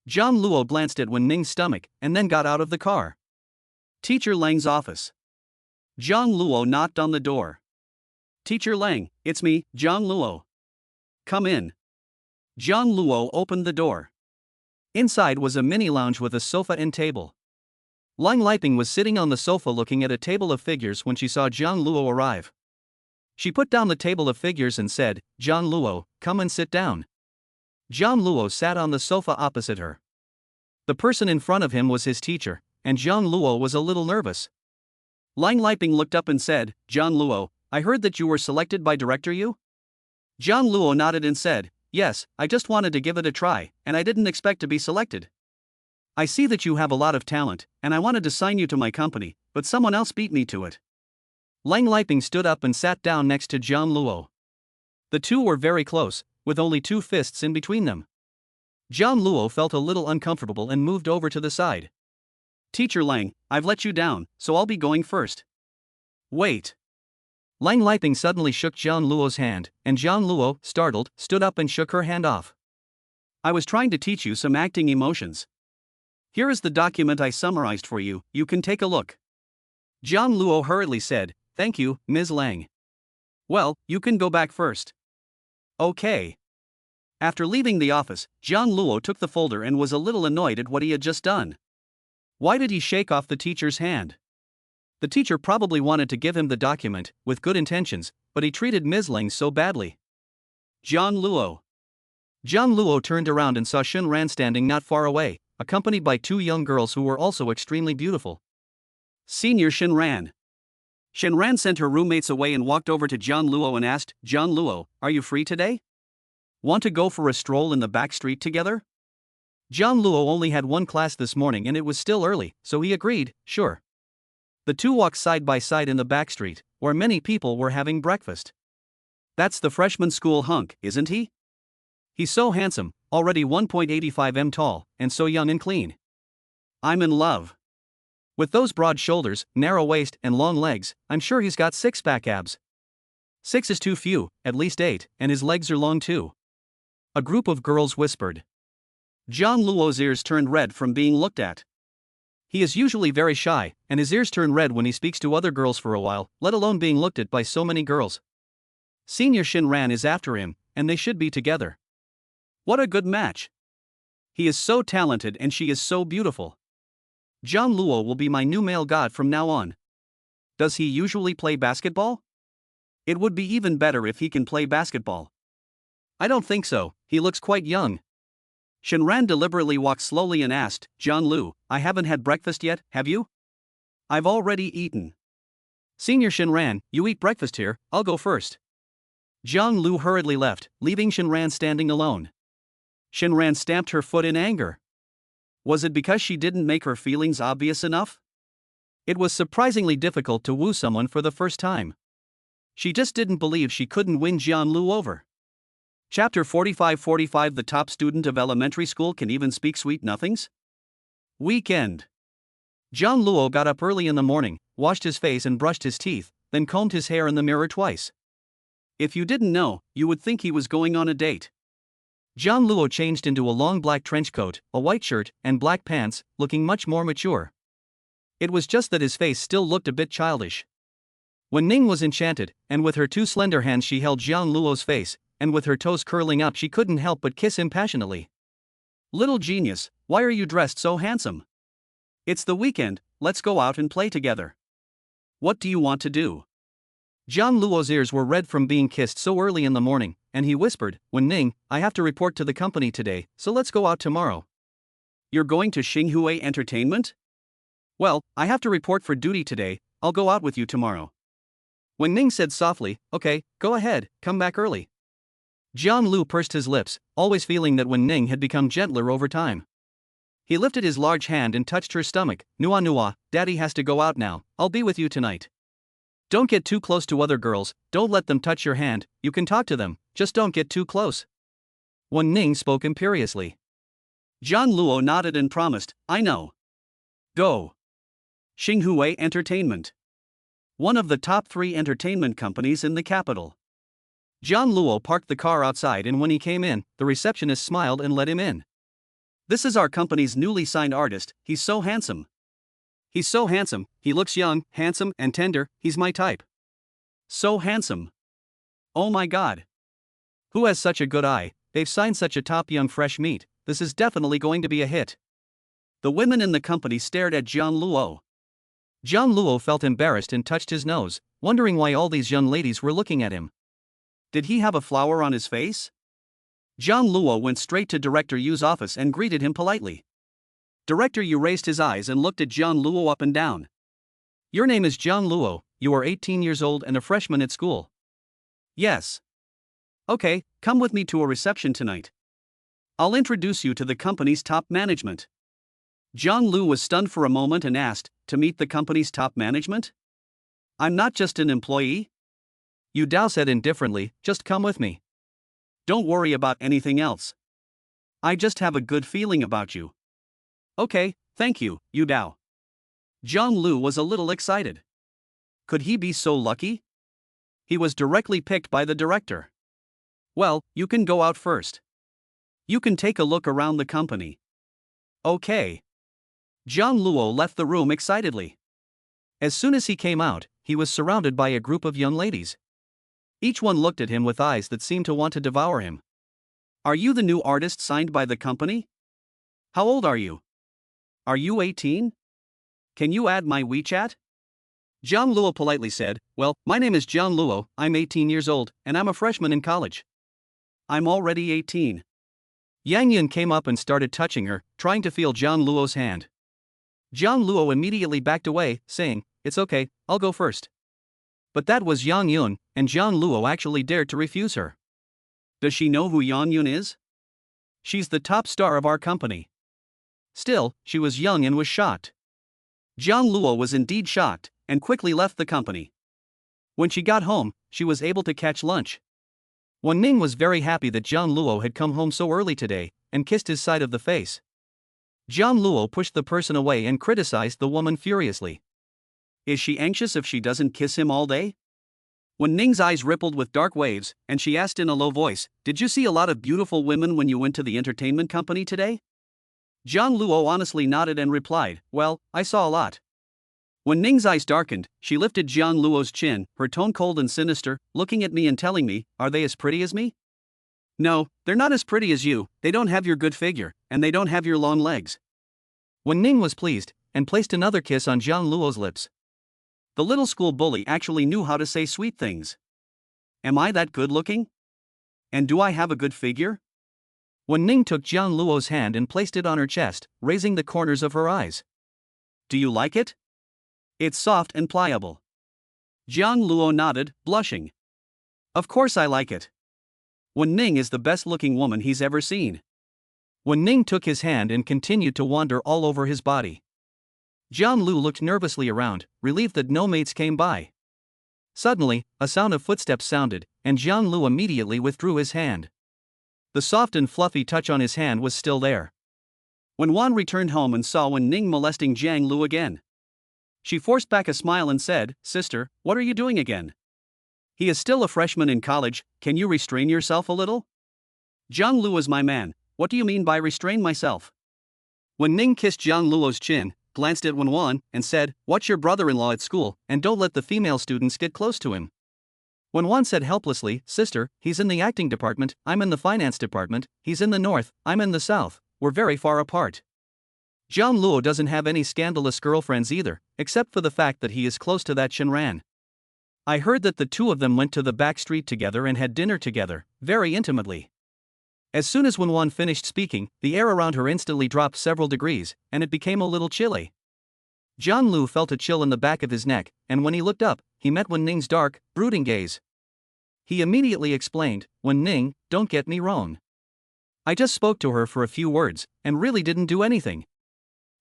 Jiang Luo glanced at Wen Ning's stomach, and then got out of the car. Teacher Lang's office. Jiang Luo knocked on the door. Teacher Lang, it's me, Jiang Luo. Come in. Jiang Luo opened the door. Inside was a mini lounge with a sofa and table. Lang Liping was sitting on the sofa looking at a table of figures when she saw Jiang Luo arrive. She put down the table of figures and said, Jiang Luo, come and sit down. Jiang Luo sat on the sofa opposite her. The person in front of him was his teacher, and Jiang Luo was a little nervous. Lang Liping looked up and said, Jiang Luo, I heard that you were selected by Director Yu? Jiang Luo nodded and said, Yes, I just wanted to give it a try, and I didn't expect to be selected. I see that you have a lot of talent, and I wanted to sign you to my company, but someone else beat me to it. Lang Liping stood up and sat down next to Jiang Luo. The two were very close, with only 2 fists in between them. Jiang Luo felt a little uncomfortable and moved over to the side. Teacher Lang, I've let you down, so I'll be going first. Wait. Lang Liping suddenly shook Jiang Luo's hand, and Jiang Luo, startled, stood up and shook her hand off. I was trying to teach you some acting emotions. Here is the document I summarized for you, you can take a look. Jiang Luo hurriedly said, Thank you, Ms. Lang. Well, you can go back first. Okay. After leaving the office, Jiang Luo took the folder and was a little annoyed at what he had just done. Why did he shake off the teacher's hand? The teacher probably wanted to give him the document, with good intentions, but he treated Ms. Lang so badly. Jiang Luo. Jiang Luo turned around and saw Shen Ran standing not far away, accompanied by 2 young girls who were also extremely beautiful. Senior Shen Ran. Shen Ran sent her roommates away and walked over to Jiang Luo and asked, Jiang Luo, are you free today? Want to go for a stroll in the back street together? Jiang Luo only had 1 class this morning and it was still early, so he agreed, sure. The two walked side by side in the back street, where many people were having breakfast. That's the freshman school hunk, isn't he? He's so handsome, already 1.85 m tall, and so young and clean. I'm in love. With those broad shoulders, narrow waist, and long legs, I'm sure he's got 6-pack abs. 6 is too few, at least 8, and his legs are long too. A group of girls whispered. Jiang Luo's ears turned red from being looked at. He is usually very shy, and his ears turn red when he speaks to other girls for a while, let alone being looked at by so many girls. Senior Shen Ran is after him, and they should be together. What a good match. He is so talented and she is so beautiful. Jiang Luo will be my new male god from now on. Does he usually play basketball? It would be even better if he can play basketball. I don't think so, he looks quite young. Shen Ran deliberately walked slowly and asked, Jiang Lu, I haven't had breakfast yet, have you? I've already eaten. Senior Shen Ran, you eat breakfast here, I'll go first. Jiang Lu hurriedly left, leaving Shen Ran standing alone. Shen Ran stamped her foot in anger. Was it because she didn't make her feelings obvious enough? It was surprisingly difficult to woo someone for the first time. She just didn't believe she couldn't win Jiang Lu over. Chapter 45 The top student of elementary school can even speak sweet nothings? Weekend. Jiang Luo got up early in the morning, washed his face and brushed his teeth, then combed his hair in the mirror twice. If you didn't know, you would think he was going on a date. Jiang Luo changed into a long black trench coat, a white shirt, and black pants, looking much more mature. It was just that his face still looked a bit childish. Wen Ning was enchanted, and with her 2 slender hands she held Jiang Luo's face, and with her toes curling up she couldn't help but kiss him passionately. Little genius, why are you dressed so handsome? It's the weekend, let's go out and play together. What do you want to do? Jiang Luo's ears were red from being kissed so early in the morning, and he whispered, Wen Ning, I have to report to the company today, so let's go out tomorrow. You're going to Xinghue Entertainment? Well, I have to report for duty today, I'll go out with you tomorrow. Wen Ning said softly, okay, go ahead, come back early. Jiang Luo pursed his lips, always feeling that Wen Ning had become gentler over time. He lifted his large hand and touched her stomach. Nua nua, daddy has to go out now, I'll be with you tonight. Don't get too close to other girls, don't let them touch your hand, you can talk to them, just don't get too close. Wen Ning spoke imperiously. Jiang Luo nodded and promised, I know. Go. Xinghue Entertainment. One of the top 3 entertainment companies in the capital. Jiang Luo parked the car outside, and when he came in, the receptionist smiled and let him in. This is our company's newly signed artist, he's so handsome. He's so handsome, he looks young, handsome, and tender, he's my type. So handsome. Oh my god. Who has such a good eye? They've signed such a top young fresh meat, this is definitely going to be a hit. The women in the company stared at Jiang Luo. Jiang Luo felt embarrassed and touched his nose, wondering why all these young ladies were looking at him. Did he have a flower on his face? Jiang Luo went straight to Director Yu's office and greeted him politely. Director Yu raised his eyes and looked at Jiang Luo up and down. Your name is Jiang Luo, you are 18 years old and a freshman at school. Yes. Okay, come with me to a reception tonight. I'll introduce you to the company's top management. Jiang Luo was stunned for a moment and asked, to meet the company's top management? I'm not just an employee? Yu Dao said indifferently, just come with me. Don't worry about anything else. I just have a good feeling about you. Okay, thank you, Yu Dao. Jiang Luo was a little excited. Could he be so lucky? He was directly picked by the director. Well, you can go out first. You can take a look around the company. Okay. Jiang Luo left the room excitedly. As soon as he came out, he was surrounded by a group of young ladies. Each one looked at him with eyes that seemed to want to devour him. Are you the new artist signed by the company? How old are you? Are you 18? Can you add my WeChat? Jiang Luo politely said, well, my name is Jiang Luo, I'm 18 years old, and I'm a freshman in college. I'm already 18. Yang Yan came up and started touching her, trying to feel Jiang Luo's hand. Jiang Luo immediately backed away, saying, it's okay, I'll go first. But that was Yang Yun, and Jiang Luo actually dared to refuse her. Does she know who Yang Yun is? She's the top star of our company. Still, she was young and was shocked. Jiang Luo was indeed shocked, and quickly left the company. When she got home, she was able to catch lunch. Wen Ning was very happy that Jiang Luo had come home so early today, and kissed his side of the face. Jiang Luo pushed the person away and criticized the woman furiously. Is she anxious if she doesn't kiss him all day? Wen Ning's eyes rippled with dark waves, and she asked in a low voice, did you see a lot of beautiful women when you went to the entertainment company today? Jiang Luo honestly nodded and replied, well, I saw a lot. When Ning's eyes darkened, she lifted Jiang Luo's chin, her tone cold and sinister, looking at me and telling me, are they as pretty as me? No, they're not as pretty as you, they don't have your good figure, and they don't have your long legs. Wen Ning was pleased, and placed another kiss on Jiang Luo's lips. The little school bully actually knew how to say sweet things. Am I that good looking? And do I have a good figure? Wen Ning took Jiang Luo's hand and placed it on her chest, raising the corners of her eyes. Do you like it? It's soft and pliable. Jiang Luo nodded, blushing. Of course I like it. Wen Ning is the best looking woman he's ever seen. Wen Ning took his hand and continued to wander all over his body. Jiang Luo looked nervously around, relieved that no mates came by. Suddenly, a sound of footsteps sounded, and Jiang Luo immediately withdrew his hand. The soft and fluffy touch on his hand was still there. When Wan returned home and saw Wen Ning molesting Jiang Luo again, she forced back a smile and said, sister, what are you doing again? He is still a freshman in college, can you restrain yourself a little? Jiang Luo is my man, what do you mean by restrain myself? Wen Ning kissed Jiang Luo's chin, glanced at Wen Wan, and said, watch your brother-in-law at school, and don't let the female students get close to him. Wen Wan said helplessly, sister, he's in the acting department, I'm in the finance department, he's in the north, I'm in the south, we're very far apart. Jiang Luo doesn't have any scandalous girlfriends either, except for the fact that he is close to that Shenran. I heard that the two of them went to the back street together and had dinner together, very intimately. As soon as Wen finished speaking, the air around her instantly dropped several degrees, and it became a little chilly. Jiang Luo felt a chill in the back of his neck, and when he looked up, he met Wen Ning's dark, brooding gaze. He immediately explained, "Wen Ning, don't get me wrong. I just spoke to her for a few words, and really didn't do anything.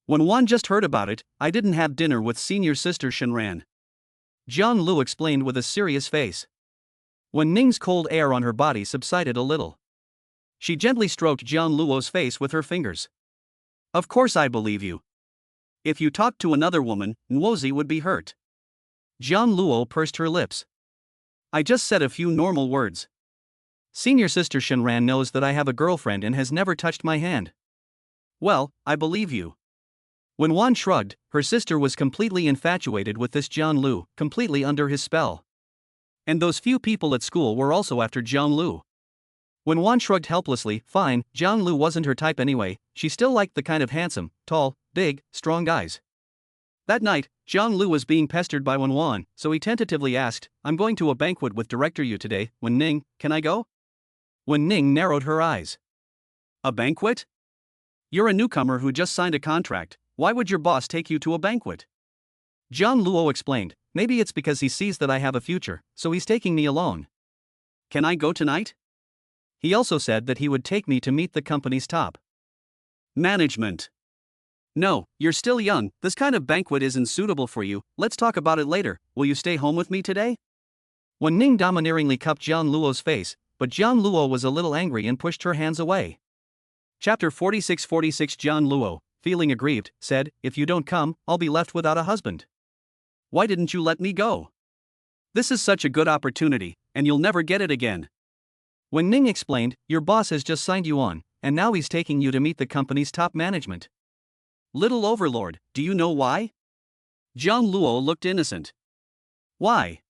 When Wen just heard about it, I didn't have dinner with senior sister Shenran." Jiang Luo explained with a serious face. Wen Ning's cold air on her body subsided a little. She gently stroked Jiang Luo's face with her fingers. "Of course I believe you. If you talked to another woman, Nwozi would be hurt." Jiang Luo pursed her lips. "I just said a few normal words. Senior sister Shenran knows that I have a girlfriend and has never touched my hand." "Well, I believe you." When Wen shrugged, her sister was completely infatuated with this Jiang Luo, completely under his spell. And those few people at school were also after Jiang Luo. When Wen shrugged helplessly, fine, Jiang Luo wasn't her type anyway, she still liked the kind of handsome, tall, big, strong guys. That night, Jiang Luo was being pestered by Wen, so he tentatively asked, "I'm going to a banquet with Director Yu today, Wen Ning, can I go?" Wen Ning narrowed her eyes. "A banquet? You're a newcomer who just signed a contract, why would your boss take you to a banquet?" Jiang Luo explained, "Maybe it's because he sees that I have a future, so he's taking me along." "Can I go tonight?" He also said that he would take me to meet the company's top management. "No, you're still young, this kind of banquet isn't suitable for you, let's talk about it later, will you stay home with me today?" Wen Ning domineeringly cupped Jiang Luo's face, but Jiang Luo was a little angry and pushed her hands away. Chapter 46 Jiang Luo, feeling aggrieved, said, "If you don't come, I'll be left without a husband. Why didn't you let me go? This is such a good opportunity, and you'll never get it again." Wen Ning explained, "Your boss has just signed you on, and now he's taking you to meet the company's top management." "Little overlord, do you know why?" Jiang Luo looked innocent. "Why?"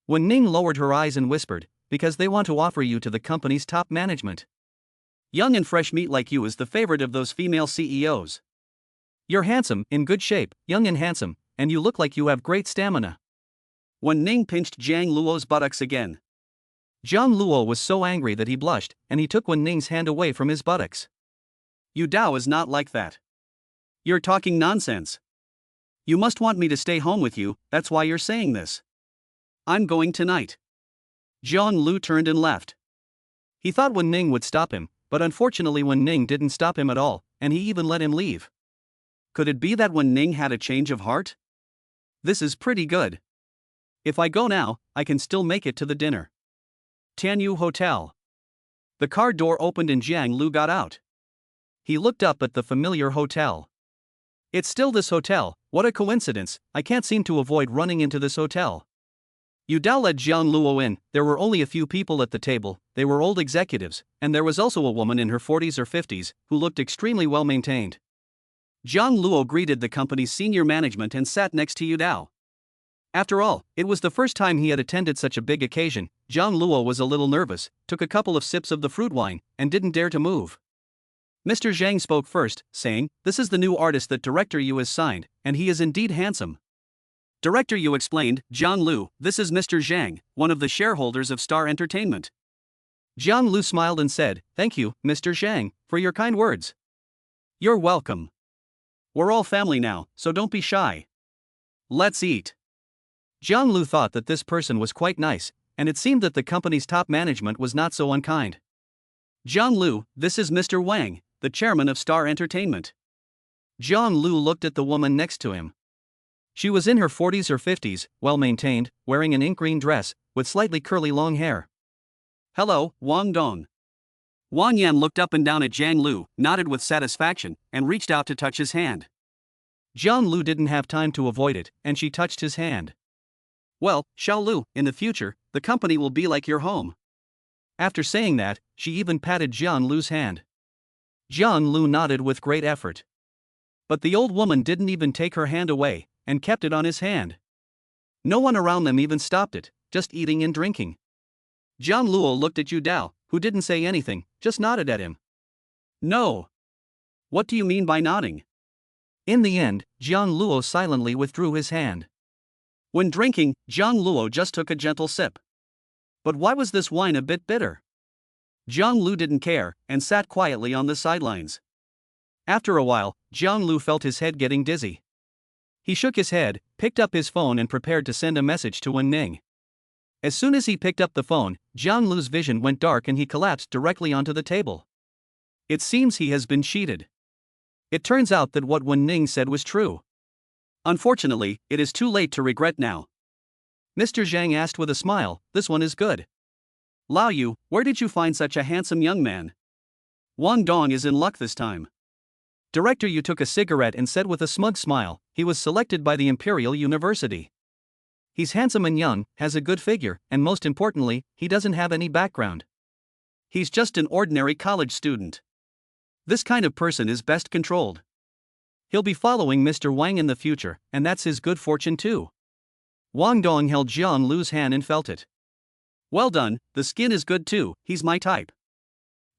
Wen Ning lowered her eyes and whispered, "Because they want to offer you to the company's top management. Young and fresh meat like you is the favorite of those female CEOs. You're handsome, in good shape, young and handsome, and you look like you have great stamina." Wen Ning pinched Jiang Luo's buttocks again. Jiang Luo was so angry that he blushed, and he took Wen Ning's hand away from his buttocks. "Yu Dao is not like that. You're talking nonsense. You must want me to stay home with you, that's why you're saying this. I'm going tonight." Jiang Luo turned and left. He thought Wen Ning would stop him, but unfortunately Wen Ning didn't stop him at all, and he even let him leave. Could it be that Wen Ning had a change of heart? This is pretty good. If I go now, I can still make it to the dinner. Tianyu Hotel. The car door opened and Jiang Luo got out. He looked up at the familiar hotel. "It's still this hotel, what a coincidence, I can't seem to avoid running into this hotel." Yu Dao led Jiang Luo in, there were only a few people at the table, they were old executives, and there was also a woman in her 40s or 50s, who looked extremely well maintained. Jiang Luo greeted the company's senior management and sat next to Yu Dao. After all, it was the first time he had attended such a big occasion. Jiang Luo was a little nervous, took a couple of sips of the fruit wine, and didn't dare to move. Mr. Zhang spoke first, saying, "This is the new artist that Director Yu has signed, and he is indeed handsome." Director Yu explained, "Jiang Luo, this is Mr. Zhang, one of the shareholders of Star Entertainment." Jiang Luo smiled and said, "Thank you, Mr. Zhang, for your kind words." "You're welcome. We're all family now, so don't be shy. Let's eat." Jiang Luo thought that this person was quite nice, and it seemed that the company's top management was not so unkind. "Jiang Luo, this is Mr. Wang, the chairman of Star Entertainment." Jiang Luo looked at the woman next to him. She was in her 40s or 50s, well maintained, wearing an ink green dress, with slightly curly long hair. "Hello, Wang Dong." Wang Yan looked up and down at Jiang Luo, nodded with satisfaction, and reached out to touch his hand. Jiang Luo didn't have time to avoid it, and she touched his hand. "Well, Xiao Lu, in the future, the company will be like your home." After saying that, she even patted Jiang Luo's hand. Jiang Luo nodded with great effort. But the old woman didn't even take her hand away, and kept it on his hand. No one around them even stopped it, just eating and drinking. Jiang Luo looked at Yu Dao, who didn't say anything, just nodded at him. "No. What do you mean by nodding?" In the end, Jiang Luo silently withdrew his hand. When drinking, Jiang Luo just took a gentle sip. But why was this wine a bit bitter? Jiang Luo didn't care, and sat quietly on the sidelines. After a while, Jiang Luo felt his head getting dizzy. He shook his head, picked up his phone and prepared to send a message to Wen Ning. As soon as he picked up the phone, Jiang Luo's vision went dark and he collapsed directly onto the table. It seems he has been cheated. It turns out that what Wen Ning said was true. Unfortunately, it is too late to regret now. Mr. Zhang asked with a smile, "This one is good. Lao Yu, where did you find such a handsome young man?" Wang Dong is in luck this time. Director Yu took a cigarette and said with a smug smile, "He was selected by the Imperial University. He's handsome and young, has a good figure, and most importantly, he doesn't have any background. He's just an ordinary college student. This kind of person is best controlled. He'll be following Mr. Wang in the future, and that's his good fortune too." Wang Dong held Jiang Luo's hand and felt it. "Well done, the skin is good too, he's my type."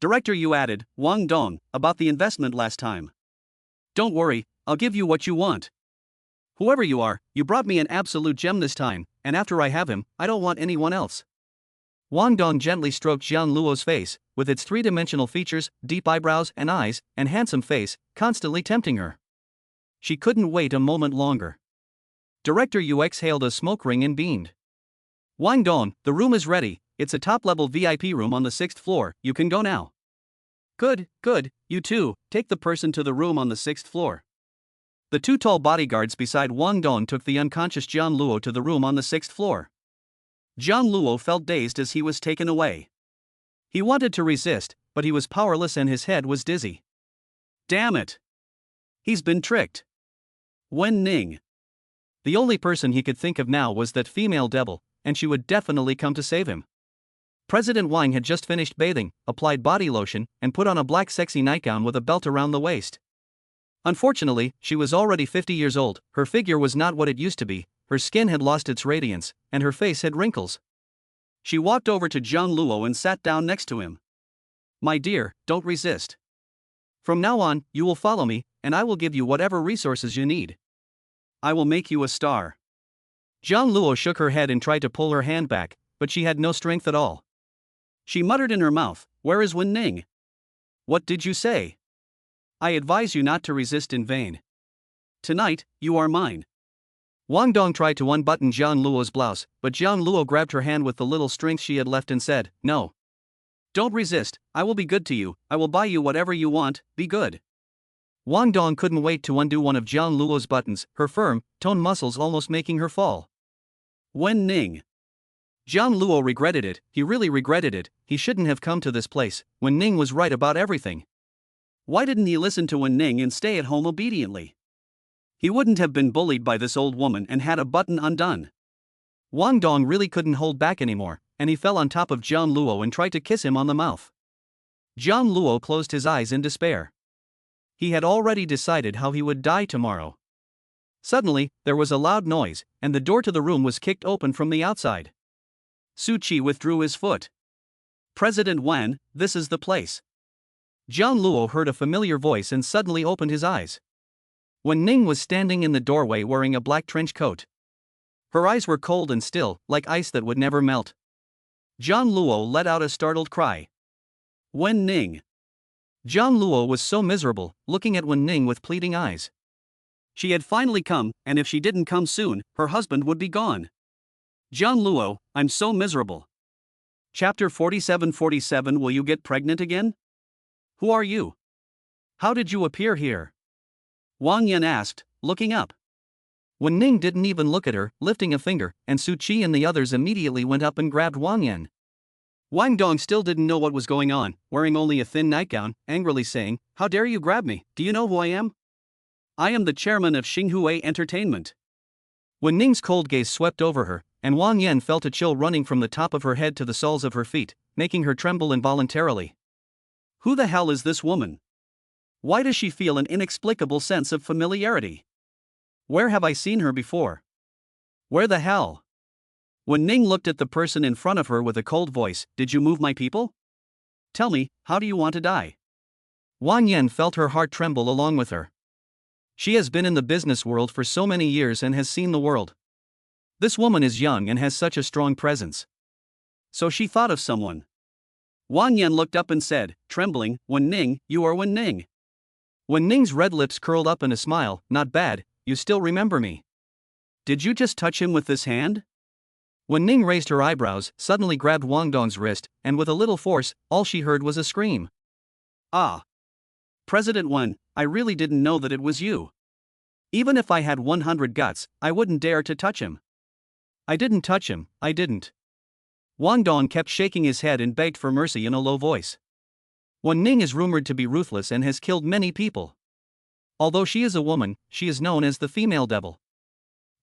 Director Yu added, "Wang Dong, about the investment last time. Don't worry, I'll give you what you want. Whoever you are, you brought me an absolute gem this time, and after I have him, I don't want anyone else." Wang Dong gently stroked Jiang Luo's face, with its three-dimensional features, deep eyebrows and eyes, and handsome face, constantly tempting her. She couldn't wait a moment longer. Director Yu exhaled a smoke ring and beamed. "Wang Dong, the room is ready, it's a top-level VIP room on the 6th floor, you can go now." "Good, good, you two, take the person to the room on the 6th floor." The two tall bodyguards beside Wang Dong took the unconscious Jiang Luo to the room on the 6th floor. Jiang Luo felt dazed as he was taken away. He wanted to resist, but he was powerless and his head was dizzy. Damn it! He's been tricked. Wen Ning. The only person he could think of now was that female devil, and she would definitely come to save him. President Wang had just finished bathing, applied body lotion, and put on a black sexy nightgown with a belt around the waist. Unfortunately, she was already 50 years old, her figure was not what it used to be, her skin had lost its radiance, and her face had wrinkles. She walked over to Jiang Luo and sat down next to him. "My dear, don't resist. From now on, you will follow me, and I will give you whatever resources you need. I will make you a star." Jiang Luo shook her head and tried to pull her hand back, but she had no strength at all. She muttered in her mouth, "Where is Wen Ning?" "What did you say?" "I advise you not to resist in vain. Tonight, you are mine." Wang Dong tried to unbutton Jiang Luo's blouse, but Jiang Luo grabbed her hand with the little strength she had left and said, "No. Don't resist, I will be good to you, I will buy you whatever you want, be good." Wang Dong couldn't wait to undo one of Jiang Luo's buttons, her firm, toned muscles almost making her fall. Wen Ning. Jiang Luo regretted it, he really regretted it, he shouldn't have come to this place, Wen Ning was right about everything. Why didn't he listen to Wen Ning and stay at home obediently? He wouldn't have been bullied by this old woman and had a button undone. Wang Dong really couldn't hold back anymore, and he fell on top of Jiang Luo and tried to kiss him on the mouth. Jiang Luo closed his eyes in despair. He had already decided how he would die tomorrow. Suddenly, there was a loud noise, and the door to the room was kicked open from the outside. Su Qi withdrew his foot. "President Wen, this is the place." Jiang Luo heard a familiar voice and suddenly opened his eyes. Wen Ning was standing in the doorway wearing a black trench coat. Her eyes were cold and still, like ice that would never melt. Jiang Luo let out a startled cry. "Wen Ning." Jiang Luo was so miserable, looking at Wen Ning with pleading eyes. She had finally come, and if she didn't come soon, her husband would be gone. "Jiang Luo, I'm so miserable." Chapter 47. Will you get pregnant again? Who are you? How did you appear here? Wang Yan asked, looking up. Wen Ning didn't even look at her, lifting a finger, and Su Qi and the others immediately went up and grabbed Wang Yan. Wang Dong still didn't know what was going on, wearing only a thin nightgown, angrily saying, "How dare you grab me, do you know who I am? I am the chairman of Xinghui Entertainment." Wen Ning's cold gaze swept over her, and Wang Yan felt a chill running from the top of her head to the soles of her feet, making her tremble involuntarily. Who the hell is this woman? Why does she feel an inexplicable sense of familiarity? Where have I seen her before? Where the hell? Wen Ning looked at the person in front of her with a cold voice. "Did you move my people? Tell me, how do you want to die?" Wang Yan felt her heart tremble along with her. She has been in the business world for so many years and has seen the world. This woman is young and has such a strong presence. So she thought of someone. Wang Yan looked up and said, trembling, Wen Ning, you are Wen Ning. Wen Ning's red lips curled up in a smile, not bad, you still remember me. Did you just touch him with this hand? Wen Ning raised her eyebrows, suddenly grabbed Wang Dong's wrist, and with a little force, all she heard was a scream. Ah! President Wen, I really didn't know that it was you. Even if I had 100 guts, I wouldn't dare to touch him. I didn't touch him, I didn't. Wang Dong kept shaking his head and begged for mercy in a low voice. Wen Ning is rumored to be ruthless and has killed many people. Although she is a woman, she is known as the female devil.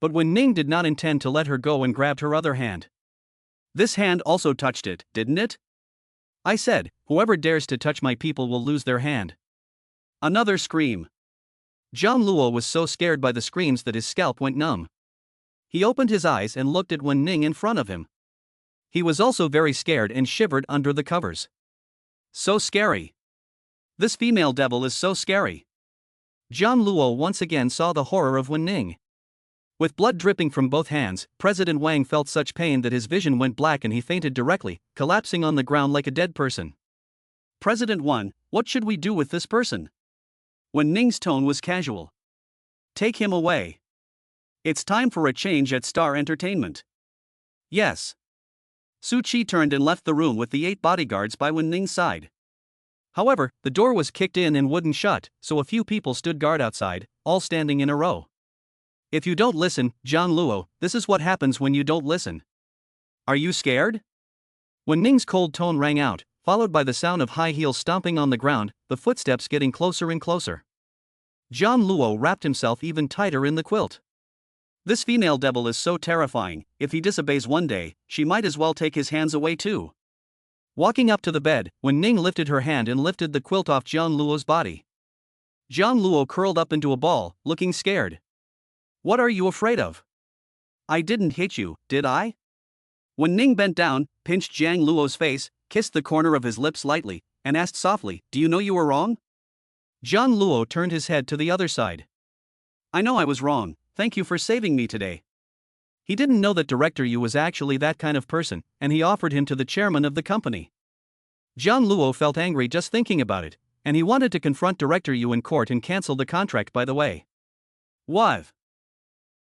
But Wen Ning did not intend to let her go and grabbed her other hand. This hand also touched it, didn't it? I said, whoever dares to touch my people will lose their hand. Another scream. Jiang Luo was so scared by the screams that his scalp went numb. He opened his eyes and looked at Wen Ning in front of him. He was also very scared and shivered under the covers. So scary. This female devil is so scary. Jiang Luo once again saw the horror of Wen Ning. With blood dripping from both hands, President Wang felt such pain that his vision went black and he fainted directly, collapsing on the ground like a dead person. President Wen, what should we do with this person? Wen Ning's tone was casual. Take him away. It's time for a change at Star Entertainment. Yes. Su Qi turned and left the room with the 8 bodyguards by Wen Ning's side. However, the door was kicked in and wouldn't shut, so a few people stood guard outside, all standing in a row. If you don't listen, Jiang Luo, this is what happens when you don't listen. Are you scared? Wen Ning's cold tone rang out, followed by the sound of high heels stomping on the ground, the footsteps getting closer and closer. Jiang Luo wrapped himself even tighter in the quilt. This female devil is so terrifying, if he disobeys one day, she might as well take his hands away too. Walking up to the bed, Wen Ning lifted her hand and lifted the quilt off Jiang Luo's body. Jiang Luo curled up into a ball, looking scared. What are you afraid of? I didn't hit you, did I? Wen Ning bent down, pinched Jiang Luo's face, kissed the corner of his lips lightly, and asked softly, do you know you were wrong? Jiang Luo turned his head to the other side. I know I was wrong. Thank you for saving me today. He didn't know that Director Yu was actually that kind of person, and he offered him to the chairman of the company. Jiang Luo felt angry just thinking about it, and he wanted to confront Director Yu in court and cancel the contract by the way. What?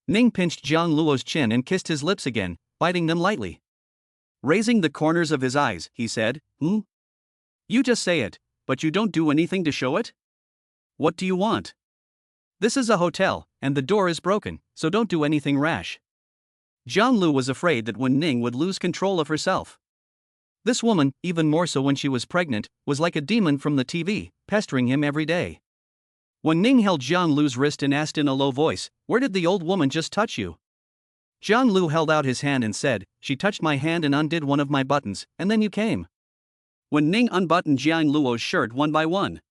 Ning pinched Jiang Luo's chin and kissed his lips again, biting them lightly. Raising the corners of his eyes, he said, You just say it, but you don't do anything to show it? What do you want? This is a hotel, and the door is broken, so don't do anything rash. Jiang Lu was afraid that Wen Ning would lose control of herself. This woman, even more so when she was pregnant, was like a demon from the TV, pestering him every day. Wen Ning held Jiang Lu's wrist and asked in a low voice, where did the old woman just touch you? Jiang Lu held out his hand and said, she touched my hand and undid one of my buttons, and then you came. Wen Ning unbuttoned Jiang Luo's shirt one by one.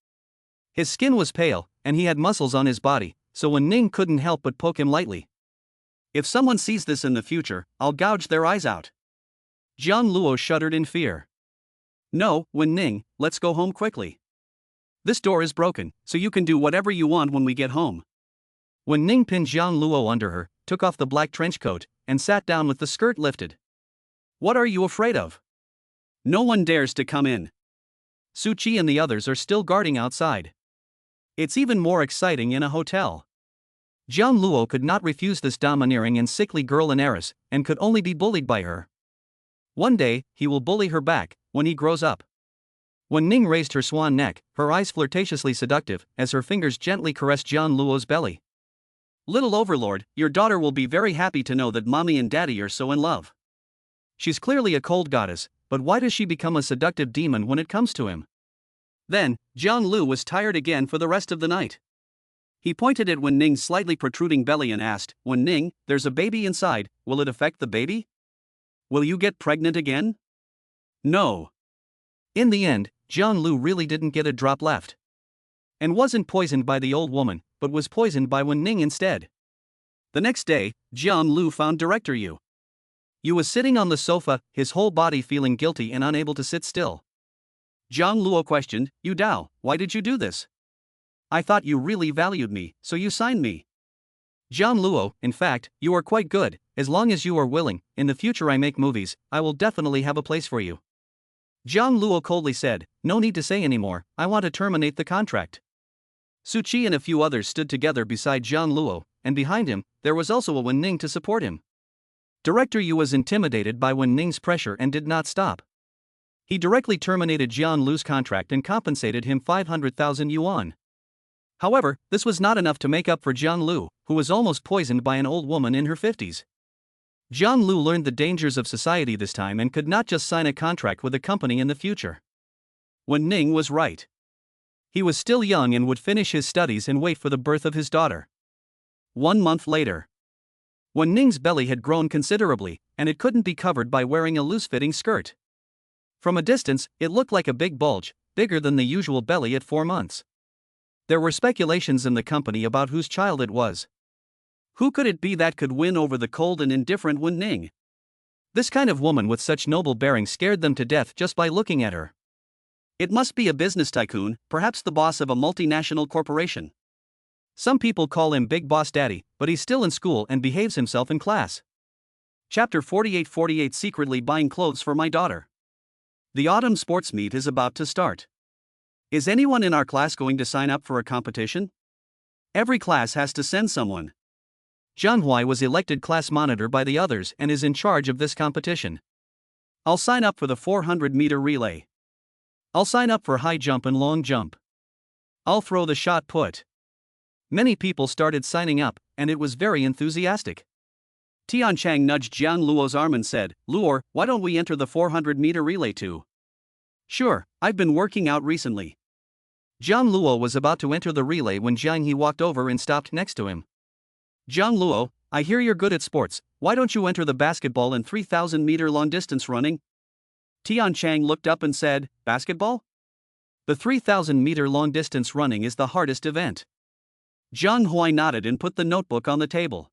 His skin was pale, and he had muscles on his body, so Wen Ning couldn't help but poke him lightly. If someone sees this in the future, I'll gouge their eyes out. Jiang Luo shuddered in fear. No, Wen Ning, let's go home quickly. This door is broken, so you can do whatever you want when we get home. Wen Ning pinned Jiang Luo under her, took off the black trench coat, and sat down with the skirt lifted. What are you afraid of? No one dares to come in. Su Qi and the others are still guarding outside. It's even more exciting in a hotel. Jiang Luo could not refuse this domineering and sickly girl and heiress, and could only be bullied by her. One day, he will bully her back, when he grows up. Wen Ning raised her swan neck, her eyes flirtatiously seductive, as her fingers gently caressed Jiang Luo's belly. Little overlord, your daughter will be very happy to know that mommy and daddy are so in love. She's clearly a cold goddess, but why does she become a seductive demon when it comes to him? Then, Jiang Lu was tired again for the rest of the night. He pointed at Wen Ning's slightly protruding belly and asked, Wen Ning, there's a baby inside, will it affect the baby? Will you get pregnant again? No. In the end, Jiang Lu really didn't get a drop left. And wasn't poisoned by the old woman, but was poisoned by Wen Ning instead. The next day, Jiang Lu found Director Yu. Yu was sitting on the sofa, his whole body feeling guilty and unable to sit still. Jiang Luo questioned, Yu Dao, why did you do this? I thought you really valued me, so you signed me. Jiang Luo, in fact, you are quite good. As long as you are willing, in the future I make movies, I will definitely have a place for you. Jiang Luo coldly said, no need to say anymore, I want to terminate the contract. Su Qi and a few others stood together beside Jiang Luo, and behind him, there was also a Wen Ning to support him. Director Yu was intimidated by Wen Ning's pressure and did not stop. He directly terminated Jiang Luo's contract and compensated him 500,000 yuan. However, this was not enough to make up for Jiang Luo, who was almost poisoned by an old woman in her 50s. Jiang Luo learned the dangers of society this time and could not just sign a contract with a company in the future. Wen Ning was right. He was still young and would finish his studies and wait for the birth of his daughter. 1 month later. Wen Ning's belly had grown considerably, and it couldn't be covered by wearing a loose-fitting skirt. From a distance, it looked like a big bulge, bigger than the usual belly at 4 months. There were speculations in the company about whose child it was. Who could it be that could win over the cold and indifferent Wen Ning? This kind of woman with such noble bearing scared them to death just by looking at her. It must be a business tycoon, perhaps the boss of a multinational corporation. Some people call him Big Boss Daddy, but he's still in school and behaves himself in class. Chapter 48 Secretly buying clothes for my daughter. The autumn sports meet is about to start. Is anyone in our class going to sign up for a competition? Every class has to send someone. Zhang Yi was elected class monitor by the others and is in charge of this competition. I'll sign up for the 400-meter relay. I'll sign up for high jump and long jump. I'll throw the shot put. Many people started signing up, and it was very enthusiastic. Tianchang nudged Jiang Luo's arm and said, Luo, why don't we enter the 400-meter relay too? Sure, I've been working out recently. Jiang Luo was about to enter the relay when Jiang Yi walked over and stopped next to him. Jiang Luo, I hear you're good at sports, why don't you enter the basketball and 3,000-meter long-distance running? Tianchang looked up and said, basketball? The 3,000-meter long-distance running is the hardest event. Zhang Yi nodded and put the notebook on the table.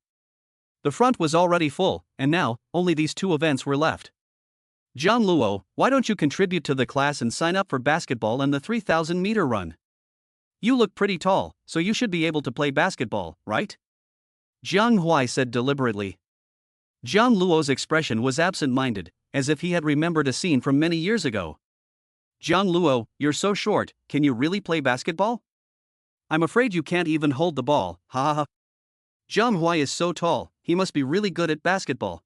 The front was already full, and now, only these 2 events were left. Jiang Luo, why don't you contribute to the class and sign up for basketball and the 3,000-meter run? You look pretty tall, so you should be able to play basketball, right? Jiang Yi said deliberately. Jiang Luo's expression was absent-minded, as if he had remembered a scene from many years ago. Jiang Luo, you're so short, can you really play basketball? I'm afraid you can't even hold the ball, ha ha ha. Jiang Yi is so tall, he must be really good at basketball.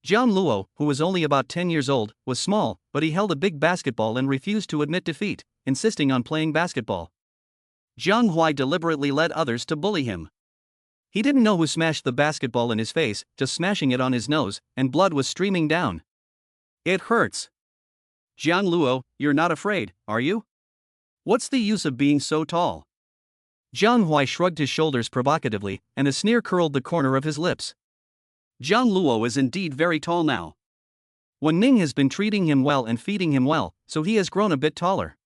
Jiang Luo, who was only about 10 years old, was small, but he held a big basketball and refused to admit defeat, insisting on playing basketball. Jiang Yi deliberately led others to bully him. He didn't know who smashed the basketball in his face, just smashing it on his nose, and blood was streaming down. It hurts. Jiang Luo, you're not afraid, are you? What's the use of being so tall? Jiang Yi shrugged his shoulders provocatively, and a sneer curled the corner of his lips. Jiang Luo is indeed very tall now. Wen Ning has been treating him well and feeding him well, so he has grown a bit taller.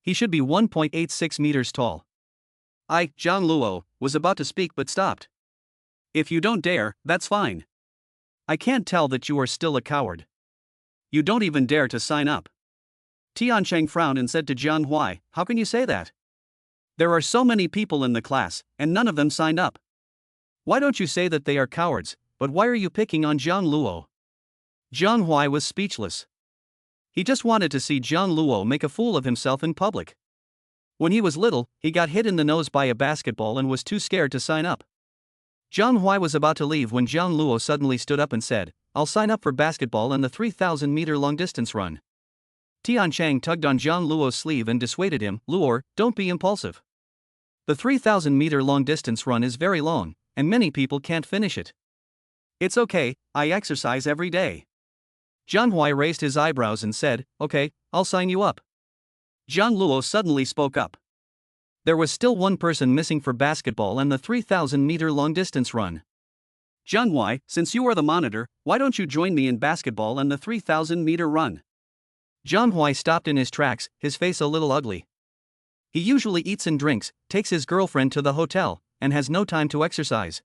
He should be 1.86 meters tall. Jiang Luo, was about to speak but stopped. If you don't dare, that's fine. I can't tell that you are still a coward. You don't even dare to sign up. Tiancheng frowned and said to Jiang Yi, how can you say that? There are so many people in the class, and none of them signed up. Why don't you say that they are cowards, but why are you picking on Jiang Luo? Jiang Yi was speechless. He just wanted to see Jiang Luo make a fool of himself in public. When he was little, he got hit in the nose by a basketball and was too scared to sign up. Jiang Yi was about to leave when Jiang Luo suddenly stood up and said, I'll sign up for basketball and the 3,000-meter long-distance run. Tiancheng tugged on Jiang Luo's sleeve and dissuaded him, Luo, don't be impulsive. The 3,000-meter long-distance run is very long, and many people can't finish it. It's okay, I exercise every day. Jiang Yi raised his eyebrows and said, okay, I'll sign you up. Jiang Luo suddenly spoke up. There was still one person missing for basketball and the 3,000-meter long-distance run. Jiang Yi, since you are the monitor, why don't you join me in basketball and the 3,000-meter run? Jiang Yi stopped in his tracks, his face a little ugly. He usually eats and drinks, takes his girlfriend to the hotel, and has no time to exercise.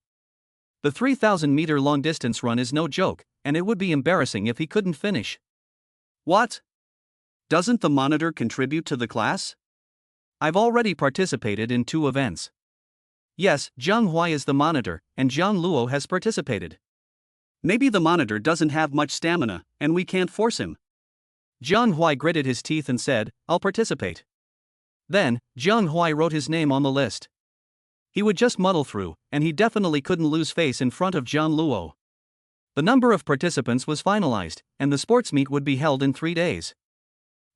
The 3,000-meter long-distance run is no joke, and it would be embarrassing if he couldn't finish. What? Doesn't the monitor contribute to the class? I've already participated in 2 events. Yes, Jiang Jie is the monitor, and Jiang Luo has participated. Maybe the monitor doesn't have much stamina, and we can't force him. Jiang Jie gritted his teeth and said, I'll participate. Then, Jiang Jie wrote his name on the list. He would just muddle through, and he definitely couldn't lose face in front of Jiang Luo. The number of participants was finalized, and the sports meet would be held in 3 days.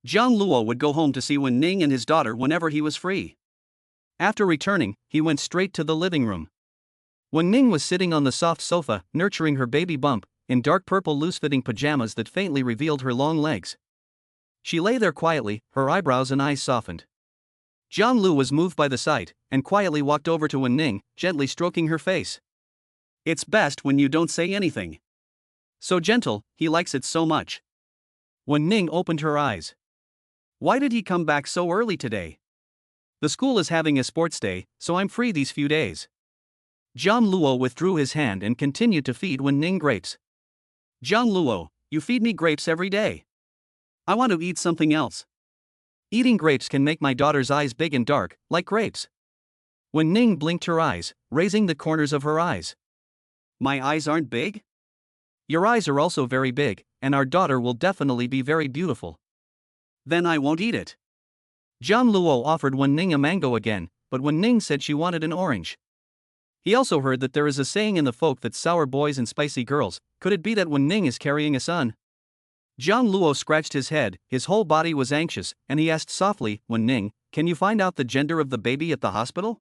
Jiang Luo would go home to see Wen Ning and his daughter whenever he was free. After returning, he went straight to the living room. Wen Ning was sitting on the soft sofa, nurturing her baby bump, in dark purple loose-fitting pajamas that faintly revealed her long legs. She lay there quietly, her eyebrows and eyes softened. Jiang Luo was moved by the sight, and quietly walked over to Wen Ning, gently stroking her face. It's best when you don't say anything. So gentle, he likes it so much. Wen Ning opened her eyes. Why did he come back so early today? The school is having a sports day, so I'm free these few days. Jiang Luo withdrew his hand and continued to feed Wen Ning grapes. Jiang Luo, you feed me grapes every day. I want to eat something else. Eating grapes can make my daughter's eyes big and dark, like grapes. Wen Ning blinked her eyes, raising the corners of her eyes. My eyes aren't big? Your eyes are also very big, and our daughter will definitely be very beautiful. Then I won't eat it. Jiang Luo offered Wen Ning a mango again, but Wen Ning said she wanted an orange. He also heard that there is a saying in the folk that sour boys and spicy girls. Could it be that Wen Ning is carrying a son? Jiang Luo scratched his head, his whole body was anxious, and he asked softly, Wen Ning, can you find out the gender of the baby at the hospital?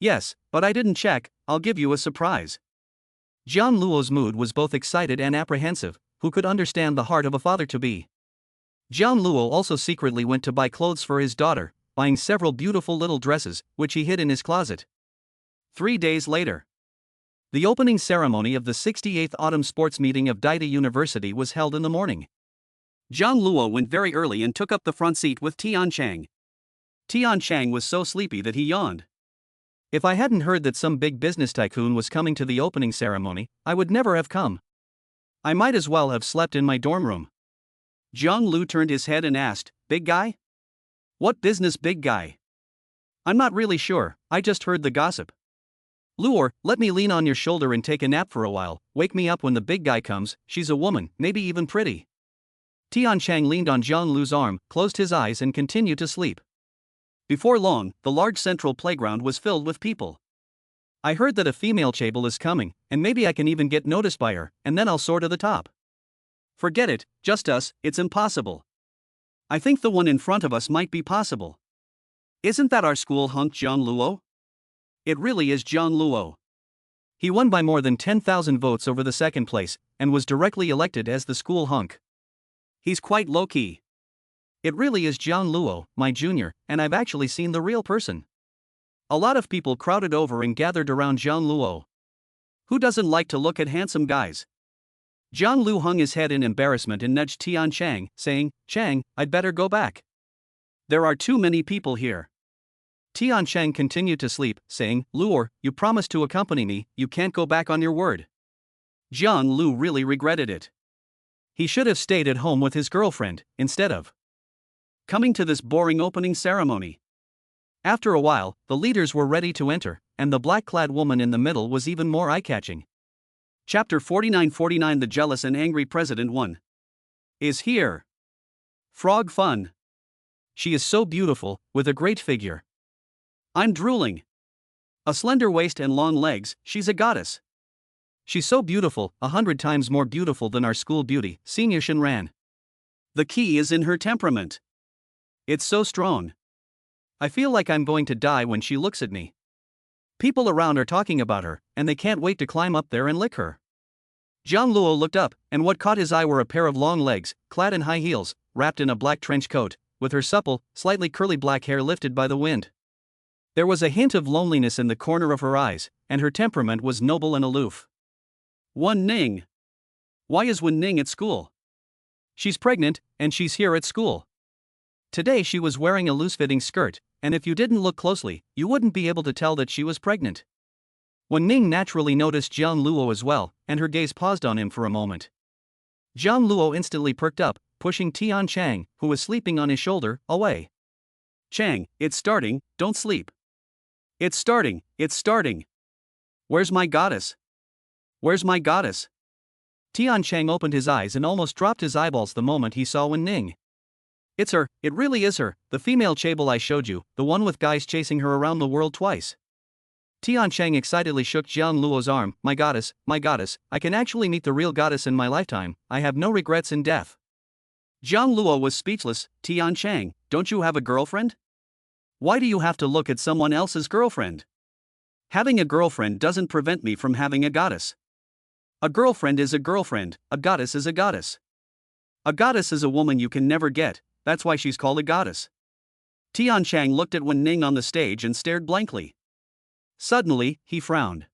Yes, but I didn't check, I'll give you a surprise. Jiang Luo's mood was both excited and apprehensive. Who could understand the heart of a father-to-be? Jiang Luo also secretly went to buy clothes for his daughter, buying several beautiful little dresses, which he hid in his closet. 3 days later, the opening ceremony of the 68th Autumn Sports Meeting of Daida University was held in the morning. Jiang Luo went very early and took up the front seat with Tian Chang. Tian Chang was so sleepy that he yawned. If I hadn't heard that some big business tycoon was coming to the opening ceremony, I would never have come. I might as well have slept in my dorm room. Jiang Lu turned his head and asked, Big guy? What business big guy? I'm not really sure, I just heard the gossip. Luo, let me lean on your shoulder and take a nap for a while, wake me up when the big guy comes, she's a woman, maybe even pretty. Tian Chang leaned on Jiang Lu's arm, closed his eyes and continued to sleep. Before long, the large central playground was filled with people. I heard that a female chable is coming, and maybe I can even get noticed by her, and then I'll soar to the top. Forget it, just us, it's impossible. I think the one in front of us might be possible. Isn't that our school hunk Jiang Luo? It really is Jiang Luo. He won by more than 10,000 votes over the second place, and was directly elected as the school hunk. He's quite low-key. It really is Jiang Luo, my junior, and I've actually seen the real person. A lot of people crowded over and gathered around Jiang Luo. Who doesn't like to look at handsome guys? Jiang Lu hung his head in embarrassment and nudged Tian Chang, saying, Chang, I'd better go back. There are too many people here. Tian Chang continued to sleep, saying, Luo, you promised to accompany me, you can't go back on your word. Jiang Lu really regretted it. He should have stayed at home with his girlfriend, instead of coming to this boring opening ceremony. After a while, the leaders were ready to enter, and the black-clad woman in the middle was even more eye-catching. Chapter 49 The Jealous and Angry President 1 is here. Frog fun. She is so beautiful, with a great figure. I'm drooling. A slender waist and long legs, she's a goddess. She's so beautiful, 100 times more beautiful than our school beauty, Senior Shinran. The key is in her temperament. It's so strong. I feel like I'm going to die when she looks at me. People around are talking about her, and they can't wait to climb up there and lick her. Jiang Luo looked up, and what caught his eye were a pair of long legs, clad in high heels, wrapped in a black trench coat, with her supple, slightly curly black hair lifted by the wind. There was a hint of loneliness in the corner of her eyes, and her temperament was noble and aloof. Wen Ning. Why is Wen Ning at school? She's pregnant, and she's here at school. Today she was wearing a loose-fitting skirt, and if you didn't look closely, you wouldn't be able to tell that she was pregnant. Wen Ning naturally noticed Jiang Luo as well, and her gaze paused on him for a moment. Jiang Luo instantly perked up, pushing Tian Chang, who was sleeping on his shoulder, away. Chang, it's starting, don't sleep. It's starting, it's starting. Where's my goddess? Where's my goddess? Tiancheng opened his eyes and almost dropped his eyeballs the moment he saw Wen Ning. It's her, it really is her, the female Chable I showed you, the one with guys chasing her around the world twice. Tiancheng excitedly shook Jiang Luo's arm. My goddess, I can actually meet the real goddess in my lifetime, I have no regrets in death. Jiang Luo was speechless. Tiancheng, don't you have a girlfriend? Why do you have to look at someone else's girlfriend? Having a girlfriend doesn't prevent me from having a goddess. A girlfriend is a girlfriend, a goddess is a goddess. A goddess is a woman you can never get, that's why she's called a goddess. Tiancheng looked at Wen Ning on the stage and stared blankly. Suddenly, he frowned.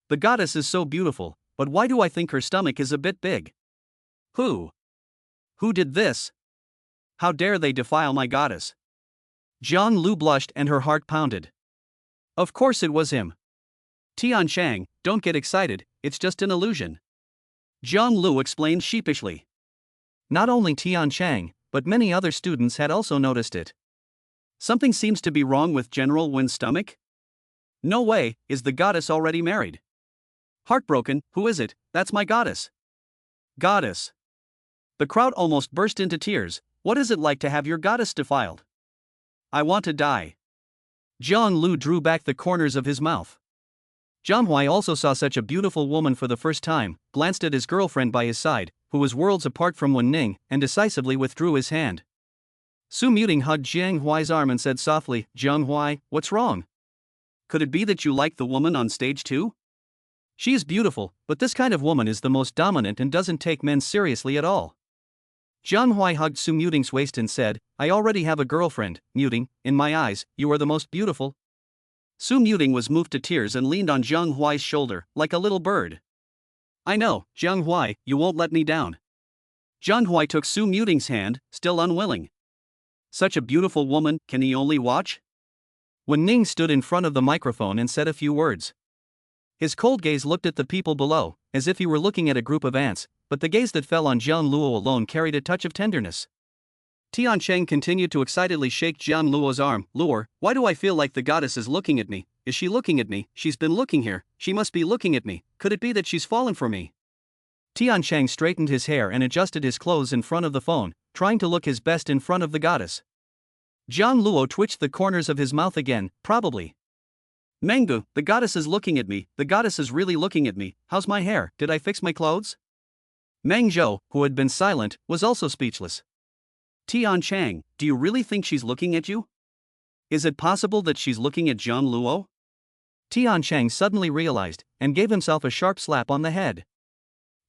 The goddess is so beautiful, but why do I think her stomach is a bit big? Who? Who did this? How dare they defile my goddess? Jiang Luo blushed and her heart pounded. Of course it was him. Tiancheng, don't get excited, it's just an illusion. Jiang Luo explained sheepishly. Not only Tiancheng, but many other students had also noticed it. Something seems to be wrong with General Wen's stomach? No way, is the goddess already married? Heartbroken, who is it? That's my goddess. Goddess. The crowd almost burst into tears. What is it like to have your goddess defiled? I want to die. Jiang Luo drew back the corners of his mouth. Jiang Hui also saw such a beautiful woman for the first time, glanced at his girlfriend by his side, who was worlds apart from Wen Ning, and decisively withdrew his hand. Su Muting hugged Jiang Hui's arm and said softly, Jiang Hui, what's wrong? Could it be that you like the woman on stage too? She is beautiful, but this kind of woman is the most dominant and doesn't take men seriously at all. Jiang Hui hugged Su Muting's waist and said, I already have a girlfriend, Muting, in my eyes, you are the most beautiful. Su Muting was moved to tears and leaned on Jiang Hui's shoulder, like a little bird. I know, Jiang Hui, you won't let me down. Jiang Hui took Su Muting's hand, still unwilling. Such a beautiful woman, can he only watch? Wen Ning stood in front of the microphone and said a few words. His cold gaze looked at the people below, as if he were looking at a group of ants, but the gaze that fell on Jiang Luo alone carried a touch of tenderness. Tiancheng continued to excitedly shake Jiang Luo's arm. Luo, why do I feel like the goddess is looking at me? Is she looking at me? She's been looking here, she must be looking at me, could it be that she's fallen for me? Tiancheng straightened his hair and adjusted his clothes in front of the phone, trying to look his best in front of the goddess. Jiang Luo twitched the corners of his mouth again, probably. Mengu, the goddess is looking at me, the goddess is really looking at me, how's my hair, did I fix my clothes? Meng Zhou, who had been silent, was also speechless. Tiancheng, do you really think she's looking at you? Is it possible that she's looking at Jiang Luo? Tiancheng suddenly realized, and gave himself a sharp slap on the head.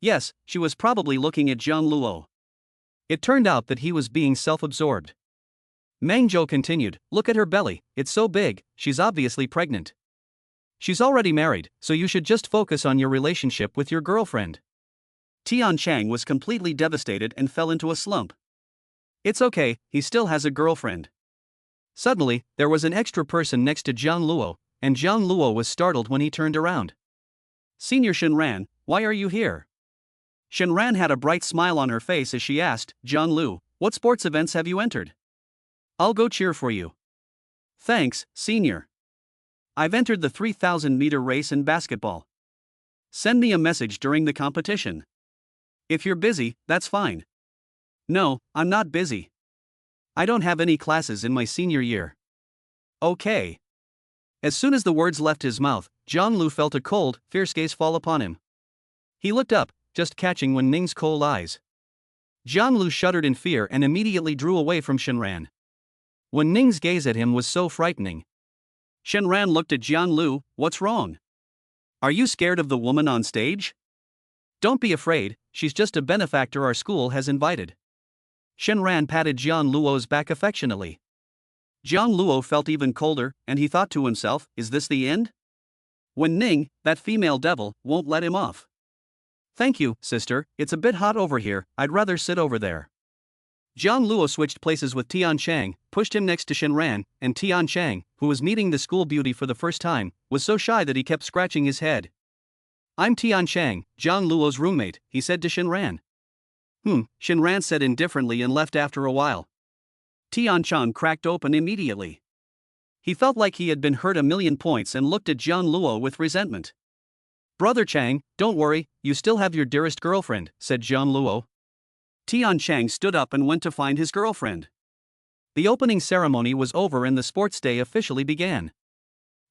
Yes, she was probably looking at Jiang Luo. It turned out that he was being self-absorbed. Meng Zhou continued, look at her belly, it's so big, she's obviously pregnant. She's already married, so you should just focus on your relationship with your girlfriend. Tiancheng was completely devastated and fell into a slump. It's okay, he still has a girlfriend. Suddenly, there was an extra person next to Jiang Luo, and Jiang Luo was startled when he turned around. Senior Shenran, why are you here? Shenran had a bright smile on her face as she asked, Jiang Luo, what sports events have you entered? I'll go cheer for you. Thanks, senior. I've entered the 3,000-meter race in basketball. Send me a message during the competition. If you're busy, that's fine. No, I'm not busy. I don't have any classes in my senior year. Okay. As soon as the words left his mouth, Jiang Luo felt a cold, fierce gaze fall upon him. He looked up, just catching Wen Ning's cold eyes. Jiang Luo shuddered in fear and immediately drew away from Shenran. Wen Ning's gaze at him was so frightening. Shenran looked at Jiang Luo, what's wrong? Are you scared of the woman on stage? Don't be afraid, she's just a benefactor our school has invited. Shenran patted Jiang Luo's back affectionately. Jiang Luo felt even colder, and he thought to himself, is this the end? Wen Ning, that female devil, won't let him off. Thank you, sister, it's a bit hot over here, I'd rather sit over there. Jiang Luo switched places with Tiancheng, pushed him next to Shenran, and Tiancheng, who was meeting the school beauty for the first time, was so shy that he kept scratching his head. I'm Tiancheng, Jiang Luo's roommate, he said to Shenran. Shenran said indifferently and left after a while. Tiancheng cracked open immediately. He felt like he had been hurt a million points and looked at Jiang Luo with resentment. Brother Chang, don't worry, you still have your dearest girlfriend, said Jiang Luo. Tian Chang stood up and went to find his girlfriend. The opening ceremony was over and the sports day officially began.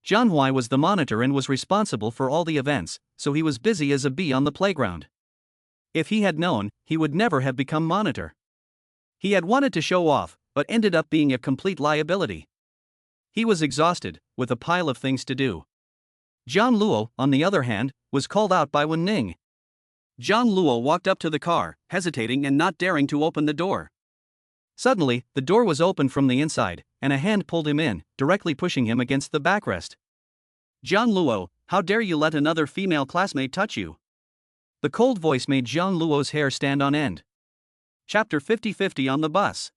Jiang Jie was the monitor and was responsible for all the events, so he was busy as a bee on the playground. If he had known, he would never have become monitor. He had wanted to show off, but ended up being a complete liability. He was exhausted, with a pile of things to do. Jiang Luo, on the other hand, was called out by Wen Ning. Jiang Luo walked up to the car, hesitating and not daring to open the door. Suddenly, the door was opened from the inside, and a hand pulled him in, directly pushing him against the backrest. Jiang Luo, how dare you let another female classmate touch you? The cold voice made Jiang Luo's hair stand on end. Chapter 50-50 on the bus.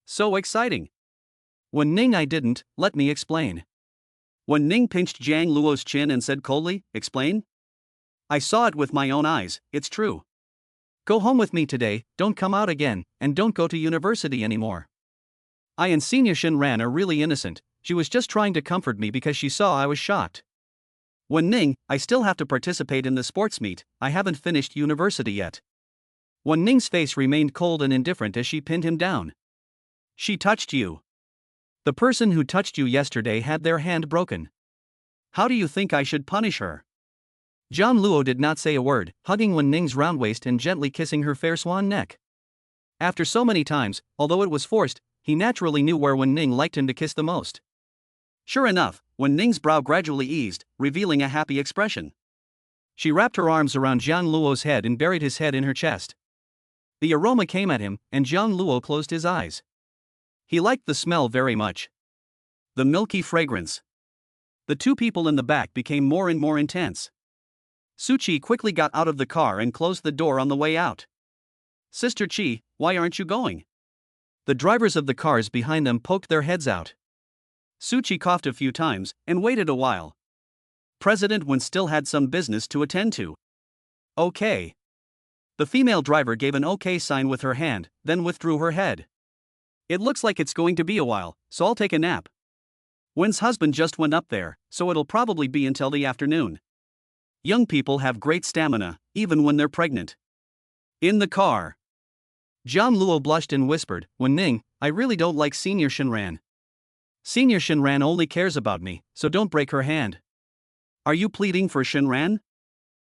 So exciting. Wen Ning, I didn't, let me explain. Wen Ning pinched Jiang Luo's chin and said coldly, explain? I saw it with my own eyes, it's true. Go home with me today, don't come out again, and don't go to university anymore. I and Senior Shinran are really innocent, she was just trying to comfort me because she saw I was shocked. Wen Ning, I still have to participate in the sports meet, I haven't finished university yet. Wen Ning's face remained cold and indifferent as she pinned him down. She touched you. The person who touched you yesterday had their hand broken. How do you think I should punish her? Jiang Luo did not say a word, hugging Wen Ning's round waist and gently kissing her fair swan neck. After so many times, although it was forced, he naturally knew where Wen Ning liked him to kiss the most. Sure enough, Wen Ning's brow gradually eased, revealing a happy expression. She wrapped her arms around Jiang Luo's head and buried his head in her chest. The aroma came at him, and Jiang Luo closed his eyes. He liked the smell very much. The milky fragrance. The two people in the back became more and more intense. Su Qi quickly got out of the car and closed the door on the way out. Sister Qi, why aren't you going? The drivers of the cars behind them poked their heads out. Su Qi coughed a few times and waited a while. President Wen still had some business to attend to. Okay. The female driver gave an okay sign with her hand, then withdrew her head. It looks like it's going to be a while, so I'll take a nap. Wen's husband just went up there, so it'll probably be until the afternoon. Young people have great stamina, even when they're pregnant. In the car. Jiang Luo blushed and whispered, Wen Ning, I really don't like Senior Shinran. Senior Shinran only cares about me, so don't break her hand. Are you pleading for Shinran?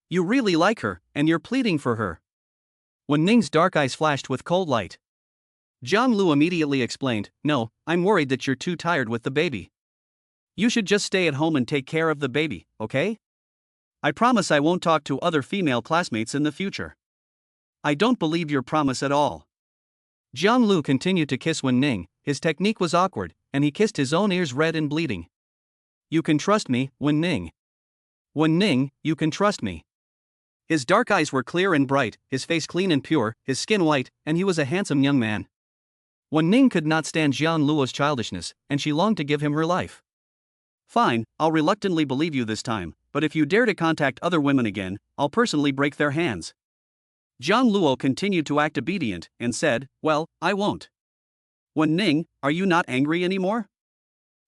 You really like her, and you're pleading for her. Wen Ning's dark eyes flashed with cold light. Jiang Luo immediately explained, no, I'm worried that you're too tired with the baby. You should just stay at home and take care of the baby, okay? I promise I won't talk to other female classmates in the future. I don't believe your promise at all. Jiang Luo continued to kiss Wen Ning, his technique was awkward, and he kissed his own ears red and bleeding. You can trust me, Wen Ning. Wen Ning, you can trust me. His dark eyes were clear and bright, his face clean and pure, his skin white, and he was a handsome young man. Wen Ning could not stand Jiang Luo's childishness, and she longed to give him her life. Fine, I'll reluctantly believe you this time, but if you dare to contact other women again, I'll personally break their hands. Jiang Luo continued to act obedient and said, well, I won't. Wen Ning, are you not angry anymore?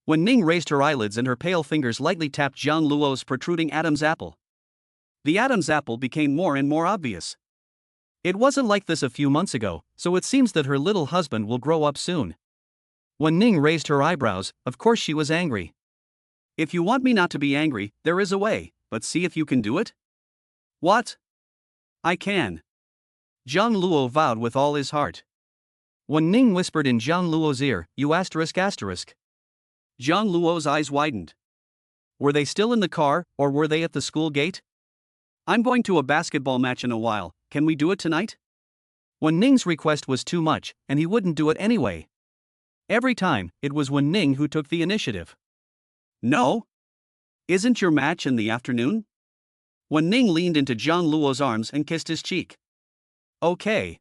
Wen Ning raised her eyelids and her pale fingers lightly tapped Jiang Luo's protruding Adam's apple. The Adam's apple became more and more obvious. It wasn't like this a few months ago, so it seems that her little husband will grow up soon. Wen Ning raised her eyebrows, of course she was angry. If you want me not to be angry, there is a way, but see if you can do it? What? I can. Jiang Luo vowed with all his heart. Wen Ning whispered in Jiang Luo's ear, you asterisk asterisk. Jiang Luo's eyes widened. Were they still in the car, or were they at the school gate? I'm going to a basketball match in a while, can we do it tonight? Wen Ning's request was too much, and he wouldn't do it anyway. Every time, it was Wen Ning who took the initiative. No? Isn't your match in the afternoon? Wen Ning leaned into Jiang Luo's arms and kissed his cheek. Okay.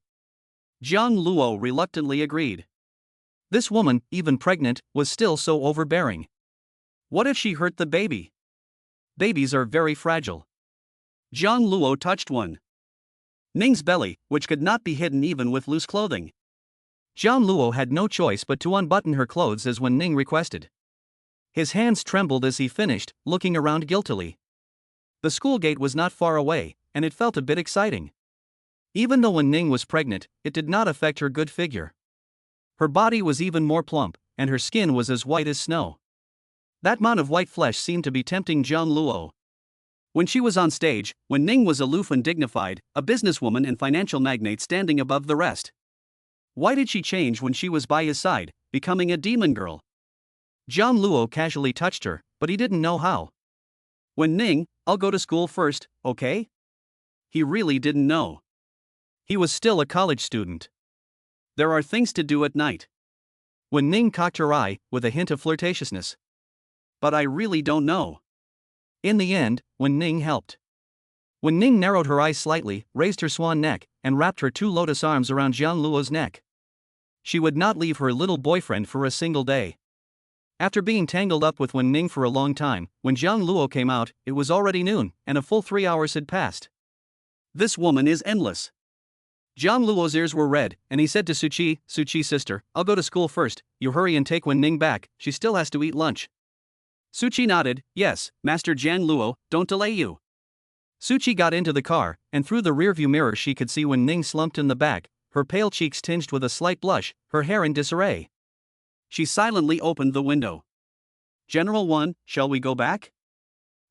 Jiang Luo reluctantly agreed. This woman, even pregnant, was still so overbearing. What if she hurt the baby? Babies are very fragile. Jiang Luo touched Wen Ning's belly, which could not be hidden even with loose clothing. Jiang Luo had no choice but to unbutton her clothes as Wen Ning requested. His hands trembled as he finished, looking around guiltily. The school gate was not far away, and it felt a bit exciting. Even though Wen Ning was pregnant, it did not affect her good figure. Her body was even more plump, and her skin was as white as snow. That mound of white flesh seemed to be tempting Jiang Luo. When she was on stage, Wen Ning was aloof and dignified, a businesswoman and financial magnate standing above the rest. Why did she change when she was by his side, becoming a demon girl? Jiang Luo casually touched her, but he didn't know how. Wen Ning, I'll go to school first, okay? He really didn't know. He was still a college student. There are things to do at night. Wen Ning cocked her eye, with a hint of flirtatiousness. But I really don't know. In the end, Wen Ning helped. Wen Ning narrowed her eyes slightly, raised her swan neck, and wrapped her two lotus arms around Jiang Luo's neck. She would not leave her little boyfriend for a single day. After being tangled up with Wen Ning for a long time, when Jiang Luo came out, it was already noon, and a full 3 hours had passed. This woman is endless. Jiang Luo's ears were red, and he said to Suchi, sister, I'll go to school first, you hurry and take Wen Ning back, she still has to eat lunch. Suchi nodded, yes, Master Jiang Luo, don't delay you. Suchi got into the car, and through the rearview mirror she could see Wen Ning slumped in the back, her pale cheeks tinged with a slight blush, her hair in disarray. She silently opened the window. General 1, shall we go back?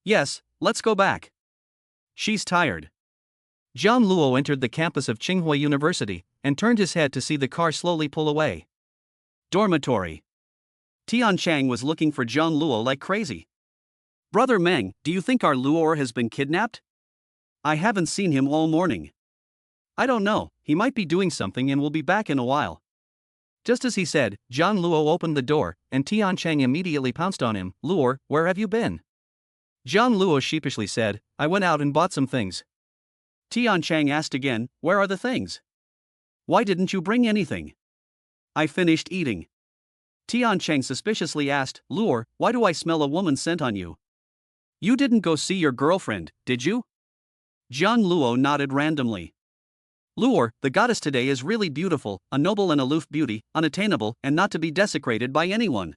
Yes, let's go back. She's tired. Jiang Luo entered the campus of Tsinghua University, and turned his head to see the car slowly pull away. Dormitory. Tian Chang was looking for Jiang Luo like crazy. Brother Meng, do you think our Luo has been kidnapped? I haven't seen him all morning. I don't know, he might be doing something and will be back in a while. Just as he said, Jiang Luo opened the door, and Tian Chang immediately pounced on him. Luo, where have you been? Jiang Luo sheepishly said, I went out and bought some things. Tian Chang asked again, where are the things? Why didn't you bring anything? I finished eating. Tian Chang suspiciously asked, Luo, why do I smell a woman's scent on you? You didn't go see your girlfriend, did you? Jiang Luo nodded randomly. Luo, the goddess today is really beautiful, a noble and aloof beauty, unattainable and not to be desecrated by anyone.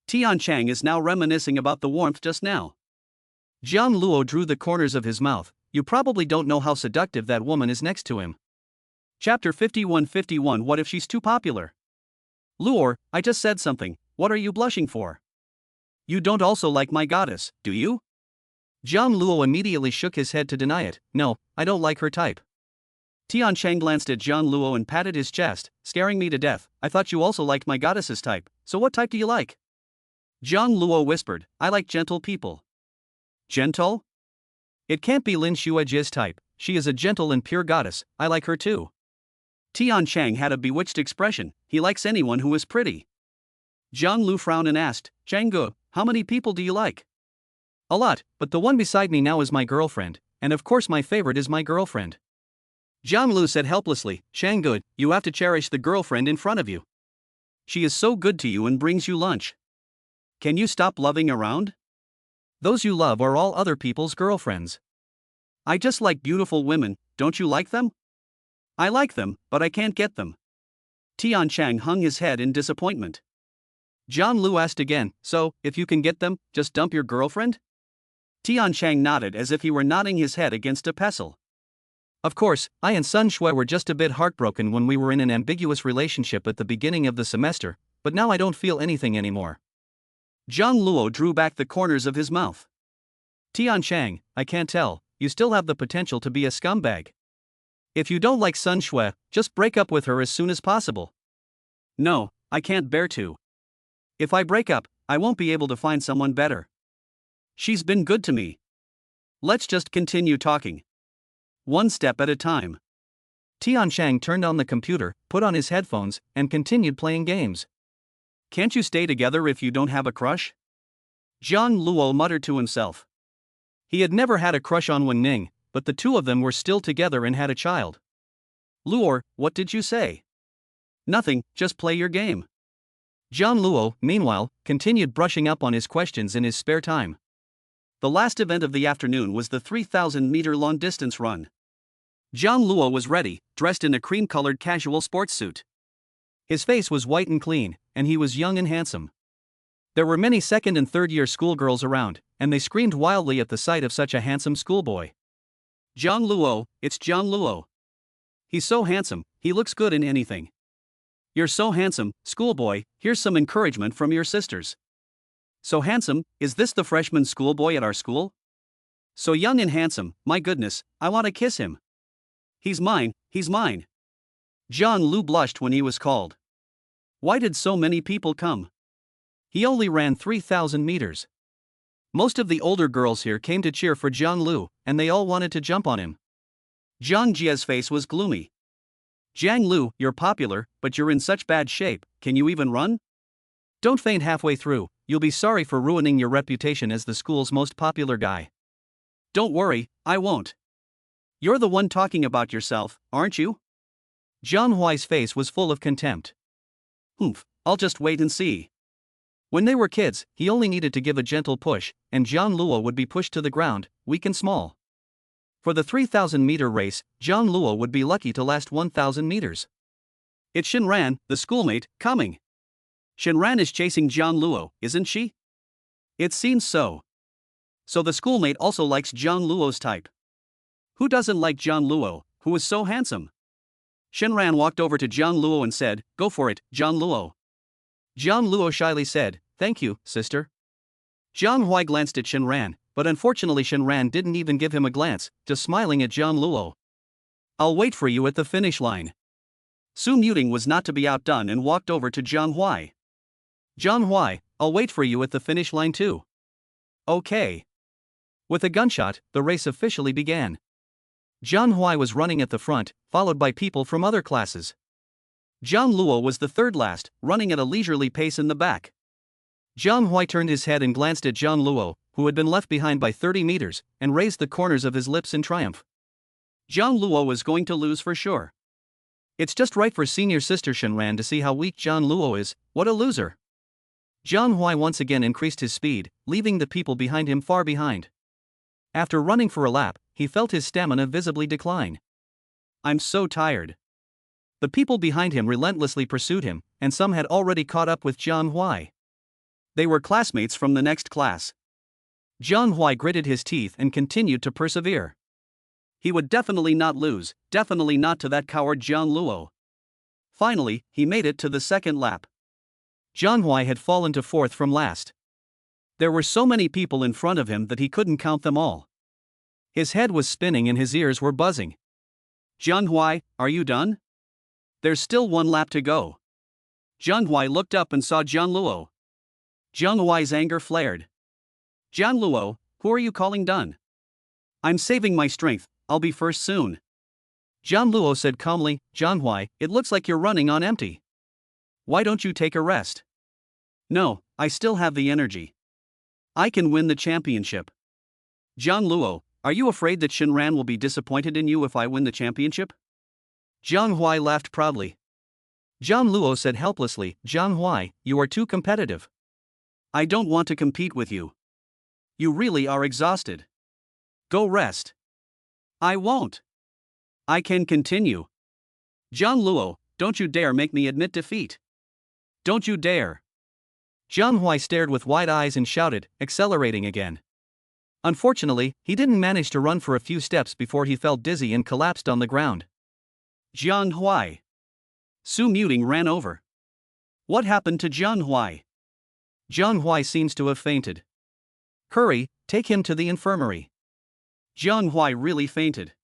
Tian Chang is now reminiscing about the warmth just now. Jiang Luo drew the corners of his mouth. You probably don't know how seductive that woman is next to him. Chapter 51. What if she's too popular? Luo, I just said something, what are you blushing for? You don't also like my goddess, do you? Jiang Luo immediately shook his head to deny it. No, I don't like her type. Tian Chang glanced at Jiang Luo and patted his chest, scaring me to death. I thought you also liked my goddess's type, so what type do you like? Jiang Luo whispered, I like gentle people. Gentle? It can't be Lin Xuejie's type, she is a gentle and pure goddess, I like her too. Tian Chang had a bewitched expression, he likes anyone who is pretty. Jiang Lu frowned and asked, Changgu, how many people do you like? A lot, but the one beside me now is my girlfriend, and of course my favorite is my girlfriend. Jiang Lu said helplessly, Changgu, you have to cherish the girlfriend in front of you. She is so good to you and brings you lunch. Can you stop loving around? Those you love are all other people's girlfriends. I just like beautiful women, don't you like them? I like them, but I can't get them. Tian Chang hung his head in disappointment. Jiang Lu asked again, so, if you can get them, just dump your girlfriend? Tian Chang nodded as if he were nodding his head against a pestle. Of course, I and Sun Shui were just a bit heartbroken when we were in an ambiguous relationship at the beginning of the semester, but now I don't feel anything anymore. Jiang Luo drew back the corners of his mouth. Tian Chang, I can't tell, you still have the potential to be a scumbag. If you don't like Sun Shui, just break up with her as soon as possible. No, I can't bear to. If I break up, I won't be able to find someone better. She's been good to me. Let's just continue talking. One step at a time. Tian Chang turned on the computer, put on his headphones, and continued playing games. Can't you stay together if you don't have a crush? Jiang Luo muttered to himself. He had never had a crush on Wen Ning, but the two of them were still together and had a child. Luo, what did you say? Nothing, just play your game. Jiang Luo, meanwhile, continued brushing up on his questions in his spare time. The last event of the afternoon was the 3,000-meter long-distance run. Jiang Luo was ready, dressed in a cream-colored casual sports suit. His face was white and clean, and he was young and handsome. There were many second and third year schoolgirls around, and they screamed wildly at the sight of such a handsome schoolboy. Jiang Luo, it's Jiang Luo. He's so handsome, he looks good in anything. You're so handsome, schoolboy, here's some encouragement from your sisters. So handsome, is this the freshman schoolboy at our school? So young and handsome, my goodness, I want to kiss him. He's mine, he's mine. Jiang Luo blushed when he was called. Why did so many people come? He only ran 3,000 meters. Most of the older girls here came to cheer for Jiang Luo, and they all wanted to jump on him. Jiang Jie's face was gloomy. Jiang Luo, you're popular, but you're in such bad shape, can you even run? Don't faint halfway through, you'll be sorry for ruining your reputation as the school's most popular guy. Don't worry, I won't. You're the one talking about yourself, aren't you? Jiang Huai's face was full of contempt. Humph, I'll just wait and see. When they were kids, he only needed to give a gentle push, and Jiang Luo would be pushed to the ground, weak and small. For the 3,000-meter race, Jiang Luo would be lucky to last 1,000 meters. It's Shenran, the schoolmate, coming. Shenran is chasing Jiang Luo, isn't she? It seems so. So the schoolmate also likes Jiang Luo's type. Who doesn't like Jiang Luo, who is so handsome? Shenran walked over to Jiang Luo and said, "Go for it, Jiang Luo." Jiang Luo shyly said, "Thank you, sister." Jiang Huai glanced at Shenran, but unfortunately Shenran didn't even give him a glance, just smiling at Jiang Luo. "I'll wait for you at the finish line." Su Muting was not to be outdone and walked over to Jiang Huai. "Jiang Huai, I'll wait for you at the finish line too." "Okay." With a gunshot, the race officially began. Jiang Huai was running at the front, followed by people from other classes. Jiang Luo was the third last, running at a leisurely pace in the back. Jiang Huai turned his head and glanced at Jiang Luo, who had been left behind by 30 meters, and raised the corners of his lips in triumph. Jiang Luo was going to lose for sure. It's just right for senior sister Shenran to see how weak Jiang Luo is, what a loser. Jiang Huai once again increased his speed, leaving the people behind him far behind. After running for a lap, he felt his stamina visibly decline. "I'm so tired." The people behind him relentlessly pursued him, and some had already caught up with Jiang Huai. They were classmates from the next class. Jiang Huai gritted his teeth and continued to persevere. He would definitely not lose, definitely not to that coward Jiang Luo. Finally, he made it to the second lap. Jiang Huai had fallen to fourth from last. There were so many people in front of him that he couldn't count them all. His head was spinning and his ears were buzzing. "Jiang Huai, are you done? There's still one lap to go." Jiang Huai looked up and saw Jiang Luo. Jiang Huai's anger flared. "Jiang Luo, who are you calling done? I'm saving my strength, I'll be first soon." Jiang Luo said calmly, "Jiang Huai, it looks like you're running on empty. Why don't you take a rest?" "No, I still have the energy. I can win the championship." "Jiang Luo, are you afraid that Shenran will be disappointed in you if I win the championship?" Jiang Huai laughed proudly. Jiang Luo said helplessly, "Jiang Huai, you are too competitive. I don't want to compete with you. You really are exhausted. Go rest." "I won't. I can continue." "Jiang Luo, don't you dare make me admit defeat. Don't you dare." Jiang Huai stared with wide eyes and shouted, accelerating again. Unfortunately, he didn't manage to run for a few steps before he felt dizzy and collapsed on the ground. "Jiang Huai." Su Muting ran over. "What happened to Jiang Huai?" "Jiang Huai seems to have fainted. Hurry, take him to the infirmary." Jiang Huai really fainted.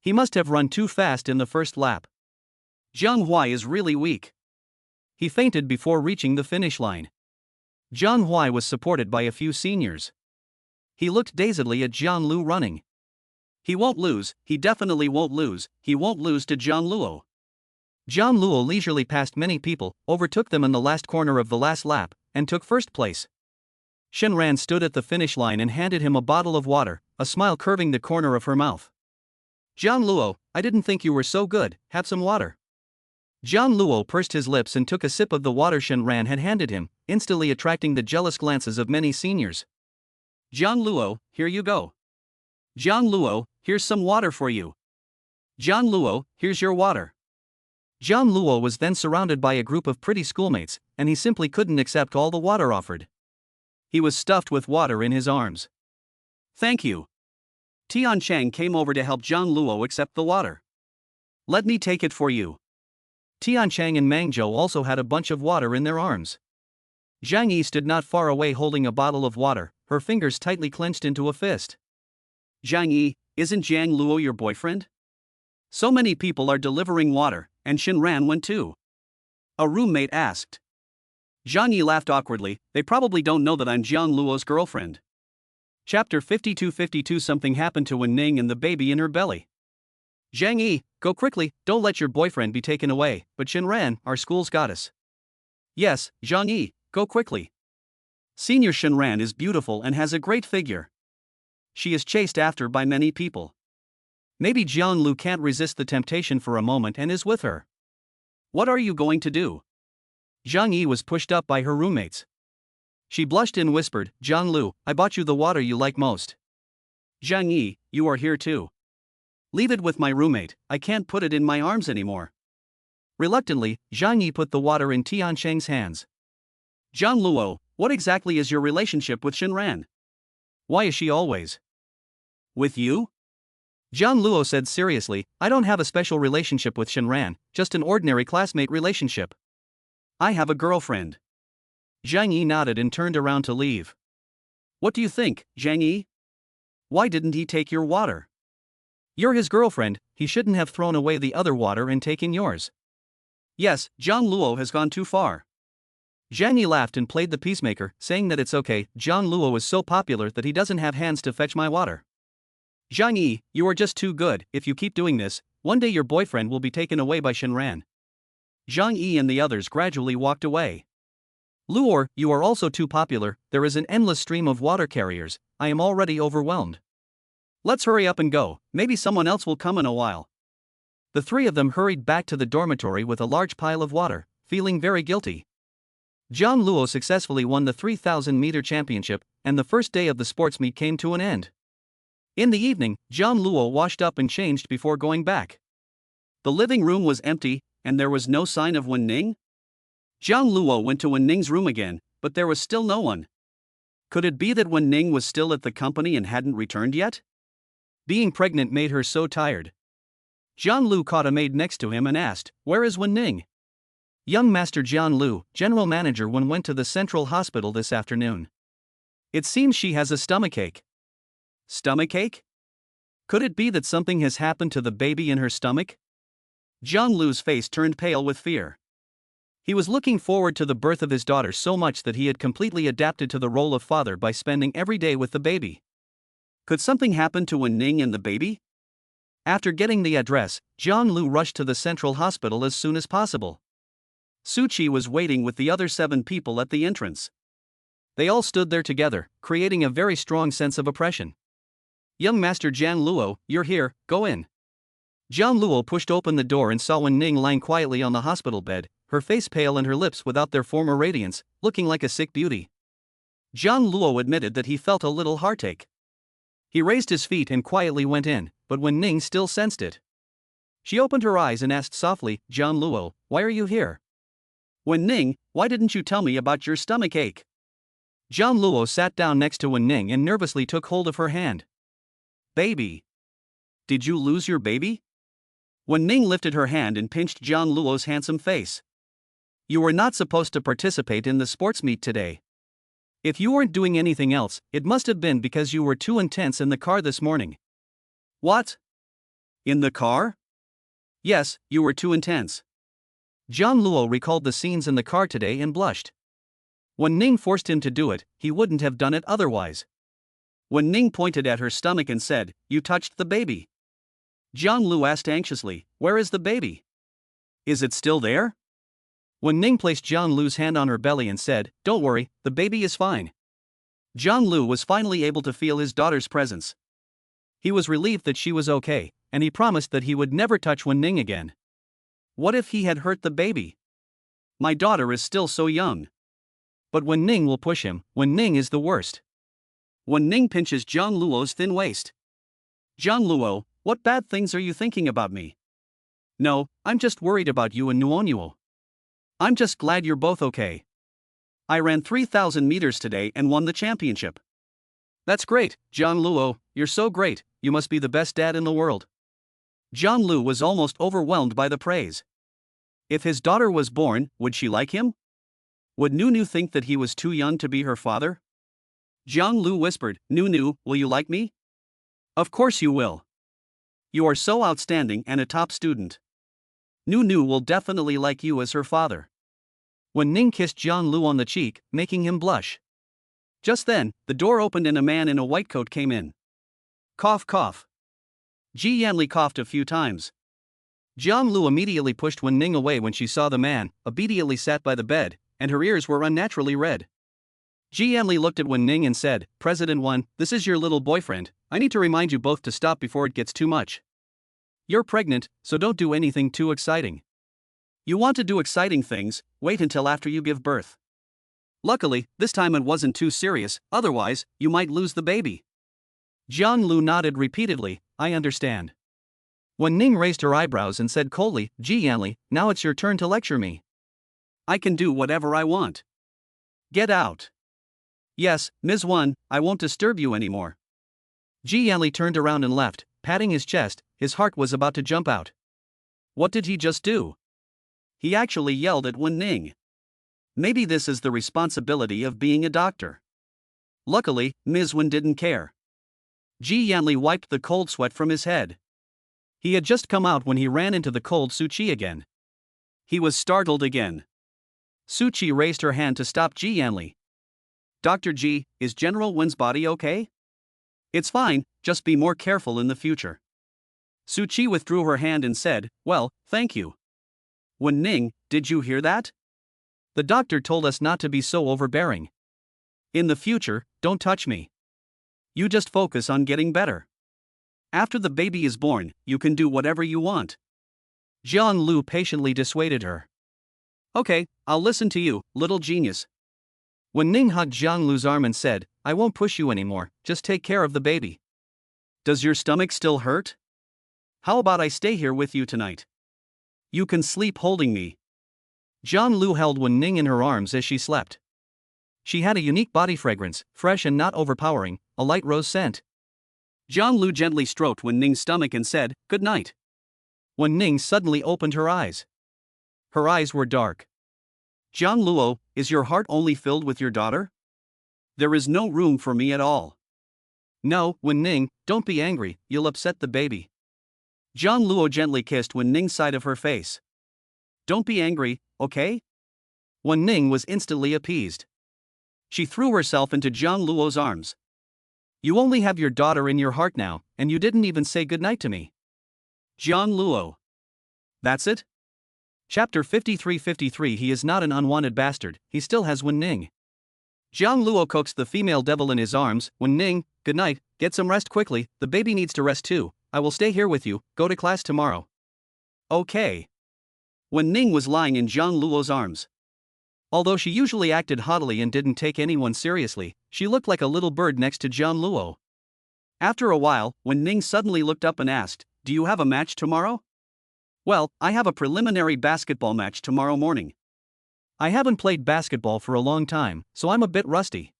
He must have run too fast in the first lap. Jiang Huai is really weak. He fainted before reaching the finish line. Jiang Huai was supported by a few seniors. He looked dazedly at Jiang Luo running. He won't lose, he definitely won't lose, he won't lose to Jiang Luo. Jiang Luo leisurely passed many people, overtook them in the last corner of the last lap, and took first place. Shenran stood at the finish line and handed him a bottle of water, a smile curving the corner of her mouth. "Jiang Luo, I didn't think you were so good, have some water." Jiang Luo pursed his lips and took a sip of the water Shenran had handed him, instantly attracting the jealous glances of many seniors. "Jiang Luo, here you go. Jiang Luo, here's some water for you. Jiang Luo, here's your water." Jiang Luo was then surrounded by a group of pretty schoolmates, and he simply couldn't accept all the water offered. He was stuffed with water in his arms. Thank you. Tian Chang came over to help Jiang Luo accept the water. Let me take it for you. Tian Chang and Mang Zhou also had a bunch of water in their arms. Zhang Yi stood not far away holding a bottle of water, her fingers tightly clenched into a fist. Zhang Yi, isn't Jiang Luo your boyfriend? So many people are delivering water, and Shinran went too. A roommate asked. Zhang Yi laughed awkwardly, they probably don't know that I'm Jiang Luo's girlfriend. Chapter 52. Something happened to Wen Ning and the baby in her belly. Zhang Yi, go quickly, don't let your boyfriend be taken away, but Shinran, our school's goddess. Yes, Zhang Yi, go quickly. Senior Shinran is beautiful and has a great figure. She is chased after by many people. Maybe Jiang Luo can't resist the temptation for a moment and is with her. What are you going to do? Zhang Yi was pushed up by her roommates. She blushed and whispered, Jiang Luo, I bought you the water you like most. Zhang Yi, you are here too. Leave it with my roommate, I can't put it in my arms anymore. Reluctantly, Zhang Yi put the water in Tian Chang's hands. Jiang Luo, what exactly is your relationship with Shinran? Why is she always with you? Jiang Luo said seriously, I don't have a special relationship with Shinran, just an ordinary classmate relationship. I have a girlfriend. Zhang Yi nodded and turned around to leave. What do you think, Zhang Yi? Why didn't he take your water? You're his girlfriend, he shouldn't have thrown away the other water and taken yours. Yes, Jiang Luo has gone too far. Zhang Yi laughed and played the peacemaker, saying that it's okay, Jiang Luo is so popular that he doesn't have hands to fetch my water. Zhang Yi, you are just too good, if you keep doing this, one day your boyfriend will be taken away by Shinran. Zhang Yi and the others gradually walked away. Luor, you are also too popular, there is an endless stream of water carriers, I am already overwhelmed. Let's hurry up and go, maybe someone else will come in a while. The three of them hurried back to the dormitory with a large pile of water, feeling very guilty. Jiang Luo successfully won the 3,000-meter championship, and the first day of the sports meet came to an end. In the evening, Jiang Luo washed up and changed before going back. The living room was empty, and there was no sign of Wen Ning. Jiang Luo went to Wen Ning's room again, but there was still no one. Could it be that Wen Ning was still at the company and hadn't returned yet? Being pregnant made her so tired. Jiang Luo caught a maid next to him and asked, where is Wen Ning? Young Master Jiang Luo, General Manager went to the Central Hospital this afternoon. It seems she has a stomachache. Stomachache? Could it be that something has happened to the baby in her stomach? Jiang Luo's face turned pale with fear. He was looking forward to the birth of his daughter so much that he had completely adapted to the role of father by spending every day with the baby. Could something happen to Wen Ning and the baby? After getting the address, Jiang Luo rushed to the Central Hospital as soon as possible. Su Qi was waiting with the other 7 people at the entrance. They all stood there together, creating a very strong sense of oppression. Young Master Jiang Luo, you're here, go in. Jiang Luo pushed open the door and saw Wen Ning lying quietly on the hospital bed, her face pale and her lips without their former radiance, looking like a sick beauty. Jiang Luo admitted that he felt a little heartache. He raised his feet and quietly went in, but Wen Ning still sensed it. She opened her eyes and asked softly, Jiang Luo, why are you here? Wen Ning, why didn't you tell me about your stomachache? Jiang Luo sat down next to Wen Ning and nervously took hold of her hand. Baby. Did you lose your baby? Wen Ning lifted her hand and pinched Jiang Luo's handsome face. You were not supposed to participate in the sports meet today. If you weren't doing anything else, it must have been because you were too intense in the car this morning. What? In the car? Yes, you were too intense. Jiang Luo recalled the scenes in the car today and blushed. When Ning forced him to do it, he wouldn't have done it otherwise. When Ning pointed at her stomach and said, you touched the baby. Jiang Luo asked anxiously, where is the baby? Is it still there? When Ning placed Jiang Luo's hand on her belly and said, don't worry, the baby is fine. Jiang Luo was finally able to feel his daughter's presence. He was relieved that she was okay, and he promised that he would never touch Wen Ning again. What if he had hurt the baby? My daughter is still so young. But Wen Ning will push him, Wen Ning is the worst. Wen Ning pinches Jiang Luo's thin waist. Jiang Luo, what bad things are you thinking about me? No, I'm just worried about you and Nuonuo. I'm just glad you're both okay. I ran 3,000 meters today and won the championship. That's great, Jiang Luo, you're so great, you must be the best dad in the world. Jiang Luo was almost overwhelmed by the praise. If his daughter was born, would she like him? Would Nunu think that he was too young to be her father? Jiang Luo whispered, Nunu, will you like me? Of course you will. You are so outstanding and a top student. Nunu will definitely like you as her father. Wen Ning kissed Jiang Luo on the cheek, making him blush. Just then, the door opened and a man in a white coat came in. Cough cough. Ji coughed a few times. Jiang Luo immediately pushed Wen Ning away when she saw the man, obediently sat by the bed, and her ears were unnaturally red. Ji looked at Wen Ning and said, President Wen, this is your little boyfriend, I need to remind you both to stop before it gets too much. You're pregnant, so don't do anything too exciting. You want to do exciting things, wait until after you give birth. Luckily, this time it wasn't too serious, otherwise, you might lose the baby. Jiang Luo nodded repeatedly, I understand. Wen Ning raised her eyebrows and said coldly, Ji now it's your turn to lecture me. I can do whatever I want. Get out. Yes, Ms. Wen, I won't disturb you anymore. Ji turned around and left, patting his chest, his heart was about to jump out. What did he just do? He actually yelled at Wen Ning. Maybe this is the responsibility of being a doctor. Luckily, Ms. Wen didn't care. Ji wiped the cold sweat from his head. He had just come out when he ran into the cold Suchi again. He was startled again. Suchi raised her hand to stop Ji. Dr. Ji, is General Wen's body okay? It's fine, just be more careful in the future. Suchi withdrew her hand and said, well, thank you. Wen Ning, did you hear that? The doctor told us not to be so overbearing. In the future, don't touch me. You just focus on getting better. After the baby is born, you can do whatever you want. Jiang Luo patiently dissuaded her. Okay, I'll listen to you, little genius. Wen Ning hugged Jiang Luo's arm and said, I won't push you anymore, just take care of the baby. Does your stomach still hurt? How about I stay here with you tonight? You can sleep holding me. Jiang Luo held Wen Ning in her arms as she slept. She had a unique body fragrance, fresh and not overpowering, a light rose scent. Jiang Luo gently stroked Wen Ning's stomach and said, good night. Wen Ning suddenly opened her eyes. Her eyes were dark. Jiang Luo, is your heart only filled with your daughter? There is no room for me at all. No, Wen Ning, don't be angry, you'll upset the baby. Jiang Luo gently kissed Wen Ning's side of her face. Don't be angry, okay? Wen Ning was instantly appeased. She threw herself into Jiang Luo's arms. You only have your daughter in your heart now, and you didn't even say goodnight to me. Jiang Luo. That's it? Chapter 53. He is not an unwanted bastard, he still has Wen Ning. Jiang Luo coaxed the female devil in his arms, Wen Ning, good night, get some rest quickly, the baby needs to rest too, I will stay here with you, go to class tomorrow. Okay. Wen Ning was lying in Jiang Luo's arms. Although she usually acted haughtily and didn't take anyone seriously, she looked like a little bird next to Jiang Luo. After a while, Wen Ning suddenly looked up and asked, do you have a match tomorrow? Well, I have a preliminary basketball match tomorrow morning. I haven't played basketball for a long time, so I'm a bit rusty.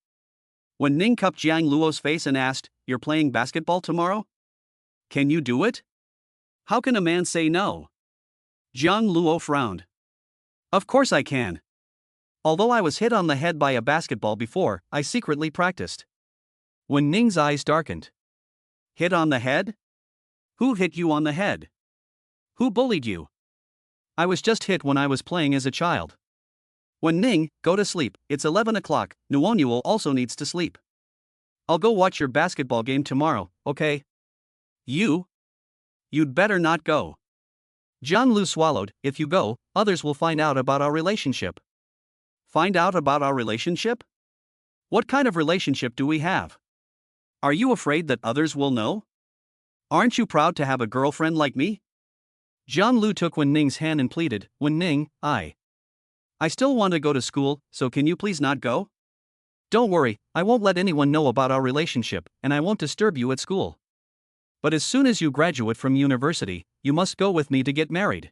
Wen Ning cupped Jiang Luo's face and asked, you're playing basketball tomorrow? Can you do it? How can a man say no? Jiang Luo frowned. Of course I can. Although I was hit on the head by a basketball before, I secretly practiced. Wen Ning's eyes darkened. Hit on the head? Who hit you on the head? Who bullied you? I was just hit when I was playing as a child. Wen Ning, go to sleep, it's 11 o'clock, Nuonuo also needs to sleep. I'll go watch your basketball game tomorrow, okay? You? You'd better not go. Jiang Luo swallowed, if you go, others will find out about our relationship. Find out about our relationship? What kind of relationship do we have? Are you afraid that others will know? Aren't you proud to have a girlfriend like me? Jiang Luo took Wen Ning's hand and pleaded, Wen Ning, I still want to go to school, so can you please not go? Don't worry, I won't let anyone know about our relationship, and I won't disturb you at school. But as soon as you graduate from university, you must go with me to get married.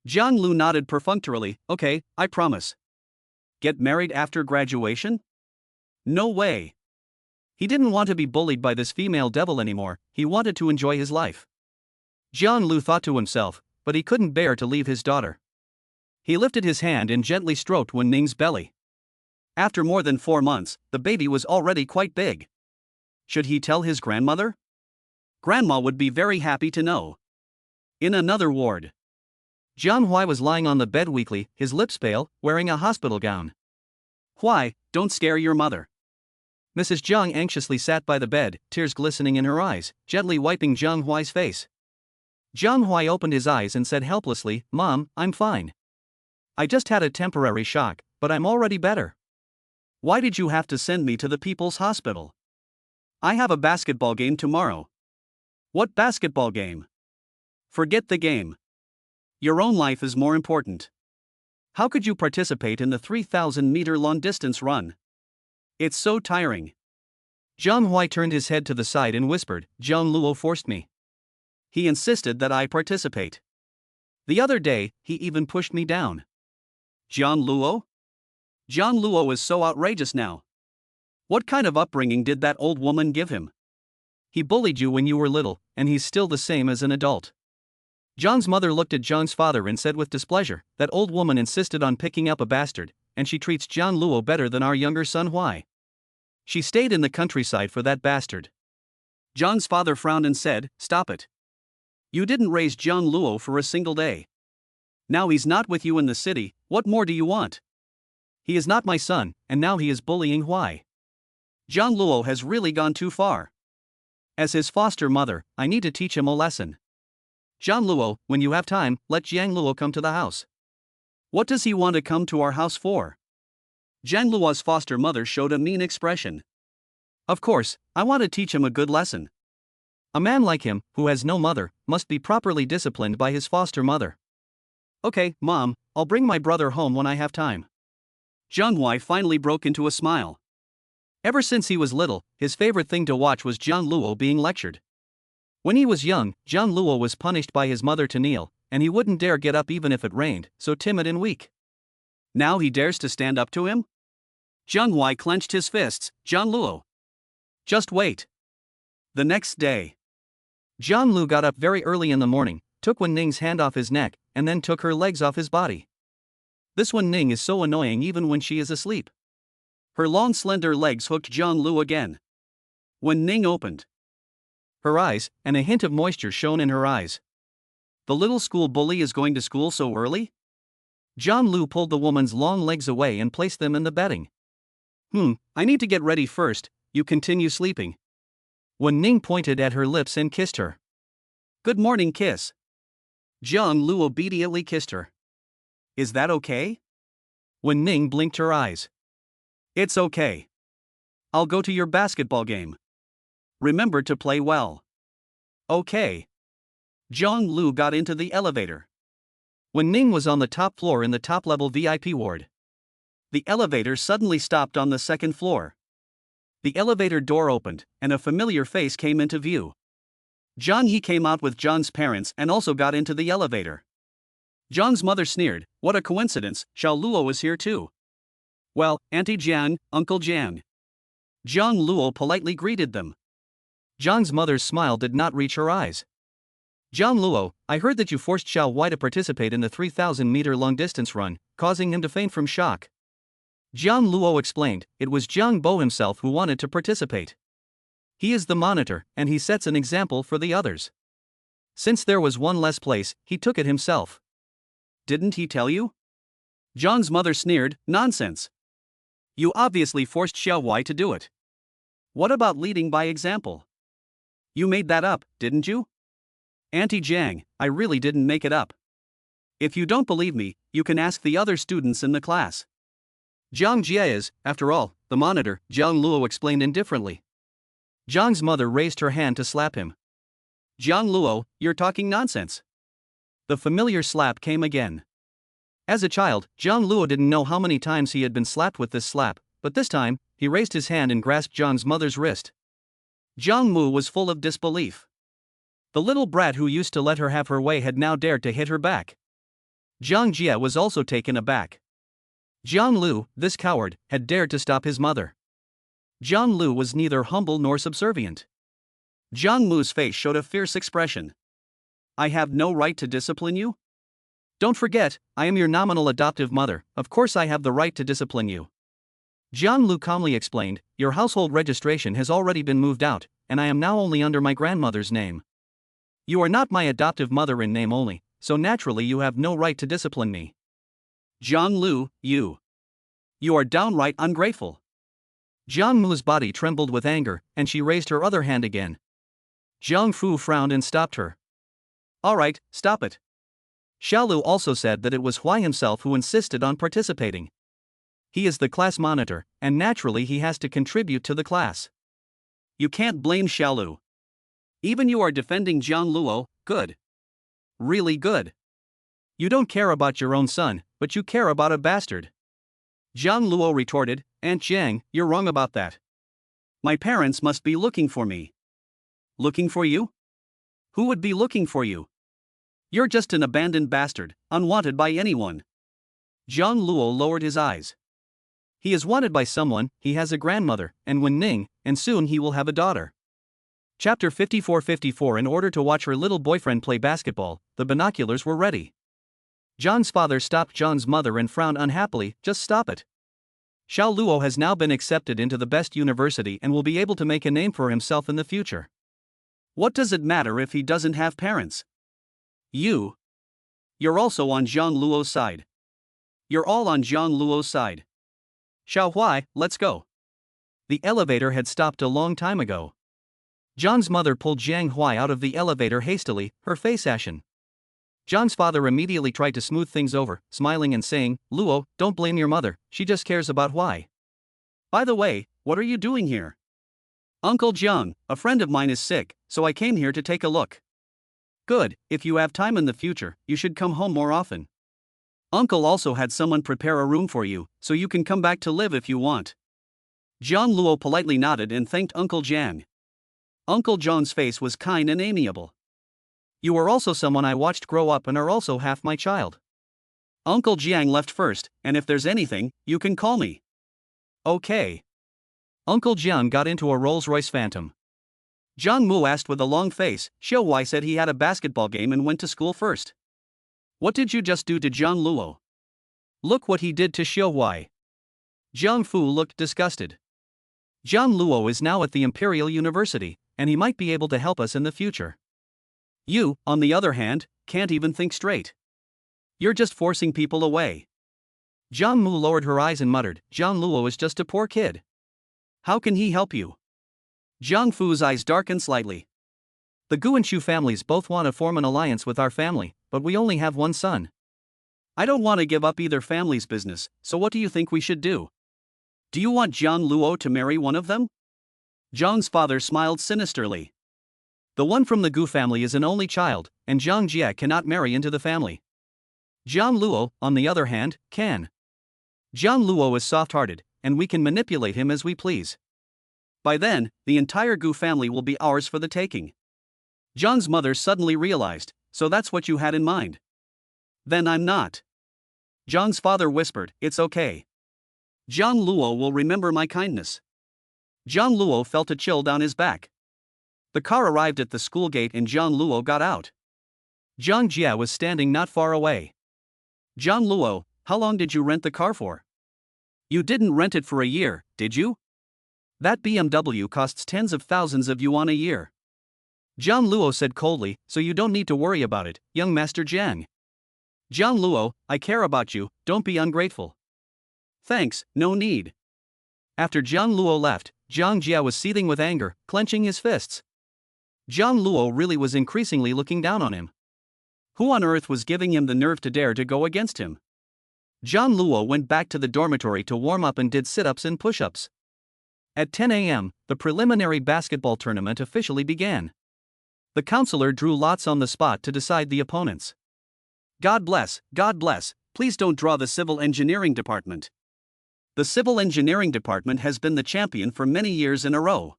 Jiang Luo nodded perfunctorily. Okay, I promise. Get married after graduation? No way. He didn't want to be bullied by this female devil anymore, he wanted to enjoy his life. Jiang Luo thought to himself, but he couldn't bear to leave his daughter. He lifted his hand and gently stroked Wen Ning's belly. After more than 4 months, the baby was already quite big. Should he tell his grandmother? Grandma would be very happy to know. In another ward, Jiang Hui was lying on the bed weakly, his lips pale, wearing a hospital gown. Why, don't scare your mother. Mrs. Jiang anxiously sat by the bed, tears glistening in her eyes, gently wiping Jiang Hui's face. Jiang Hui opened his eyes and said helplessly, Mom, I'm fine. I just had a temporary shock, but I'm already better. Why did you have to send me to the people's hospital? I have a basketball game tomorrow. What basketball game? Forget the game. Your own life is more important. How could you participate in the 3,000-meter long-distance run? It's so tiring. Jiang Hui turned his head to the side and whispered, Jiang Luo forced me. He insisted that I participate. The other day, he even pushed me down. Jiang Luo? Jiang Luo is so outrageous now. What kind of upbringing did that old woman give him? He bullied you when you were little, and he's still the same as an adult. Jiang's mother looked at Jiang's father and said with displeasure, that old woman insisted on picking up a bastard, and she treats Jiang Luo better than our younger son Hui. She stayed in the countryside for that bastard. Jiang's father frowned and said, stop it. You didn't raise Jiang Luo for a single day. Now he's not with you in the city, what more do you want? He is not my son, and now he is bullying Hui. Jiang Luo has really gone too far. As his foster mother, I need to teach him a lesson. Jiang Luo, when you have time, let Jiang Luo come to the house. What does he want to come to our house for? Jiang Luo's foster mother showed a mean expression. Of course, I want to teach him a good lesson. A man like him, who has no mother, must be properly disciplined by his foster mother. Okay, Mom, I'll bring my brother home when I have time. Jiang Hui finally broke into a smile. Ever since he was little, his favorite thing to watch was Jiang Luo being lectured. When he was young, Jiang Luo was punished by his mother to kneel, and he wouldn't dare get up even if it rained, so timid and weak. Now he dares to stand up to him? Jiang Hui clenched his fists. Jiang Luo. Just wait. The next day, Jiang Luo got up very early in the morning, took Wen Ning's hand off his neck, and then took her legs off his body. This Wen Ning is so annoying even when she is asleep. Her long slender legs hooked Jiang Luo again. Wen Ning opened her eyes, and a hint of moisture shone in her eyes. The little school bully is going to school so early? Jiang Luo pulled the woman's long legs away and placed them in the bedding. I need to get ready first, you continue sleeping. Wen Ning pointed at her lips and kissed her. Good morning kiss. Jiang Luo obediently kissed her. Is that okay? Wen Ning blinked her eyes. It's okay. I'll go to your basketball game. Remember to play well. Okay. Jiang Luo got into the elevator. Wen Ning was on the top floor in the top-level VIP ward. The elevator suddenly stopped on the second floor. The elevator door opened, and a familiar face came into view. Zhang Yi came out with Jiang's parents and also got into the elevator. Jiang's mother sneered, what a coincidence, Xiao Luo is here too. Well, Auntie Jiang, Uncle Jiang. Jiang Luo politely greeted them. Jiang's mother's smile did not reach her eyes. Jiang Luo, I heard that you forced Xiao Hui to participate in the 3,000-meter long-distance run, causing him to faint from shock. Jiang Luo explained, it was Jiang Bo himself who wanted to participate. He is the monitor, and he sets an example for the others. Since there was one less place, he took it himself. Didn't he tell you? Jiang's mother sneered, nonsense. You obviously forced Xiao Hui to do it. What about leading by example? You made that up, didn't you? Auntie Jiang, I really didn't make it up. If you don't believe me, you can ask the other students in the class. Jiang Jie is, after all, the monitor, Jiang Luo explained indifferently. Jiang's mother raised her hand to slap him. Jiang Luo, you're talking nonsense. The familiar slap came again. As a child, Jiang Luo didn't know how many times he had been slapped with this slap, but this time, he raised his hand and grasped Jiang's mother's wrist. Jiang Mu was full of disbelief. The little brat who used to let her have her way had now dared to hit her back. Jiang Jie was also taken aback. Jiang Luo, this coward, had dared to stop his mother. Jiang Luo was neither humble nor subservient. Jiang Mu's face showed a fierce expression. I have no right to discipline you? Don't forget, I am your nominal adoptive mother, of course I have the right to discipline you. Jiang Luo calmly explained, your household registration has already been moved out, and I am now only under my grandmother's name. You are not my adoptive mother in name only, so naturally you have no right to discipline me. Jiang Luo, you are downright ungrateful. Jiang Mu's body trembled with anger, and she raised her other hand again. Jiang Fu frowned and stopped her. All right, stop it. Xiaolu also said that it was Huai himself who insisted on participating. He is the class monitor, and naturally he has to contribute to the class. You can't blame Xiaolu. Even you are defending Jiang Luo, good. Really good. You don't care about your own son, but you care about a bastard. Jiang Luo retorted, Aunt Jiang, you're wrong about that. My parents must be looking for me. Looking for you? Who would be looking for you? You're just an abandoned bastard, unwanted by anyone. Jiang Luo lowered his eyes. He is wanted by someone, he has a grandmother, and Wen Ning, and soon he will have a daughter. Chapter 54:54 In order to watch her little boyfriend play basketball, the binoculars were ready. John's father stopped John's mother and frowned unhappily, just stop it. Xiao Luo has now been accepted into the best university and will be able to make a name for himself in the future. What does it matter if he doesn't have parents? You're also on Jiang Luo's side. You're all on Jiang Luo's side. Xiao Huai, let's go. The elevator had stopped a long time ago. John's mother pulled Jiang Huai out of the elevator hastily, her face ashen. John's father immediately tried to smooth things over, smiling and saying, Luo, don't blame your mother, she just cares about Huai. By the way, what are you doing here? Uncle Jiang, a friend of mine is sick, so I came here to take a look. Good, if you have time in the future, you should come home more often. Uncle also had someone prepare a room for you, so you can come back to live if you want. Jiang Luo politely nodded and thanked Uncle Jiang. Uncle Jiang's face was kind and amiable. You are also someone I watched grow up and are also half my child. Uncle Jiang left first, and if there's anything, you can call me. Okay. Uncle Jiang got into a Rolls-Royce Phantom. Jiang Mu asked with a long face, Xiao Huai said he had a basketball game and went to school first. What did you just do to Jiang Luo? Look what he did to Xiao Huai. Jiang Fu looked disgusted. Jiang Luo is now at the Imperial University, and he might be able to help us in the future. You, on the other hand, can't even think straight. You're just forcing people away. Jiang Mu lowered her eyes and muttered, Jiang Luo is just a poor kid. How can he help you? Jiang Fu's eyes darkened slightly. The Gu and Shu families both want to form an alliance with our family, but we only have one son. I don't want to give up either family's business, so what do you think we should do? Do you want Jiang Luo to marry one of them? Jiang's father smiled sinisterly. The one from the Gu family is an only child, and Jiang Jie cannot marry into the family. Jiang Luo, on the other hand, can. Jiang Luo is soft-hearted, and we can manipulate him as we please. By then, the entire Gu family will be ours for the taking. Jiang's mother suddenly realized, so that's what you had in mind. Then I'm not. Jiang's father whispered, it's okay. Jiang Luo will remember my kindness. Jiang Luo felt a chill down his back. The car arrived at the school gate and Jiang Luo got out. Jiang Jie was standing not far away. Jiang Luo, how long did you rent the car for? You didn't rent it for a year, did you? That BMW costs tens of thousands of yuan a year. Jiang Luo said coldly, so you don't need to worry about it, young Master Jiang. Jiang Luo, I care about you, don't be ungrateful. Thanks, no need. After Jiang Luo left, Jiang Jie was seething with anger, clenching his fists. Jiang Luo really was increasingly looking down on him. Who on earth was giving him the nerve to dare to go against him? Jiang Luo went back to the dormitory to warm up and did sit-ups and push-ups. At 10 a.m., the preliminary basketball tournament officially began. The counselor drew lots on the spot to decide the opponents. God bless, please don't draw the civil engineering department. The civil engineering department has been the champion for many years in a row.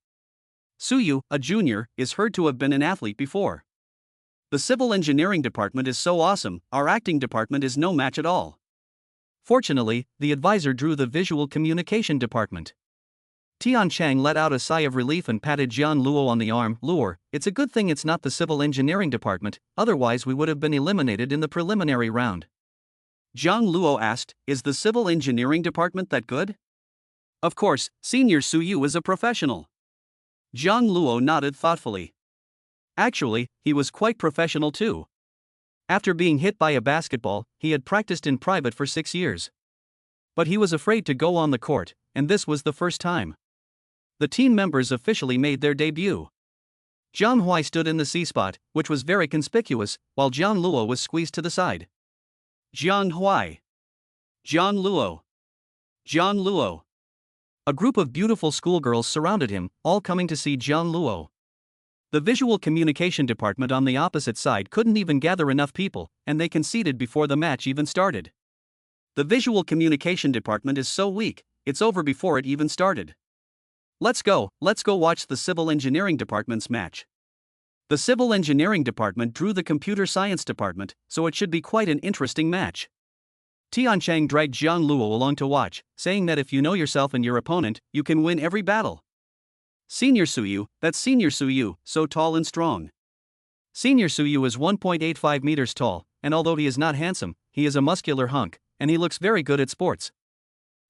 Suyu, a junior, is heard to have been an athlete before. The civil engineering department is so awesome, our acting department is no match at all. Fortunately, the advisor drew the visual communication department. Tian Chang let out a sigh of relief and patted Jiang Luo on the arm. Luo, it's a good thing it's not the civil engineering department, otherwise we would have been eliminated in the preliminary round. Jiang Luo asked, is the civil engineering department that good? Of course, Senior Su Yu is a professional. Jiang Luo nodded thoughtfully. Actually, he was quite professional too. After being hit by a basketball, he had practiced in private for 6 years. But he was afraid to go on the court, and this was the first time. The team members officially made their debut. Zhang Hui stood in the C spot, which was very conspicuous, while Jiang Luo was squeezed to the side. Jiang Hui. Jiang Luo. Jiang Luo. A group of beautiful schoolgirls surrounded him, all coming to see Jiang Luo. The visual communication department on the opposite side couldn't even gather enough people, and they conceded before the match even started. The visual communication department is so weak, it's over before it even started. Let's go watch the civil engineering department's match. The civil engineering department drew the computer science department, so it should be quite an interesting match. Tian Chang dragged Jiang Luo along to watch, saying that if you know yourself and your opponent, you can win every battle. Senior Su Yu, that's Senior Su Yu, so tall and strong. Senior Su Yu is 1.85 meters tall, and although he is not handsome, he is a muscular hunk, and he looks very good at sports.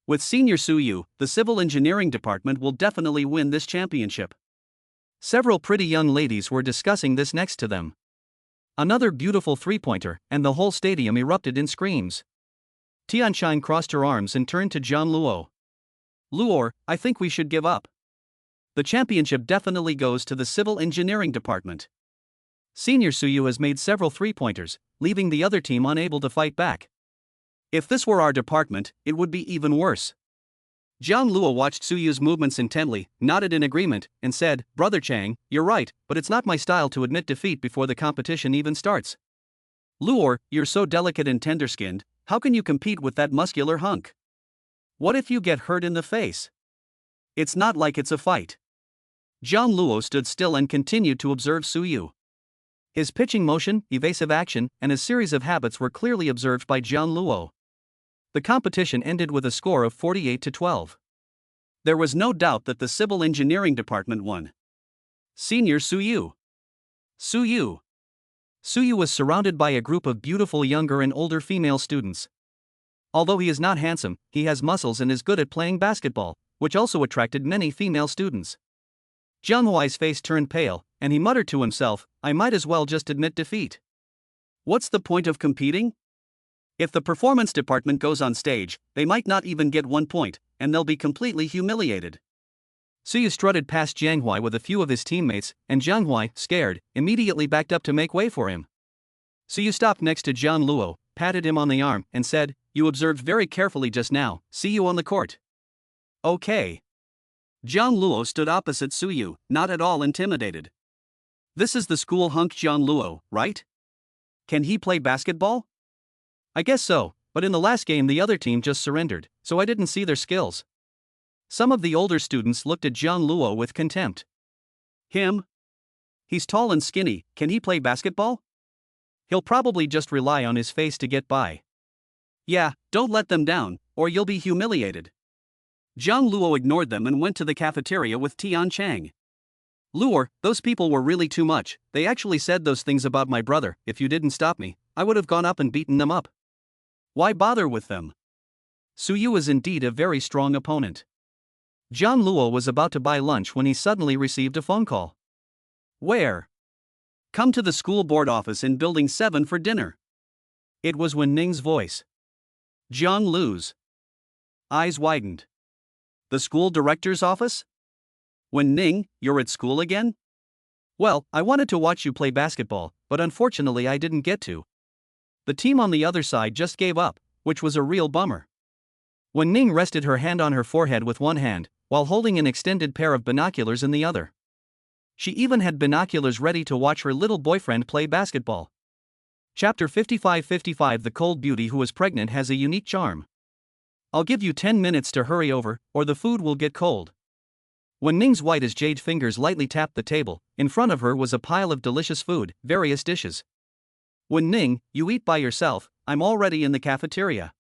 With Senior Su Yu, the civil engineering department will definitely win this championship. Several pretty young ladies were discussing this next to them. Another beautiful three-pointer, and the whole stadium erupted in screams. Tianchang crossed her arms and turned to Jiang Luo. Luo, I think we should give up. The championship definitely goes to the civil engineering department. Senior Su Yu has made several three-pointers, leaving the other team unable to fight back. If this were our department, it would be even worse. Jiang Luo watched Su Yu's movements intently, nodded in agreement, and said, Brother Chang, you're right, but it's not my style to admit defeat before the competition even starts. Luo, you're so delicate and tender-skinned, how can you compete with that muscular hunk? What if you get hurt in the face? It's not like it's a fight. Jiang Luo stood still and continued to observe Su Yu. His pitching motion, evasive action, and a series of habits were clearly observed by Jiang Luo. The competition ended with a score of 48-12. There was no doubt that the civil engineering department won. Senior Su Yu. Su Yu. Su Yu was surrounded by a group of beautiful younger and older female students. Although he is not handsome, he has muscles and is good at playing basketball, which also attracted many female students. Zhang Hui's face turned pale, and he muttered to himself, I might as well just admit defeat. What's the point of competing? If the performance department goes on stage, they might not even get 1 point, and they'll be completely humiliated. Su Yu strutted past Jiang Hui with a few of his teammates, and Jiang Hui, scared, immediately backed up to make way for him. Su Yu stopped next to Jiang Luo, patted him on the arm, and said, You observed very carefully just now, see you on the court. Okay. Jiang Luo stood opposite Su Yu, not at all intimidated. This is the school hunk Jiang Luo, right? Can he play basketball? I guess so, but in the last game the other team just surrendered, so I didn't see their skills. Some of the older students looked at Jiang Luo with contempt. Him? He's tall and skinny, can he play basketball? He'll probably just rely on his face to get by. Yeah, don't let them down, or you'll be humiliated. Jiang Luo ignored them and went to the cafeteria with Tian Chang. Luo, those people were really too much, they actually said those things about my brother, if you didn't stop me, I would have gone up and beaten them up. Why bother with them? Su Yu is indeed a very strong opponent. Jiang Luo was about to buy lunch when he suddenly received a phone call. Where? Come to the school board office in Building 7 for dinner. It was Wen Ning's voice. Jiang Luo's eyes widened. The school director's office? Wen Ning, you're at school again? Well, I wanted to watch you play basketball, but unfortunately I didn't get to. The team on the other side just gave up, which was a real bummer. Wen Ning rested her hand on her forehead with one hand, while holding an extended pair of binoculars in the other. She even had binoculars ready to watch her little boyfriend play basketball. Chapter 55. The cold beauty who is pregnant has a unique charm. I'll give you 10 minutes to hurry over, or the food will get cold. Wen Ning's white as jade fingers lightly tapped the table. In front of her was a pile of delicious food, various dishes, Wen Ning, you eat by yourself, I'm already in the cafeteria.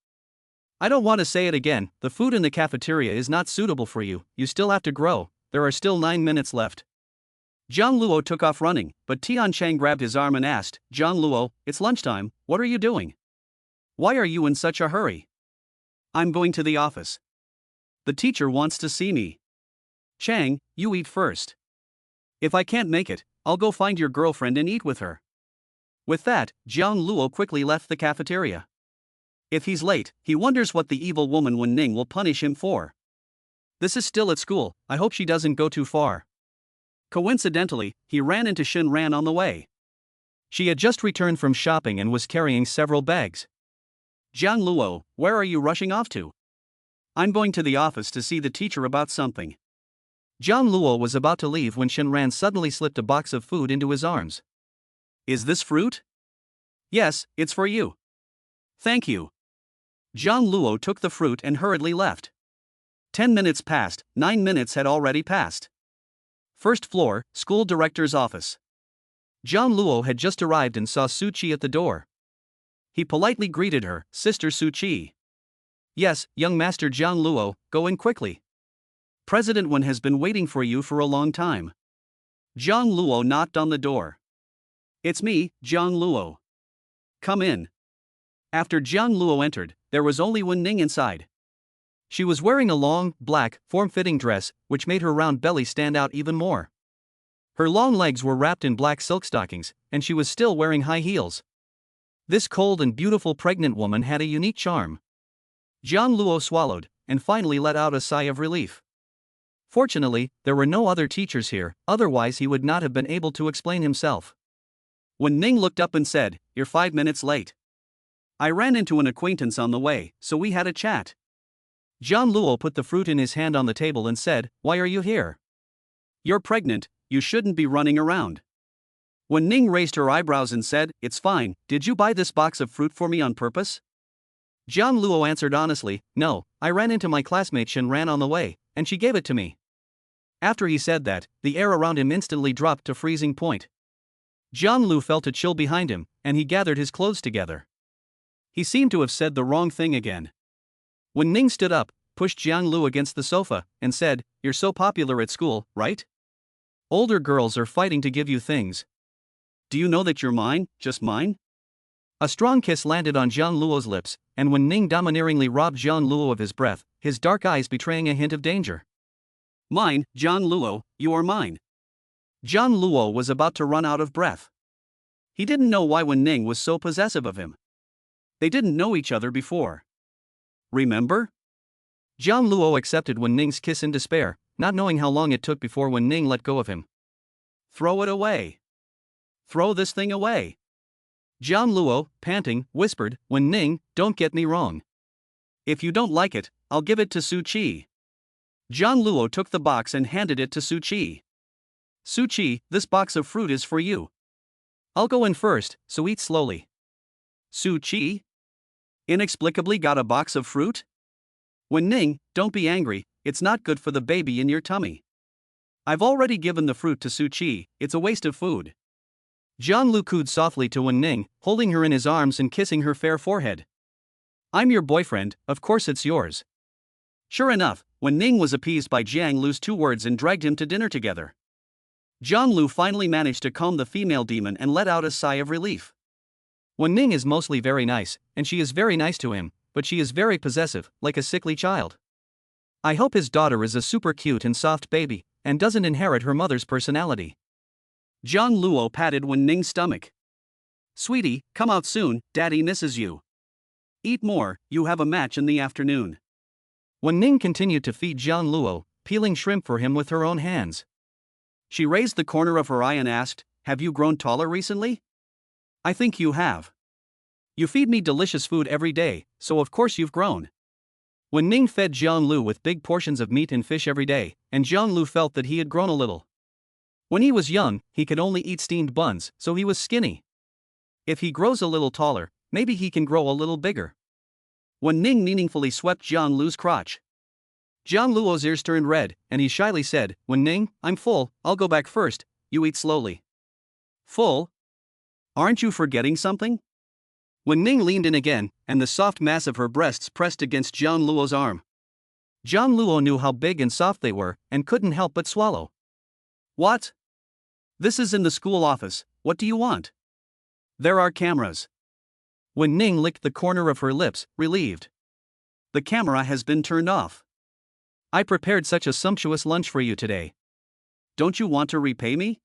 I don't want to say it again, the food in the cafeteria is not suitable for you, you still have to grow, there are still 9 minutes left. Jiang Luo took off running, but Tiancheng grabbed his arm and asked, Jiang Luo, it's lunchtime, what are you doing? Why are you in such a hurry? I'm going to the office. The teacher wants to see me. Chang, you eat first. If I can't make it, I'll go find your girlfriend and eat with her. With that, Jiang Luo quickly left the cafeteria. If he's late, he wonders what the evil woman Wen Ning will punish him for. This is still at school, I hope she doesn't go too far. Coincidentally, he ran into Shin Ran on the way. She had just returned from shopping and was carrying several bags. Jiang Luo, where are you rushing off to? I'm going to the office to see the teacher about something. Jiang Luo was about to leave when Shin Ran suddenly slipped a box of food into his arms. Is this fruit? Yes, it's for you. Thank you. Jiang Luo took the fruit and hurriedly left. 10 minutes passed, 9 minutes had already passed. First floor, school director's office. Jiang Luo had just arrived and saw Su Qi at the door. He politely greeted her, Sister Su Qi. Yes, young Master Jiang Luo, go in quickly. President Wen has been waiting for you for a long time. Jiang Luo knocked on the door. It's me, Jiang Luo. Come in. After Jiang Luo entered, there was only Wen Ning inside. She was wearing a long, black, form-fitting dress, which made her round belly stand out even more. Her long legs were wrapped in black silk stockings, and she was still wearing high heels. This cold and beautiful pregnant woman had a unique charm. Jiang Luo swallowed, and finally let out a sigh of relief. Fortunately, there were no other teachers here, otherwise he would not have been able to explain himself. Wen Ning looked up and said, You're 5 minutes late. I ran into an acquaintance on the way, so we had a chat. Jiang Luo put the fruit in his hand on the table and said, Why are you here? You're pregnant, you shouldn't be running around. Wen Ning raised her eyebrows and said, It's fine, did you buy this box of fruit for me on purpose? Jiang Luo answered honestly, No, I ran into my classmate Shin Ran on the way, and she gave it to me. After he said that, the air around him instantly dropped to freezing point. Jiang Lu felt a chill behind him, and he gathered his clothes together. He seemed to have said the wrong thing again. Wen Ning stood up, pushed Jiang Lu against the sofa, and said, You're so popular at school, right? Older girls are fighting to give you things. Do you know that you're mine, just mine? A strong kiss landed on Jiang Luo's lips, and Wen Ning domineeringly robbed Jiang Luo of his breath, his dark eyes betraying a hint of danger. Mine, Jiang Luo, you are mine. Jiang Luo was about to run out of breath. He didn't know why Wen Ning was so possessive of him. They didn't know each other before. Remember? Jiang Luo accepted Wen Ning's kiss in despair, not knowing how long it took before Wen Ning let go of him. Throw it away. Throw this thing away. Jiang Luo, panting, whispered, Wen Ning, don't get me wrong. If you don't like it, I'll give it to Su Qi. Jiang Luo took the box and handed it to Su Qi. Su Qi, this box of fruit is for you. I'll go in first, so eat slowly. Su Qi inexplicably got a box of fruit? Wen Ning, don't be angry, it's not good for the baby in your tummy. I've already given the fruit to Su Qi, it's a waste of food. Jiang Lu cooed softly to Wen Ning, holding her in his arms and kissing her fair forehead. I'm your boyfriend, of course it's yours. Sure enough, Wen Ning was appeased by Jiang Lu's 2 words and dragged him to dinner together. Jiang Lu finally managed to calm the female demon and let out a sigh of relief. Wen Ning is mostly very nice, and she is very nice to him, but she is very possessive, like a sickly child. I hope his daughter is a super cute and soft baby, and doesn't inherit her mother's personality. Jiang Luo patted Wen Ning's stomach. Sweetie, come out soon, Daddy misses you. Eat more, you have a match in the afternoon. Wen Ning continued to feed Jiang Luo, peeling shrimp for him with her own hands. She raised the corner of her eye and asked, Have you grown taller recently? I think you have. You feed me delicious food every day, so of course you've grown. Wen Ning fed Jiang Lu with big portions of meat and fish every day, and Jiang Lu felt that he had grown a little. When he was young, he could only eat steamed buns, so he was skinny. If he grows a little taller, maybe he can grow a little bigger. Wen Ning meaningfully swept Jiang Lu's crotch. Jiang Luo's ears turned red, and he shyly said, Wen Ning, I'm full, I'll go back first, you eat slowly. Full? Aren't you forgetting something? Wen Ning leaned in again, and the soft mass of her breasts pressed against Jiang Luo's arm. Jiang Luo knew how big and soft they were, and couldn't help but swallow. What? This is in the school office, what do you want? There are cameras. Wen Ning licked the corner of her lips, relieved. The camera has been turned off. I prepared such a sumptuous lunch for you today. Don't you want to repay me?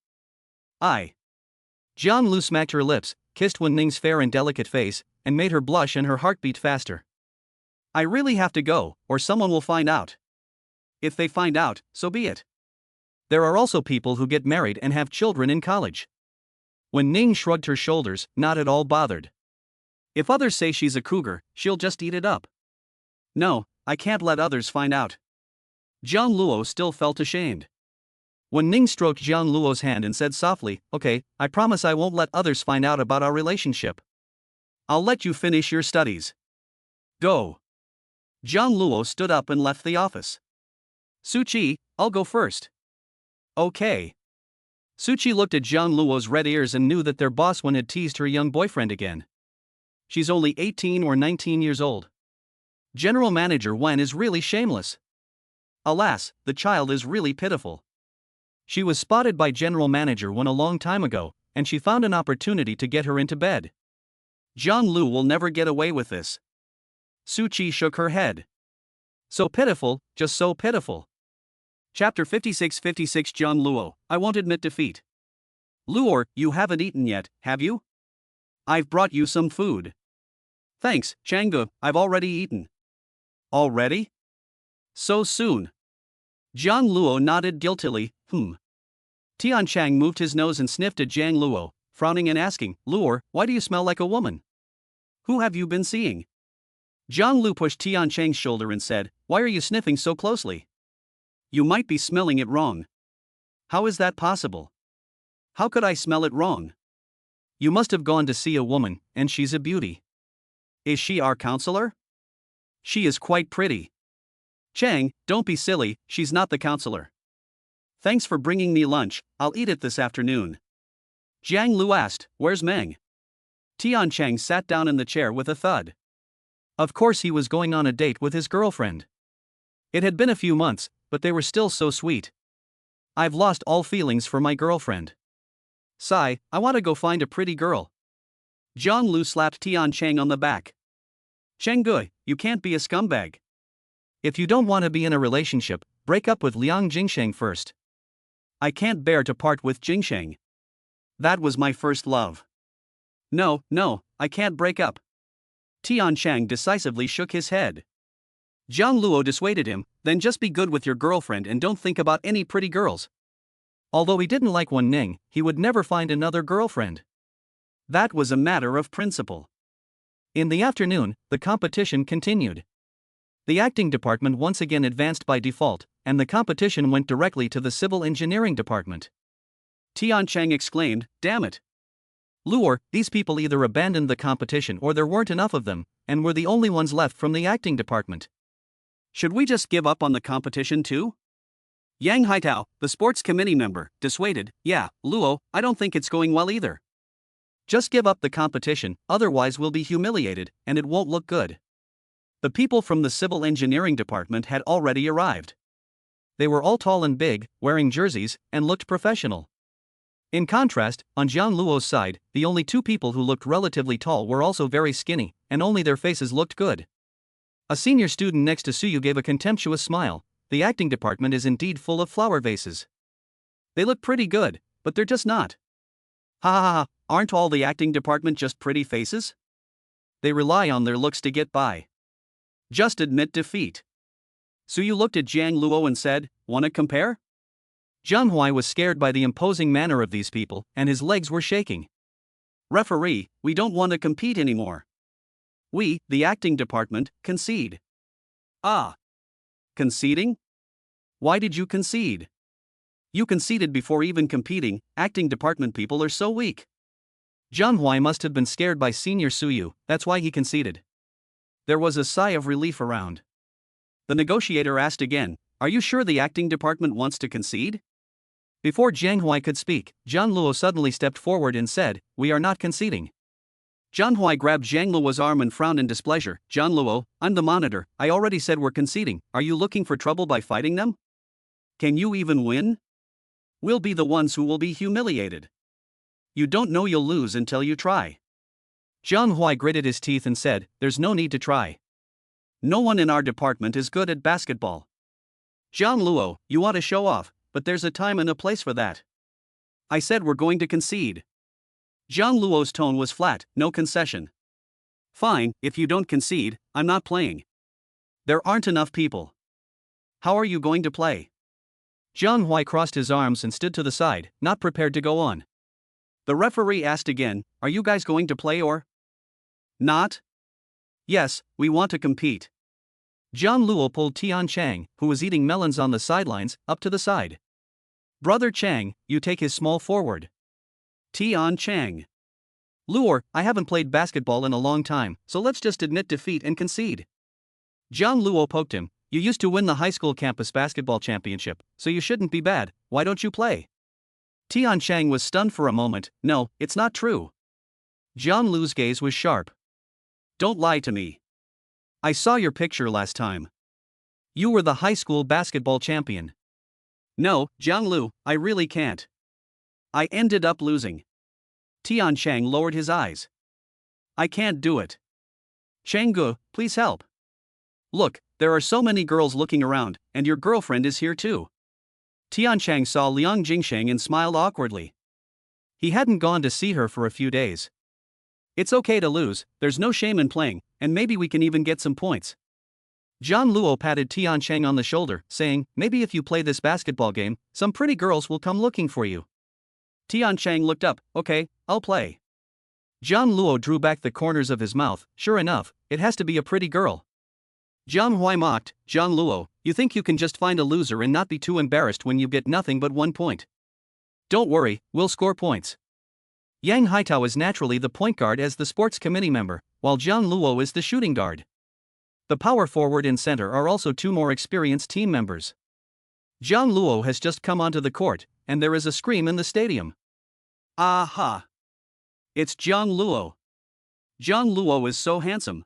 Jiang Luo smacked her lips, kissed Wen Ning's fair and delicate face, and made her blush and her heart beat faster. I really have to go, or someone will find out. If they find out, so be it. There are also people who get married and have children in college. Wen Ning shrugged her shoulders, not at all bothered. If others say she's a cougar, she'll just eat it up. No, I can't let others find out. Jiang Luo still felt ashamed. Wen Ning stroked Jiang Luo's hand and said softly, okay, I promise I won't let others find out about our relationship. I'll let you finish your studies. Go. Jiang Luo stood up and left the office. Suchi, I'll go first. Okay. Suchi looked at Jiang Luo's red ears and knew that their boss Wen had teased her young boyfriend again. She's only 18 or 19 years old. General Manager Wen is really shameless. Alas, the child is really pitiful. She was spotted by General Manager Wen a long time ago, and she found an opportunity to get her into bed. Jiang Luo will never get away with this. Suchi shook her head. So pitiful, just so pitiful. Chapter 56 Jiang Luo, I won't admit defeat. Luo, you haven't eaten yet, have you? I've brought you some food. Thanks, Changgu, I've already eaten. Already? So soon. Jiang Luo nodded guiltily, Tian Chang moved his nose and sniffed at Jiang Luo, frowning and asking, Luo, why do you smell like a woman? Who have you been seeing? Jiang Luo pushed Tian Chang's shoulder and said, why are you sniffing so closely? You might be smelling it wrong. How is that possible? How could I smell it wrong? You must have gone to see a woman, and she's a beauty. Is she our counselor? She is quite pretty. Chang, don't be silly, she's not the counselor. Thanks for bringing me lunch, I'll eat it this afternoon. Jiang Luo asked, where's Meng? Tian Chang sat down in the chair with a thud. Of course he was going on a date with his girlfriend. It had been a few months, but they were still so sweet. I've lost all feelings for my girlfriend. Sigh, I want to go find a pretty girl. Jiang Luo slapped Tian Chang on the back. Chenggu, you can't be a scumbag. If you don't want to be in a relationship, break up with Liang Jingsheng first. I can't bear to part with Jingsheng. That was my first love. No, I can't break up. Tian Chang decisively shook his head. Jiang Luo dissuaded him, then just be good with your girlfriend and don't think about any pretty girls. Although he didn't like Wen Ning, he would never find another girlfriend. That was a matter of principle. In the afternoon, the competition continued. The acting department once again advanced by default, and the competition went directly to the civil engineering department. Tian Chang exclaimed, damn it. Luo, these people either abandoned the competition or there weren't enough of them, and were the only ones left from the acting department. Should we just give up on the competition too? Yang Haitao, the sports committee member, dissuaded, yeah, Luo, I don't think it's going well either. Just give up the competition, otherwise we'll be humiliated, and it won't look good. The people from the civil engineering department had already arrived. They were all tall and big, wearing jerseys, and looked professional. In contrast, on Jiang Luo's side, the only two people who looked relatively tall were also very skinny, and only their faces looked good. A senior student next to Suyu gave a contemptuous smile. The acting department is indeed full of flower vases. They look pretty good, but they're just not. Ha, aren't all the acting department just pretty faces? They rely on their looks to get by. Just admit defeat. Suyu looked at Jiang Luo and said, wanna compare? Zhang Yi was scared by the imposing manner of these people, and his legs were shaking. Referee, we don't want to compete anymore. We, the acting department, concede. Ah. Conceding? Why did you concede? You conceded before even competing, acting department people are so weak. Zhang Yi must have been scared by Senior Suyu, that's why he conceded. There was a sigh of relief around. The negotiator asked again, are you sure the acting department wants to concede? Before Jiang Jie could speak, Jiang Luo suddenly stepped forward and said, "We are not conceding." Jiang Jie grabbed Jiang Luo's arm and frowned in displeasure. "Jiang Luo, I'm the monitor. I already said we're conceding. Are you looking for trouble by fighting them? Can you even win? We'll be the ones who will be humiliated. You don't know you'll lose until you try." Jiang Jie gritted his teeth and said, "There's no need to try. No one in our department is good at basketball. Jiang Luo, you want to show off, but there's a time and a place for that. I said we're going to concede." Jiang Luo's tone was flat, no concession. "Fine, if you don't concede, I'm not playing. There aren't enough people. How are you going to play?" Jiang Jie crossed his arms and stood to the side, not prepared to go on. The referee asked again, "Are you guys going to play or not?" "Yes, we want to compete." Jiang Luo pulled Tian Chang, who was eating melons on the sidelines, up to the side. "Brother Chang, you take his small forward." Tian Chang. "Luo, I haven't played basketball in a long time, so let's just admit defeat and concede." Jiang Luo poked him. "You used to win the high school campus basketball championship, so you shouldn't be bad. Why don't you play?" Tian Chang was stunned for a moment. "No, it's not true." Jiang Luo's gaze was sharp. "Don't lie to me. I saw your picture last time. You were the high school basketball champion." "No, Jiang Luo, I really can't. I ended up losing." Tian Chang lowered his eyes. "I can't do it. Changgu, please help. Look, there are so many girls looking around, and your girlfriend is here too." Tian Chang saw Liang Jingsheng and smiled awkwardly. He hadn't gone to see her for a few days. "It's okay to lose, there's no shame in playing, and maybe we can even get some points." Jiang Luo patted Tian Chang on the shoulder, saying, "Maybe if you play this basketball game, some pretty girls will come looking for you." Tian Chang looked up. "Okay, I'll play." Jiang Luo drew back the corners of his mouth. "Sure enough, it has to be a pretty girl." Jiang Jie mocked. "Jiang Luo, you think you can just find a loser and not be too embarrassed when you get nothing but 1 point? Don't worry, we'll score points." Yang Haitao is naturally the point guard as the sports committee member, while Jiang Luo is the shooting guard. The power forward and center are also two more experienced team members. Jiang Luo has just come onto the court, and there is a scream in the stadium. "Aha! It's Jiang Luo. Jiang Luo is so handsome.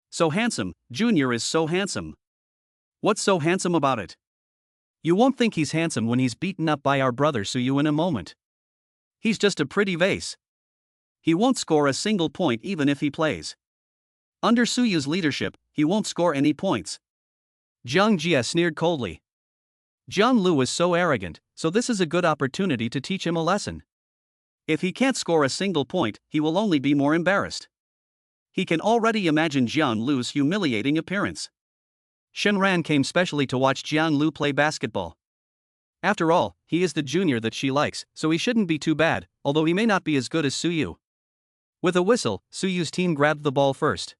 So handsome, Junior is so handsome. What's so handsome about it? You won't think he's handsome when he's beaten up by our brother Suyu in a moment. He's just a pretty vase. He won't score a single point even if he plays. Under Suyu's leadership, he won't score any points." Jiang Jie sneered coldly. Jiang Luo is so arrogant, so this is a good opportunity to teach him a lesson. If he can't score a single point, he will only be more embarrassed. He can already imagine Jiang Luo's humiliating appearance. Shenran came specially to watch Jiang Luo play basketball. After all, he is the junior that she likes, so he shouldn't be too bad, although he may not be as good as Suyu. With a whistle, Suyu's team grabbed the ball first.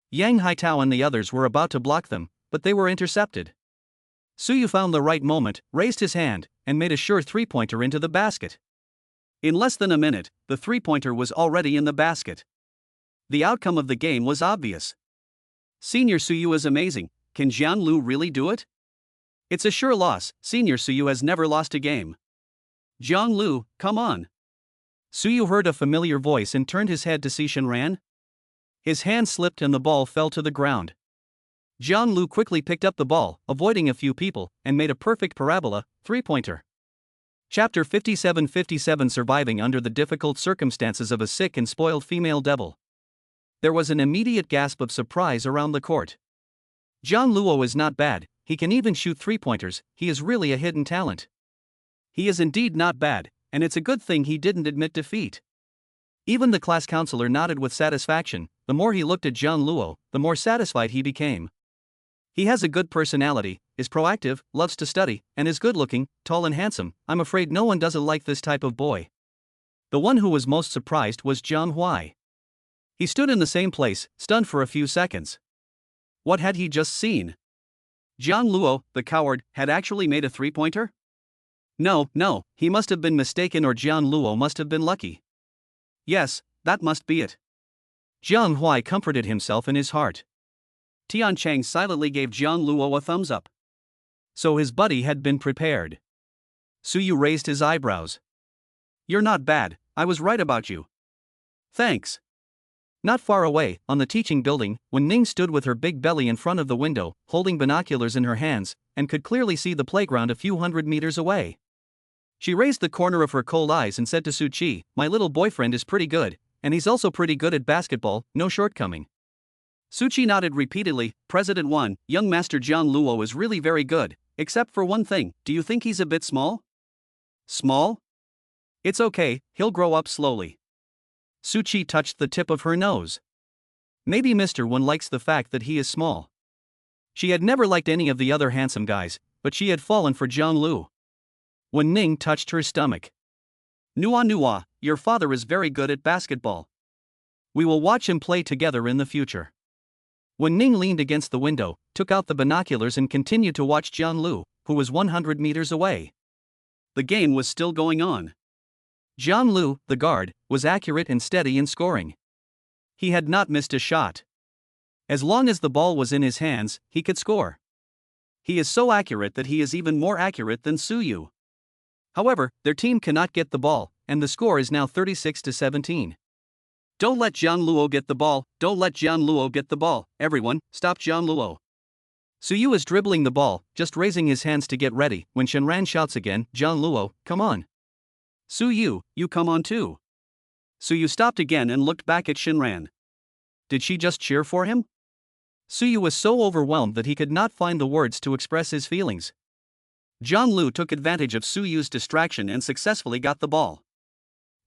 Yang Haitao and the others were about to block them, but they were intercepted. Suyu found the right moment, raised his hand, and made a sure three-pointer into the basket. In less than a minute, the three-pointer was already in the basket. The outcome of the game was obvious. Senior Suyu is amazing. Can Jiang Luo really do it? It's a sure loss. Senior Suyu has never lost a game. Jiang Luo, come on. Suyu heard a familiar voice and turned his head to see Shenran. His hand slipped and the ball fell to the ground. Jiang Luo quickly picked up the ball, avoiding a few people, and made a perfect parabola, three-pointer. Chapter 57 Surviving under the difficult circumstances of a sick and spoiled female devil. There was an immediate gasp of surprise around the court. Jiang Luo is not bad, he can even shoot three-pointers, he is really a hidden talent. He is indeed not bad, and it's a good thing he didn't admit defeat. Even the class counselor nodded with satisfaction. The more he looked at Jiang Luo, the more satisfied he became. He has a good personality, is proactive, loves to study, and is good-looking, tall and handsome. I'm afraid no one doesn't like this type of boy. The one who was most surprised was Jiang Jie. He stood in the same place, stunned for a few seconds. What had he just seen? Jiang Luo, the coward, had actually made a three-pointer? No, he must have been mistaken or Jiang Luo must have been lucky. Yes, that must be it. Jiang Jie comforted himself in his heart. Tian Chang silently gave Jiang Luo a thumbs up. So his buddy had been prepared. Suyu raised his eyebrows. You're not bad, I was right about you. Thanks. Not far away, on the teaching building, Wen Ning stood with her big belly in front of the window, holding binoculars in her hands, and could clearly see the playground a few hundred meters away. She raised the corner of her cold eyes and said to Su Qi, my little boyfriend is pretty good, and he's also pretty good at basketball, no shortcoming. Su Qi nodded repeatedly. President 1, young Master Jiang Luo is really very good, except for one thing, do you think he's a bit small? Small? It's okay, he'll grow up slowly. Su Qi touched the tip of her nose. Maybe Mr. Wen likes the fact that he is small. She had never liked any of the other handsome guys, but she had fallen for Jiang Luo. Wen Ning touched her stomach. Nua, your father is very good at basketball. We will watch him play together in the future. Wen Ning leaned against the window, took out the binoculars and continued to watch Jiang Luo, who was 100 meters away. The game was still going on. Jiang Luo, the guard, was accurate and steady in scoring. He had not missed a shot. As long as the ball was in his hands, he could score. He is so accurate that he is even more accurate than Suyu. However, their team cannot get the ball, and the score is now 36-17. Don't let Jiang Luo get the ball, don't let Jiang Luo get the ball, everyone, stop Jiang Luo. Suyu is dribbling the ball, just raising his hands to get ready, when Shenran shouts again, Jiang Luo, come on. Suyu, you come on too. Suyu stopped again and looked back at Shenran. Did she just cheer for him? Suyu was so overwhelmed that he could not find the words to express his feelings. Jiang Luo took advantage of Suyu's distraction and successfully got the ball.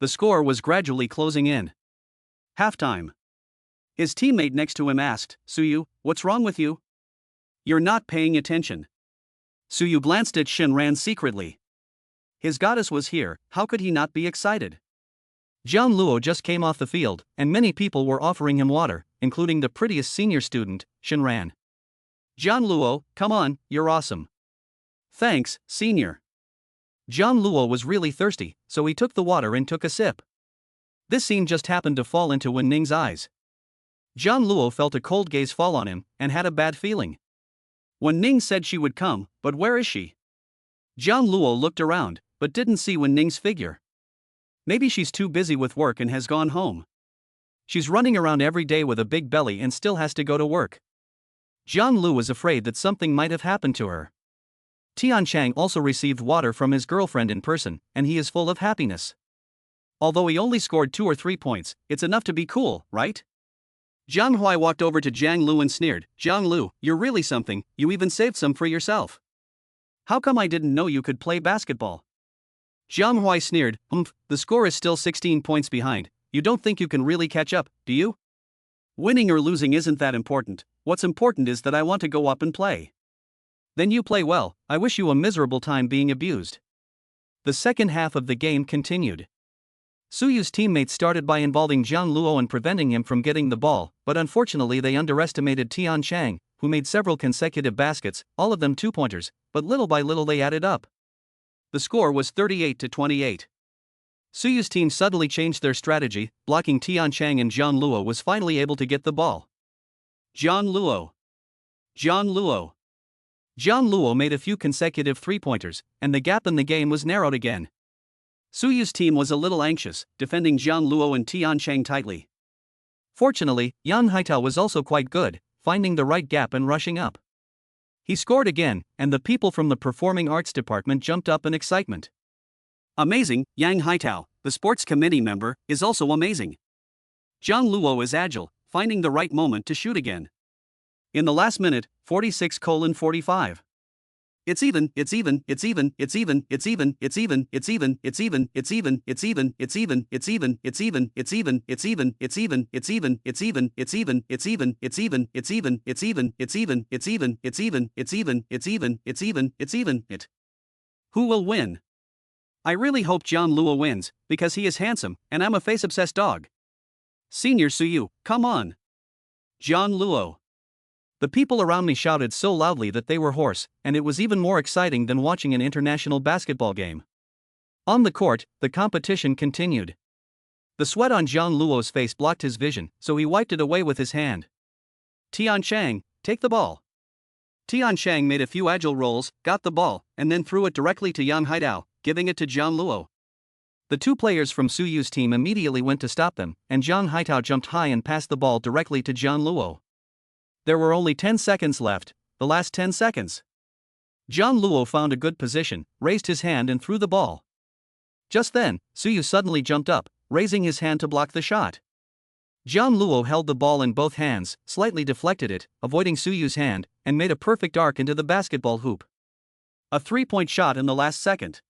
The score was gradually closing in. Halftime. His teammate next to him asked, Suyu, what's wrong with you? You're not paying attention. Suyu glanced at Shenran secretly. His goddess was here, how could he not be excited? Jiang Luo just came off the field, and many people were offering him water, including the prettiest senior student, Shenran. Jiang Luo, come on, you're awesome. Thanks, senior. Jiang Luo was really thirsty, so he took the water and took a sip. This scene just happened to fall into Wen Ning's eyes. Jiang Luo felt a cold gaze fall on him, and had a bad feeling. Wen Ning said she would come, but where is she? Jiang Luo looked around, but didn't see Wen Ning's figure. Maybe she's too busy with work and has gone home. She's running around every day with a big belly and still has to go to work. Jiang Luo was afraid that something might have happened to her. Tianchang also received water from his girlfriend in person, and he is full of happiness. Although he only scored 2 or 3 points, it's enough to be cool, right? Jiang Hui walked over to Jiang Luo and sneered, Jiang Luo, you're really something, you even saved some for yourself. How come I didn't know you could play basketball? Jiang Hui sneered, the score is still 16 points behind, you don't think you can really catch up, do you? Winning or losing isn't that important, what's important is that I want to go up and play. Then you play well, I wish you a miserable time being abused. The second half of the game continued. Suyu's teammates started by involving Jiang Luo and preventing him from getting the ball, but unfortunately they underestimated Tianchang, who made several consecutive baskets, all of them 2-pointers, but little by little they added up. The score was 38-28. Suyu's team suddenly changed their strategy, blocking Tianchang, and Jiang Luo was finally able to get the ball. Jiang Luo. Jiang Luo. Jiang Luo made a few consecutive 3-pointers, and the gap in the game was narrowed again. Suyu's team was a little anxious, defending Jiang Luo and Tianchang tightly. Fortunately, Yang Haitao was also quite good, finding the right gap and rushing up. He scored again, and the people from the performing arts department jumped up in excitement. Amazing, Yang Haitao, the sports committee member, is also amazing. Jiang Luo is agile, finding the right moment to shoot again. In the last minute, 46:45. It's even. Who will win? I really hope Jiang Luo wins, because he is handsome, and I'm a face-obsessed dog. Senior Suyu, come on. Jiang Luo. The people around me shouted so loudly that they were hoarse, and it was even more exciting than watching an international basketball game. On the court, the competition continued. The sweat on Jiang Luo's face blocked his vision, so he wiped it away with his hand. Tianchang, take the ball. Tianchang made a few agile rolls, got the ball, and then threw it directly to Yang Haitao, giving it to Jiang Luo. The two players from Su Yu's team immediately went to stop them, and Zhang Haitao jumped high and passed the ball directly to Jiang Luo. There were only 10 seconds left, the last 10 seconds. Jiang Luo found a good position, raised his hand and threw the ball. Just then, Su Yu suddenly jumped up, raising his hand to block the shot. Jiang Luo held the ball in both hands, slightly deflected it, avoiding Su Yu's hand, and made a perfect arc into the basketball hoop. A three-point shot in the last second.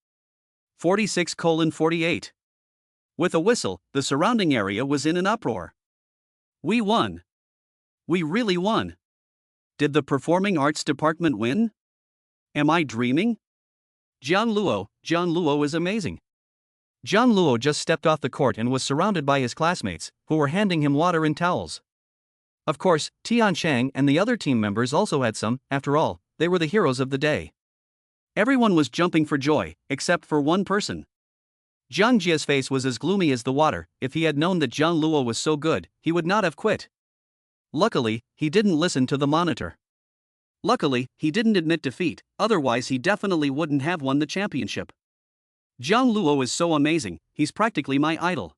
46:48. With a whistle, the surrounding area was in an uproar. We won. We really won. Did the Performing Arts Department win? Am I dreaming? Jiang Luo is amazing. Jiang Luo just stepped off the court and was surrounded by his classmates, who were handing him water and towels. Of course, Tian Chang and the other team members also had some. After all, they were the heroes of the day. Everyone was jumping for joy, except for one person. Jiang Jie's face was as gloomy as the water. If he had known that Jiang Luo was so good, he would not have quit. Luckily, he didn't listen to the monitor. Luckily, he didn't admit defeat, otherwise he definitely wouldn't have won the championship. Jiang Luo is so amazing, he's practically my idol.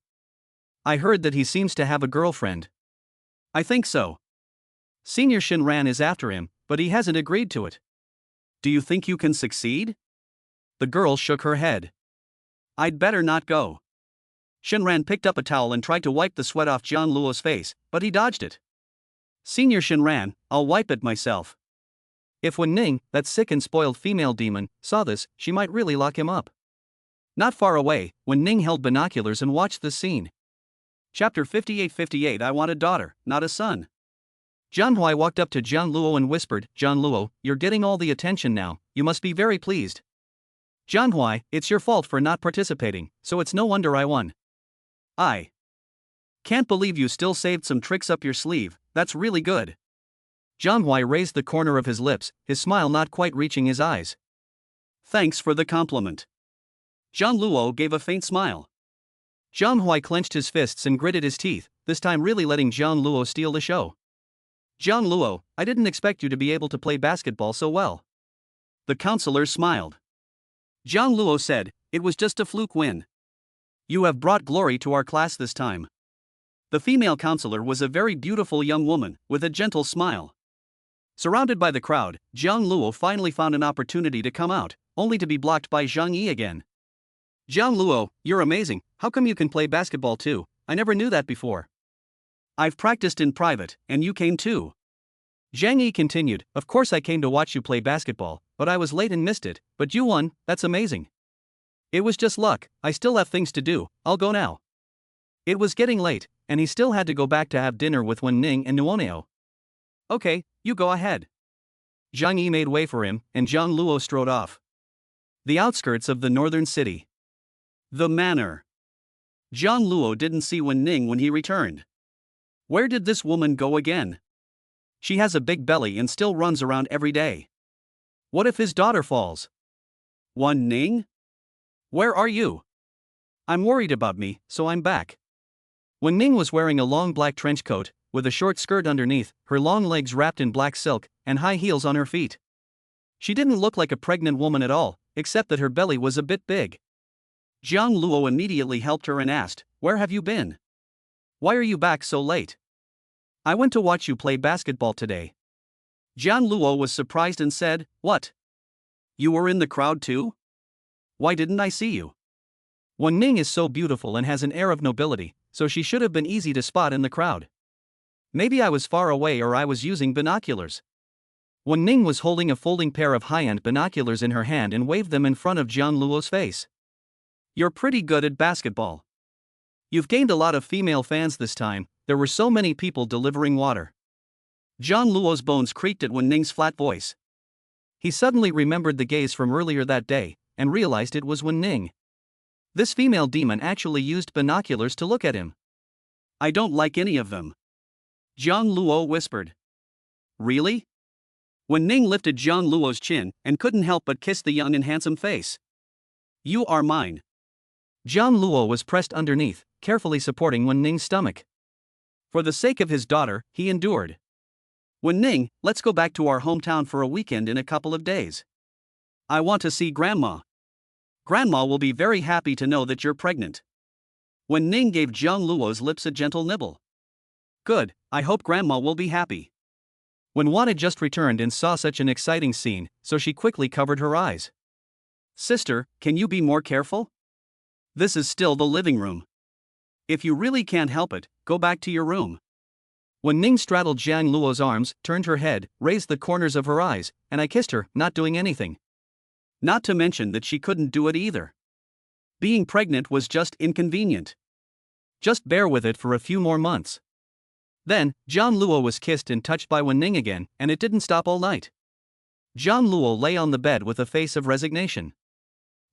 I heard that he seems to have a girlfriend. I think so. Senior Shinran is after him, but he hasn't agreed to it. Do you think you can succeed? The girl shook her head. I'd better not go. Shinran picked up a towel and tried to wipe the sweat off Jiang Luo's face, but he dodged it. Senior Shinran, I'll wipe it myself. If Wen Ning, that sick and spoiled female demon, saw this, she might really lock him up. Not far away, Wen Ning held binoculars and watched the scene. Chapter 58. I want a daughter, not a son. Jiang Hui walked up to Jiang Luo and whispered, Jiang Luo, you're getting all the attention now, you must be very pleased. Jiang Hui, it's your fault for not participating, so it's no wonder I won. I can't believe you still saved some tricks up your sleeve, that's really good. Jiang Hui raised the corner of his lips, his smile not quite reaching his eyes. Thanks for the compliment. Jiang Luo gave a faint smile. Jiang Hui clenched his fists and gritted his teeth, this time really letting Jiang Luo steal the show. Jiang Luo, I didn't expect you to be able to play basketball so well. The counselor smiled. Jiang Luo said, it was just a fluke win. You have brought glory to our class this time. The female counselor was a very beautiful young woman, with a gentle smile. Surrounded by the crowd, Jiang Luo finally found an opportunity to come out, only to be blocked by Zhang Yi again. Jiang Luo, you're amazing, how come you can play basketball too? I never knew that before. I've practiced in private, and you came too. Zhang Yi continued, of course I came to watch you play basketball, but I was late and missed it, but you won, that's amazing. It was just luck, I still have things to do, I'll go now. It was getting late, and he still had to go back to have dinner with Wen Ning and Nuoneo. Okay, you go ahead. Zhang Yi made way for him, and Jiang Luo strode off. The outskirts of the northern city. The manor. Jiang Luo didn't see Wen Ning when he returned. Where did this woman go again? She has a big belly and still runs around every day. What if his daughter falls? Wen Ning? Where are you? I'm worried about me, so I'm back. Wen Ning was wearing a long black trench coat, with a short skirt underneath, her long legs wrapped in black silk, and high heels on her feet. She didn't look like a pregnant woman at all, except that her belly was a bit big. Jiang Luo immediately helped her and asked, where have you been? Why are you back so late? I went to watch you play basketball today. Jiang Luo was surprised and said, what? You were in the crowd too? Why didn't I see you? Wen Ning is so beautiful and has an air of nobility, so she should have been easy to spot in the crowd. Maybe I was far away or I was using binoculars. Wen Ning was holding a folding pair of high-end binoculars in her hand and waved them in front of Jiang Luo's face. You're pretty good at basketball. You've gained a lot of female fans this time, there were so many people delivering water. Jiang Luo's bones creaked at Wen Ning's flat voice. He suddenly remembered the gaze from earlier that day, and realized it was Wen Ning. This female demon actually used binoculars to look at him. I don't like any of them. Jiang Luo whispered. Really? Wen Ning lifted Jiang Luo's chin and couldn't help but kiss the young and handsome face. You are mine. Jiang Luo was pressed underneath, carefully supporting Wen Ning's stomach. For the sake of his daughter, he endured. Wen Ning, let's go back to our hometown for a weekend in a couple of days. I want to see Grandma. Grandma will be very happy to know that you're pregnant. Wen Ning gave Jiang Luo's lips a gentle nibble. Good, I hope Grandma will be happy. Wen Wan had just returned and saw such an exciting scene, so she quickly covered her eyes. Sister, can you be more careful? This is still the living room. If you really can't help it, go back to your room. Wen Ning straddled Jiang Luo's arms, turned her head, raised the corners of her eyes, and I kissed her, not doing anything. Not to mention that she couldn't do it either. Being pregnant was just inconvenient. Just bear with it for a few more months. Then, Jiang Luo was kissed and touched by Wen Ning again, and it didn't stop all night. Jiang Luo lay on the bed with a face of resignation.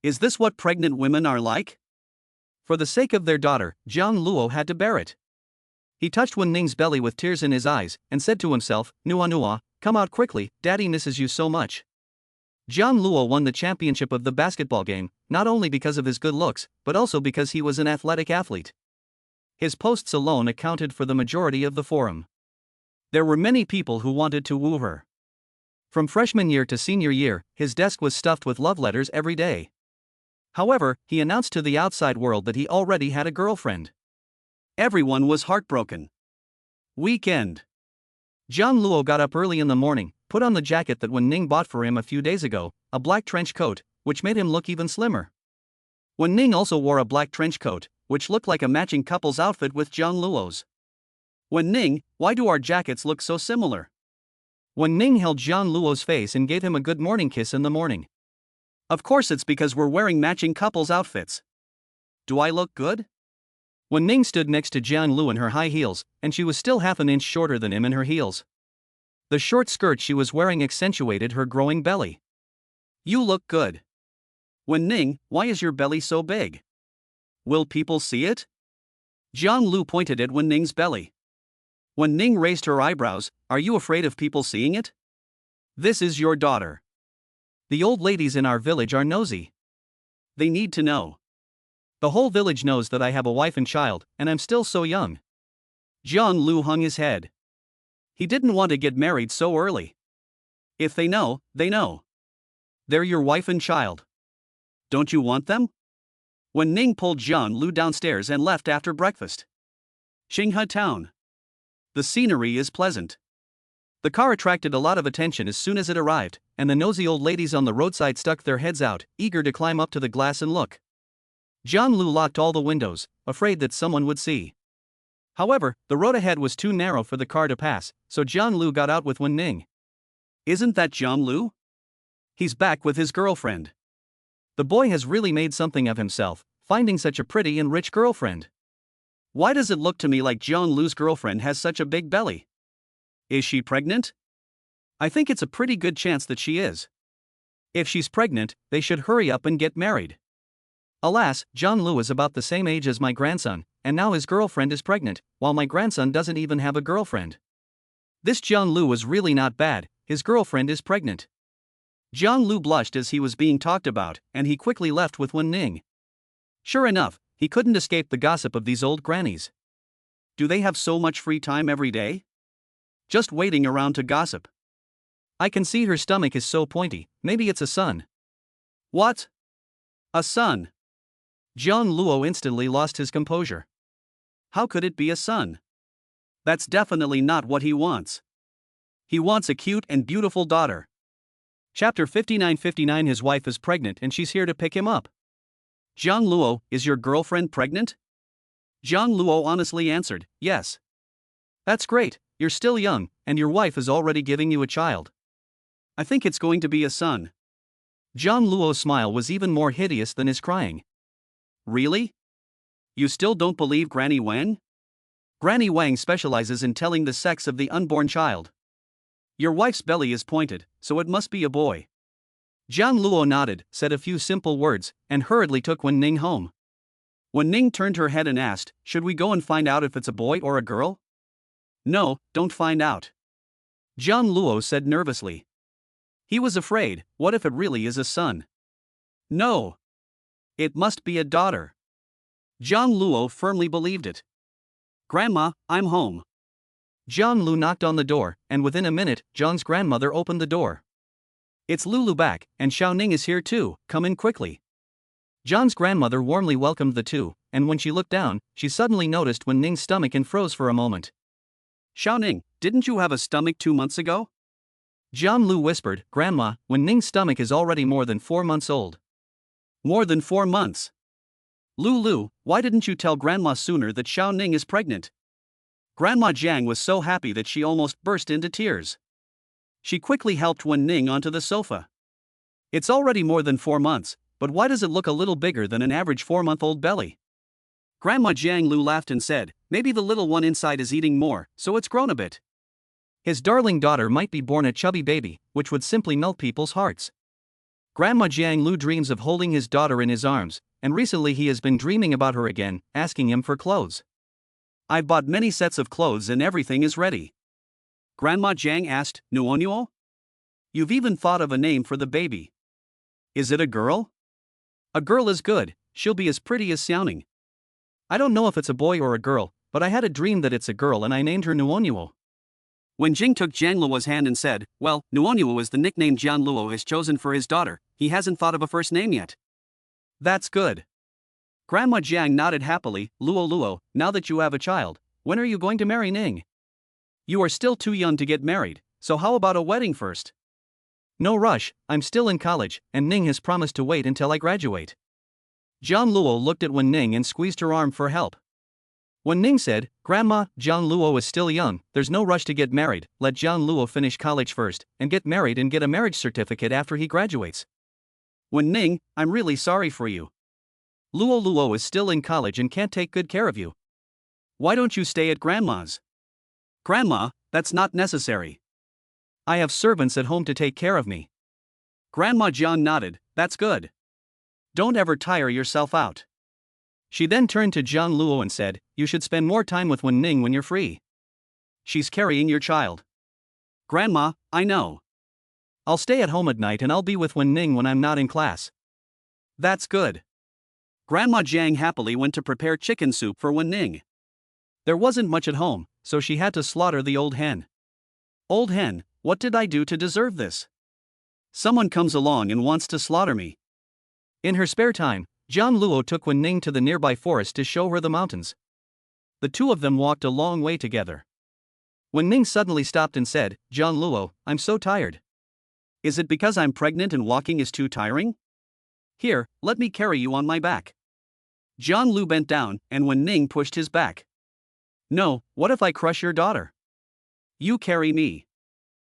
Is this what pregnant women are like? For the sake of their daughter, Jiang Luo had to bear it. He touched Wen Ning's belly with tears in his eyes, and said to himself, Nua Nua, come out quickly, Daddy misses you so much. Jiang Luo won the championship of the basketball game, not only because of his good looks, but also because he was an athletic athlete. His posts alone accounted for the majority of the forum. There were many people who wanted to woo her. From freshman year to senior year, his desk was stuffed with love letters every day. However, he announced to the outside world that he already had a girlfriend. Everyone was heartbroken. Weekend. Jiang Luo got up early in the morning, put on the jacket that Wen Ning bought for him a few days ago, a black trench coat, which made him look even slimmer. Wen Ning also wore a black trench coat, which looked like a matching couple's outfit with Jiang Luo's. Wen Ning, why do our jackets look so similar? Wen Ning held Jiang Luo's face and gave him a good morning kiss in the morning. Of course it's because we're wearing matching couple's outfits. Do I look good? Wen Ning stood next to Jiang Luo in her high heels, and she was still half an inch shorter than him in her heels. The short skirt she was wearing accentuated her growing belly. You look good. Wen Ning, why is your belly so big? Will people see it? Jiang Luo pointed at Wen Ning's belly. Wen Ning raised her eyebrows, are you afraid of people seeing it? This is your daughter. The old ladies in our village are nosy. They need to know. The whole village knows that I have a wife and child, and I'm still so young. Jiang Luo hung his head. He didn't want to get married so early. If they know, they know. They're your wife and child. Don't you want them? Wen Ning pulled Jiang Luo downstairs and left after breakfast. Xinghe Town. The scenery is pleasant. The car attracted a lot of attention as soon as it arrived, and the nosy old ladies on the roadside stuck their heads out, eager to climb up to the glass and look. Jiang Luo locked all the windows, afraid that someone would see. However, the road ahead was too narrow for the car to pass, so Jiang Luo got out with Wen Ning. Isn't that Jiang Luo? He's back with his girlfriend. The boy has really made something of himself, finding such a pretty and rich girlfriend. Why does it look to me like Jiang Luo's girlfriend has such a big belly? Is she pregnant? I think it's a pretty good chance that she is. If she's pregnant, they should hurry up and get married. Alas, Jiang Luo is about the same age as my grandson, and now his girlfriend is pregnant, while my grandson doesn't even have a girlfriend. This Jiang Luo is really not bad, his girlfriend is pregnant. Jiang Luo blushed as he was being talked about, and he quickly left with Wen Ning. Sure enough, he couldn't escape the gossip of these old grannies. Do they have so much free time every day? Just waiting around to gossip. I can see her stomach is so pointy, maybe it's a son. What? A son? Jiang Luo instantly lost his composure. How could it be a son? That's definitely not what he wants. He wants a cute and beautiful daughter. Chapter 59:59. His wife is pregnant and she's here to pick him up. Jiang Luo, is your girlfriend pregnant? Jiang Luo honestly answered, yes. That's great, you're still young, and your wife is already giving you a child. I think it's going to be a son. Jiang Luo's smile was even more hideous than his crying. Really? You still don't believe Granny Wang? Granny Wang specializes in telling the sex of the unborn child. Your wife's belly is pointed, so it must be a boy. Jiang Luo nodded, said a few simple words, and hurriedly took Wen Ning home. Wen Ning turned her head and asked, should we go and find out if it's a boy or a girl? No, don't find out. Jiang Luo said nervously. He was afraid, what if it really is a son? No. It must be a daughter. Jiang Luo firmly believed it. Grandma, I'm home. Jiang Luo knocked on the door, and within a minute, Jiang's grandmother opened the door. It's Lulu back, and Xiao Ning is here too, come in quickly. Zhang's grandmother warmly welcomed the two, and when she looked down, she suddenly noticed Wen Ning's stomach and froze for a moment. Xiao Ning, didn't you have a stomach 2 months ago? Jiang Luo whispered, Grandma, Wen Ning's stomach is already more than 4 months old. More than 4 months. Lu, why didn't you tell Grandma sooner that Xiao Ning is pregnant? Grandma Jiang was so happy that she almost burst into tears. She quickly helped Wen Ning onto the sofa. It's already more than 4 months, but why does it look a little bigger than an average 4-month-old belly? Grandma Jiang Lu laughed and said, maybe the little one inside is eating more, so it's grown a bit. His darling daughter might be born a chubby baby, which would simply melt people's hearts. Grandma Jiang Lu dreams of holding his daughter in his arms, and recently he has been dreaming about her again, asking him for clothes. I've bought many sets of clothes and everything is ready. Grandma Jiang asked, Nuo? You've even thought of a name for the baby. Is it a girl? A girl is good, she'll be as pretty as Xiaoning. I don't know if it's a boy or a girl, but I had a dream that it's a girl and I named her Nuo. When Jing took Jiang Luo's hand and said, well, Nuo is the nickname Jiang Luo has chosen for his daughter, he hasn't thought of a first name yet. That's good. Grandma Jiang nodded happily, Luo, now that you have a child, when are you going to marry Ning? You are still too young to get married, so how about a wedding first? No rush, I'm still in college, and Ning has promised to wait until I graduate. Jiang Luo looked at Wen Ning and squeezed her arm for help. Wen Ning said, Grandma, Jiang Luo is still young, there's no rush to get married, let Jiang Luo finish college first, and get married and get a marriage certificate after he graduates. Wen Ning, I'm really sorry for you. Luo is still in college and can't take good care of you. Why don't you stay at Grandma's? Grandma, that's not necessary. I have servants at home to take care of me. Grandma Jiang nodded, that's good. Don't ever tire yourself out. She then turned to Jiang Luo and said, you should spend more time with Wen Ning when you're free. She's carrying your child. Grandma, I know. I'll stay at home at night and I'll be with Wen Ning when I'm not in class. That's good. Grandma Jiang happily went to prepare chicken soup for Wen Ning. There wasn't much at home, so she had to slaughter the old hen. Old hen, what did I do to deserve this? Someone comes along and wants to slaughter me. In her spare time, Jiang Luo took Wen Ning to the nearby forest to show her the mountains. The two of them walked a long way together. Wen Ning suddenly stopped and said, Jiang Luo, I'm so tired. Is it because I'm pregnant and walking is too tiring? Here, let me carry you on my back. Jiang Lu bent down, and Wen Ning pushed his back. No, what if I crush your daughter? You carry me.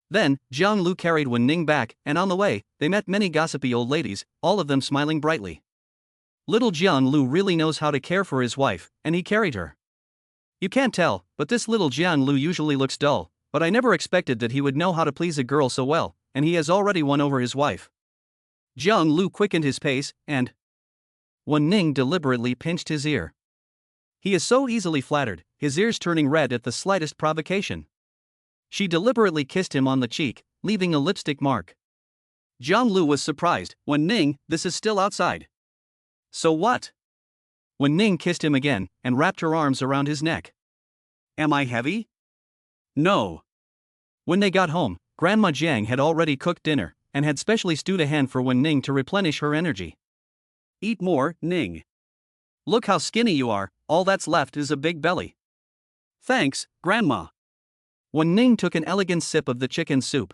Then, Jiang Lu carried Wen Ning back, and on the way, they met many gossipy old ladies, all of them smiling brightly. Little Jiang Lu really knows how to care for his wife, and he carried her. You can't tell, but this little Jiang Lu usually looks dull, but I never expected that he would know how to please a girl so well, and he has already won over his wife. Jiang Lu quickened his pace, and Wen Ning deliberately pinched his ear. He is so easily flattered, his ears turning red at the slightest provocation. She deliberately kissed him on the cheek, leaving a lipstick mark. Jiang Lu was surprised. Wen Ning, this is still outside. So what? Wen Ning kissed him again, and wrapped her arms around his neck. Am I heavy? No. When they got home, Grandma Jiang had already cooked dinner, and had specially stewed a hen for Wen Ning to replenish her energy. Eat more, Ning. Look how skinny you are, all that's left is a big belly. Thanks, Grandma. Wen Ning took an elegant sip of the chicken soup.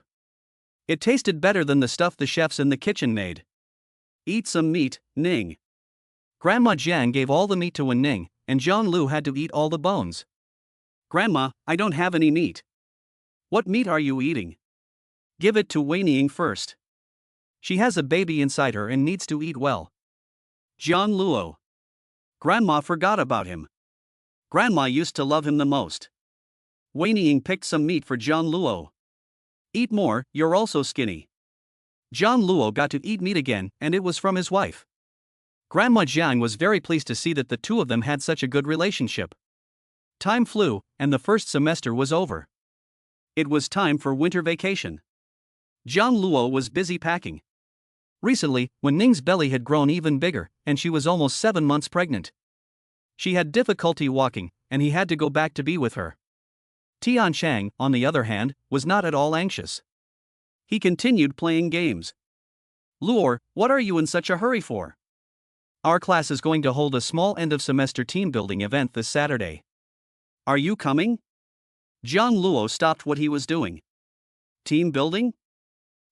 It tasted better than the stuff the chefs in the kitchen made. Eat some meat, Ning. Grandma Jiang gave all the meat to Wen Ning, and Jiang Lu had to eat all the bones. Grandma, I don't have any meat. What meat are you eating? Give it to Wen Ning first. She has a baby inside her and needs to eat well. Jiang Luo. Grandma forgot about him. Grandma used to love him the most. Wen Ning picked some meat for Jiang Luo. Eat more, you're also skinny. Jiang Luo got to eat meat again, and it was from his wife. Grandma Jiang was very pleased to see that the two of them had such a good relationship. Time flew, and the first semester was over. It was time for winter vacation. Jiang Luo was busy packing. Recently, Wen Ning's belly had grown even bigger, and she was almost 7 months pregnant. She had difficulty walking, and he had to go back to be with her. Tianchang, on the other hand, was not at all anxious. He continued playing games. Luor, what are you in such a hurry for? Our class is going to hold a small end-of-semester team-building event this Saturday. Are you coming? Jiang Luo stopped what he was doing. Team building?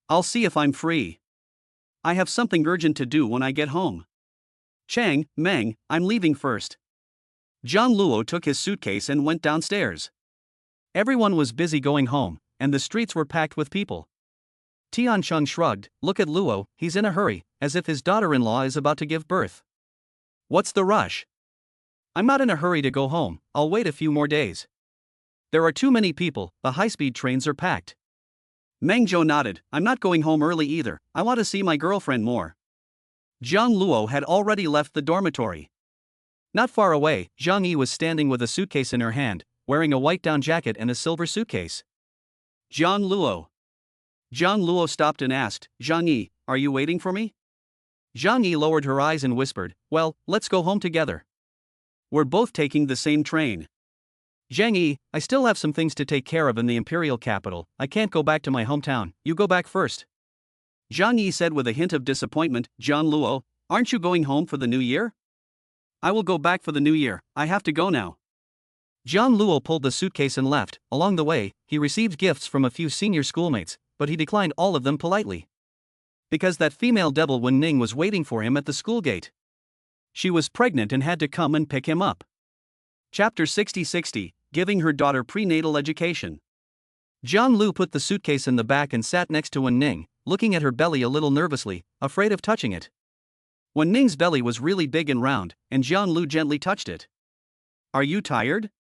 I'll see if I'm free. I have something urgent to do when I get home. Chang, Meng, I'm leaving first. Jiang Luo took his suitcase and went downstairs. Everyone was busy going home, and the streets were packed with people. Tiancheng shrugged, "Look at Luo, he's in a hurry, as if his daughter-in-law is about to give birth. What's the rush?" I'm not in a hurry to go home, I'll wait a few more days. There are too many people, the high-speed trains are packed. Meng Zhou nodded, "I'm not going home early either, I want to see my girlfriend more." Jiang Luo had already left the dormitory. Not far away, Zhang Yi was standing with a suitcase in her hand, wearing a white down jacket and a silver suitcase. Jiang Luo. Jiang Luo stopped and asked, "Zhang Yi, are you waiting for me?" Zhang Yi lowered her eyes and whispered, "Well, let's go home together. We're both taking the same train." Jiang Yi, I still have some things to take care of in the imperial capital, I can't go back to my hometown, you go back first. Zhang Yi said with a hint of disappointment, "Jiang Luo, aren't you going home for the new year?" "I will go back for the new year, I have to go now." Jiang Luo pulled the suitcase and left. Along the way, he received gifts from a few senior schoolmates, but he declined all of them politely. Because that female devil Wen Ning was waiting for him at the school gate. She was pregnant and had to come and pick him up. Chapter 60, Giving her daughter prenatal education. Jiang Luo put the suitcase in the back and sat next to Wen Ning, looking at her belly a little nervously, afraid of touching it. Wen Ning's belly was really big and round, and Jiang Luo gently touched it. "Are you tired?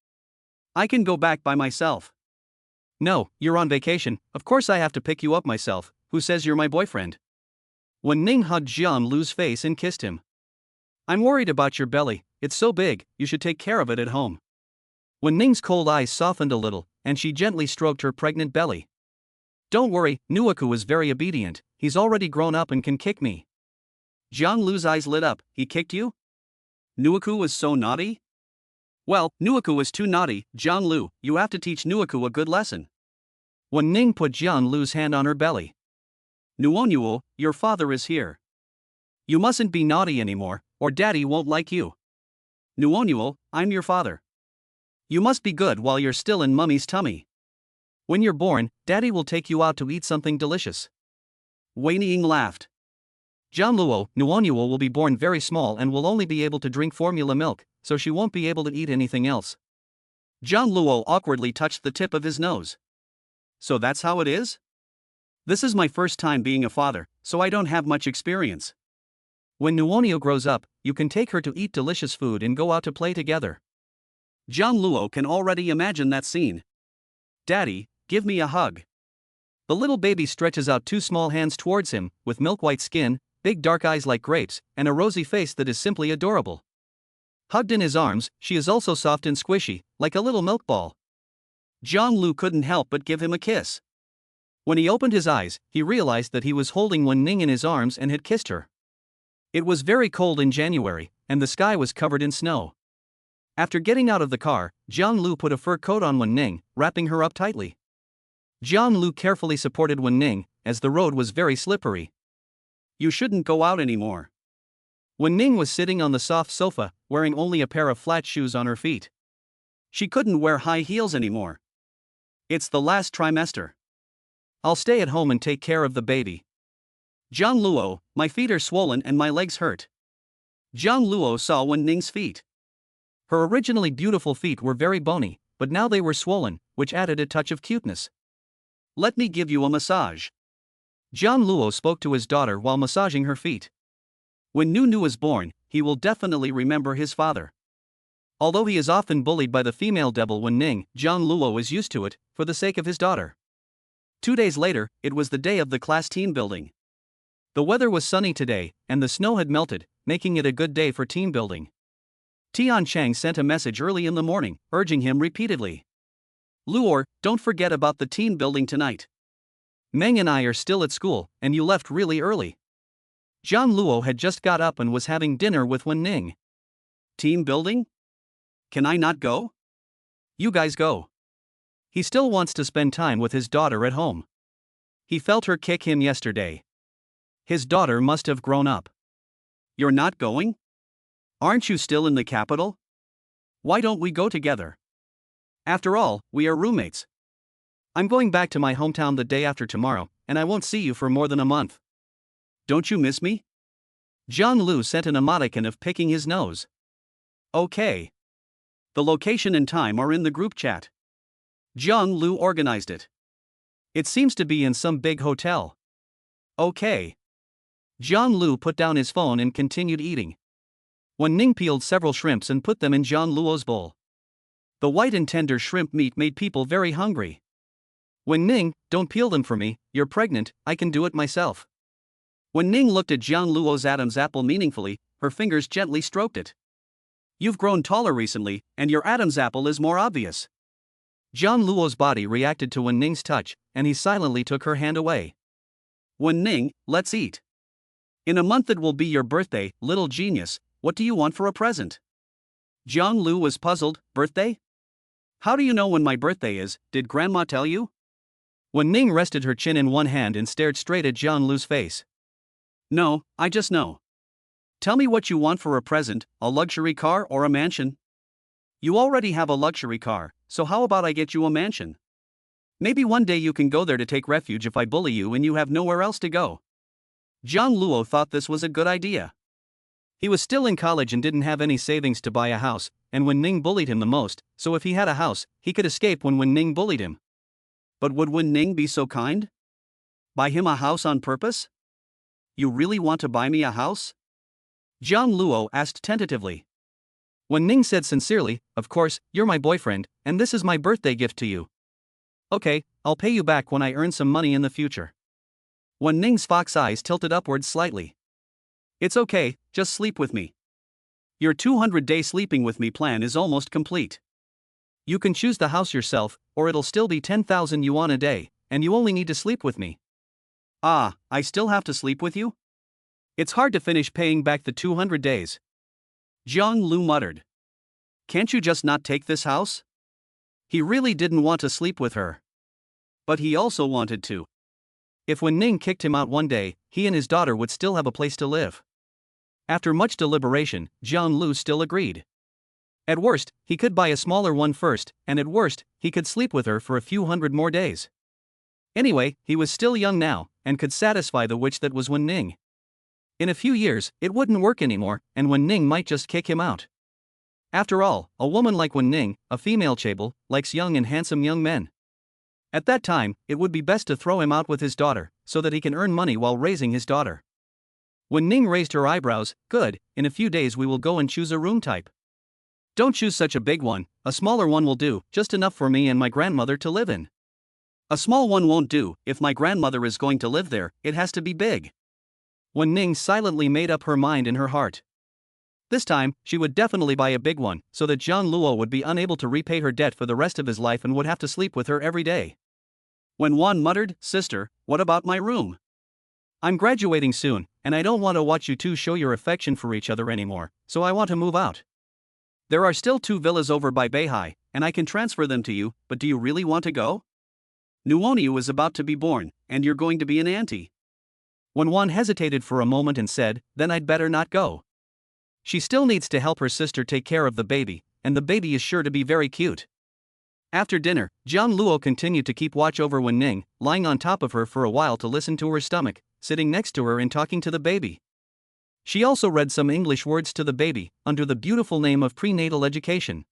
I can go back by myself." "No, you're on vacation, of course I have to pick you up myself, who says you're my boyfriend?" Wen Ning hugged Jiang Luo's face and kissed him. "I'm worried about your belly, it's so big, you should take care of it at home." Wen Ning's cold eyes softened a little, and she gently stroked her pregnant belly. "Don't worry, Nuoku is very obedient, he's already grown up and can kick me." Jiang Luo's eyes lit up, "He kicked you? Nuoku was so naughty?" "Well, Nuoku was too naughty, Jiang Luo, you have to teach Nuoku a good lesson." Wen Ning put Jiang Luo's hand on her belly. "Nuonuo, your father is here. You mustn't be naughty anymore, or daddy won't like you." "Nuonuo, I'm your father. You must be good while you're still in mummy's tummy. When you're born, daddy will take you out to eat something delicious." Wen Ning laughed. Jiang Luo, Nuonuo will be born very small and will only be able to drink formula milk, so she won't be able to eat anything else. Jiang Luo awkwardly touched the tip of his nose. "So that's how it is? This is my first time being a father, so I don't have much experience." "When Nuonuo grows up, you can take her to eat delicious food and go out to play together." Jiang Luo can already imagine that scene. "Daddy, give me a hug." The little baby stretches out two small hands towards him, with milk-white skin, big dark eyes like grapes, and a rosy face that is simply adorable. Hugged in his arms, she is also soft and squishy, like a little milk ball. Jiang Luo couldn't help but give him a kiss. When he opened his eyes, he realized that he was holding Wen Ning in his arms and had kissed her. It was very cold in January, and the sky was covered in snow. After getting out of the car, Jiang Luo put a fur coat on Wen Ning, wrapping her up tightly. Jiang Luo carefully supported Wen Ning, as the road was very slippery. "You shouldn't go out anymore." Wen Ning was sitting on the soft sofa, wearing only a pair of flat shoes on her feet. She couldn't wear high heels anymore. "It's the last trimester. I'll stay at home and take care of the baby." "Jiang Luo, my feet are swollen and my legs hurt." Jiang Luo saw Wen Ning's feet. Her originally beautiful feet were very bony, but now they were swollen, which added a touch of cuteness. "Let me give you a massage." Jiang Luo spoke to his daughter while massaging her feet. When Nu is born, he will definitely remember his father. Although he is often bullied by the female devil Wen Ning, Jiang Luo is used to it, for the sake of his daughter. 2 days later, it was the day of the class team building. The weather was sunny today, and the snow had melted, making it a good day for team building. Tiancheng sent a message early in the morning, urging him repeatedly. "Luo, don't forget about the team building tonight. Meng and I are still at school, and you left really early." Jiang Luo had just got up and was having dinner with Wen Ning. "Team building? Can I not go?" "You guys go." He still wants to spend time with his daughter at home. He felt her kick him yesterday. His daughter must have grown up. "You're not going?" Aren't you still in the capital? Why don't we go together? After all, we are roommates. I'm going back to my hometown the day after tomorrow, and I won't see you for more than a month. Don't you miss me? Jiang Luo sent an emoticon of picking his nose. Okay. The location and time are in the group chat. Jiang Luo organized it. It seems to be in some big hotel. Okay. Jiang Luo put down his phone and continued eating. Wen Ning peeled several shrimps and put them in Jiang Luo's bowl. The white and tender shrimp meat made people very hungry. Wen Ning, don't peel them for me, you're pregnant, I can do it myself. Wen Ning looked at Jiang Luo's Adam's apple meaningfully, her fingers gently stroked it. You've grown taller recently, and your Adam's apple is more obvious. Jiang Luo's body reacted to Wen Ning's touch, and he silently took her hand away. Wen Ning, let's eat. In a month it will be your birthday, little genius, what do you want for a present? Jiang Luo was puzzled, birthday? How do you know when my birthday is, did Grandma tell you? Wen Ning rested her chin in one hand and stared straight at Jiang Luo's face. No, I just know. Tell me what you want for a present, a luxury car or a mansion? You already have a luxury car, so how about I get you a mansion? Maybe one day you can go there to take refuge if I bully you and you have nowhere else to go. Jiang Luo thought this was a good idea. He was still in college and didn't have any savings to buy a house, and Wen Ning bullied him the most, so if he had a house, he could escape when Wen Ning bullied him. But would Wen Ning be so kind? Buy him a house on purpose? You really want to buy me a house? Jiang Luo asked tentatively. Wen Ning said sincerely, of course, you're my boyfriend, and this is my birthday gift to you. Okay, I'll pay you back when I earn some money in the future. Wen Ning's fox eyes tilted upwards slightly. It's okay, just sleep with me. Your 200-day sleeping with me plan is almost complete. You can choose the house yourself, or it'll still be 10,000 yuan a day, and you only need to sleep with me. Ah, I still have to sleep with you? It's hard to finish paying back the 200 days. Jiang Luo muttered. Can't you just not take this house? He really didn't want to sleep with her. But he also wanted to. If Wen Ning kicked him out one day, he and his daughter would still have a place to live. After much deliberation, Jiang Luo still agreed. At worst, he could buy a smaller one first, and at worst, he could sleep with her for a few hundred more days. Anyway, he was still young now, and could satisfy the witch that was Wen Ning. In a few years, it wouldn't work anymore, and Wen Ning might just kick him out. After all, a woman like Wen Ning, a female chaebol, likes young and handsome young men. At that time, it would be best to throw him out with his daughter, so that he can earn money while raising his daughter. Wen Ning raised her eyebrows. Good, in a few days we will go and choose a room type. Don't choose such a big one, a smaller one will do, just enough for me and my grandmother to live in. A small one won't do, if my grandmother is going to live there, it has to be big. Wen Ning silently made up her mind in her heart. This time, she would definitely buy a big one, so that Jiang Luo would be unable to repay her debt for the rest of his life and would have to sleep with her every day. When Wan muttered, Sister, what about my room? I'm graduating soon, and I don't want to watch you two show your affection for each other anymore, so I want to move out. There are still 2 villas over by Beihai, and I can transfer them to you, but do you really want to go? Nuoniu is about to be born, and you're going to be an auntie. When Wan hesitated for a moment and said, then I'd better not go. She still needs to help her sister take care of the baby, and the baby is sure to be very cute. After dinner, Jiang Luo continued to keep watch over Wen Ning, lying on top of her for a while to listen to her stomach, sitting next to her and talking to the baby. She also read some English words to the baby, under the beautiful name of prenatal education.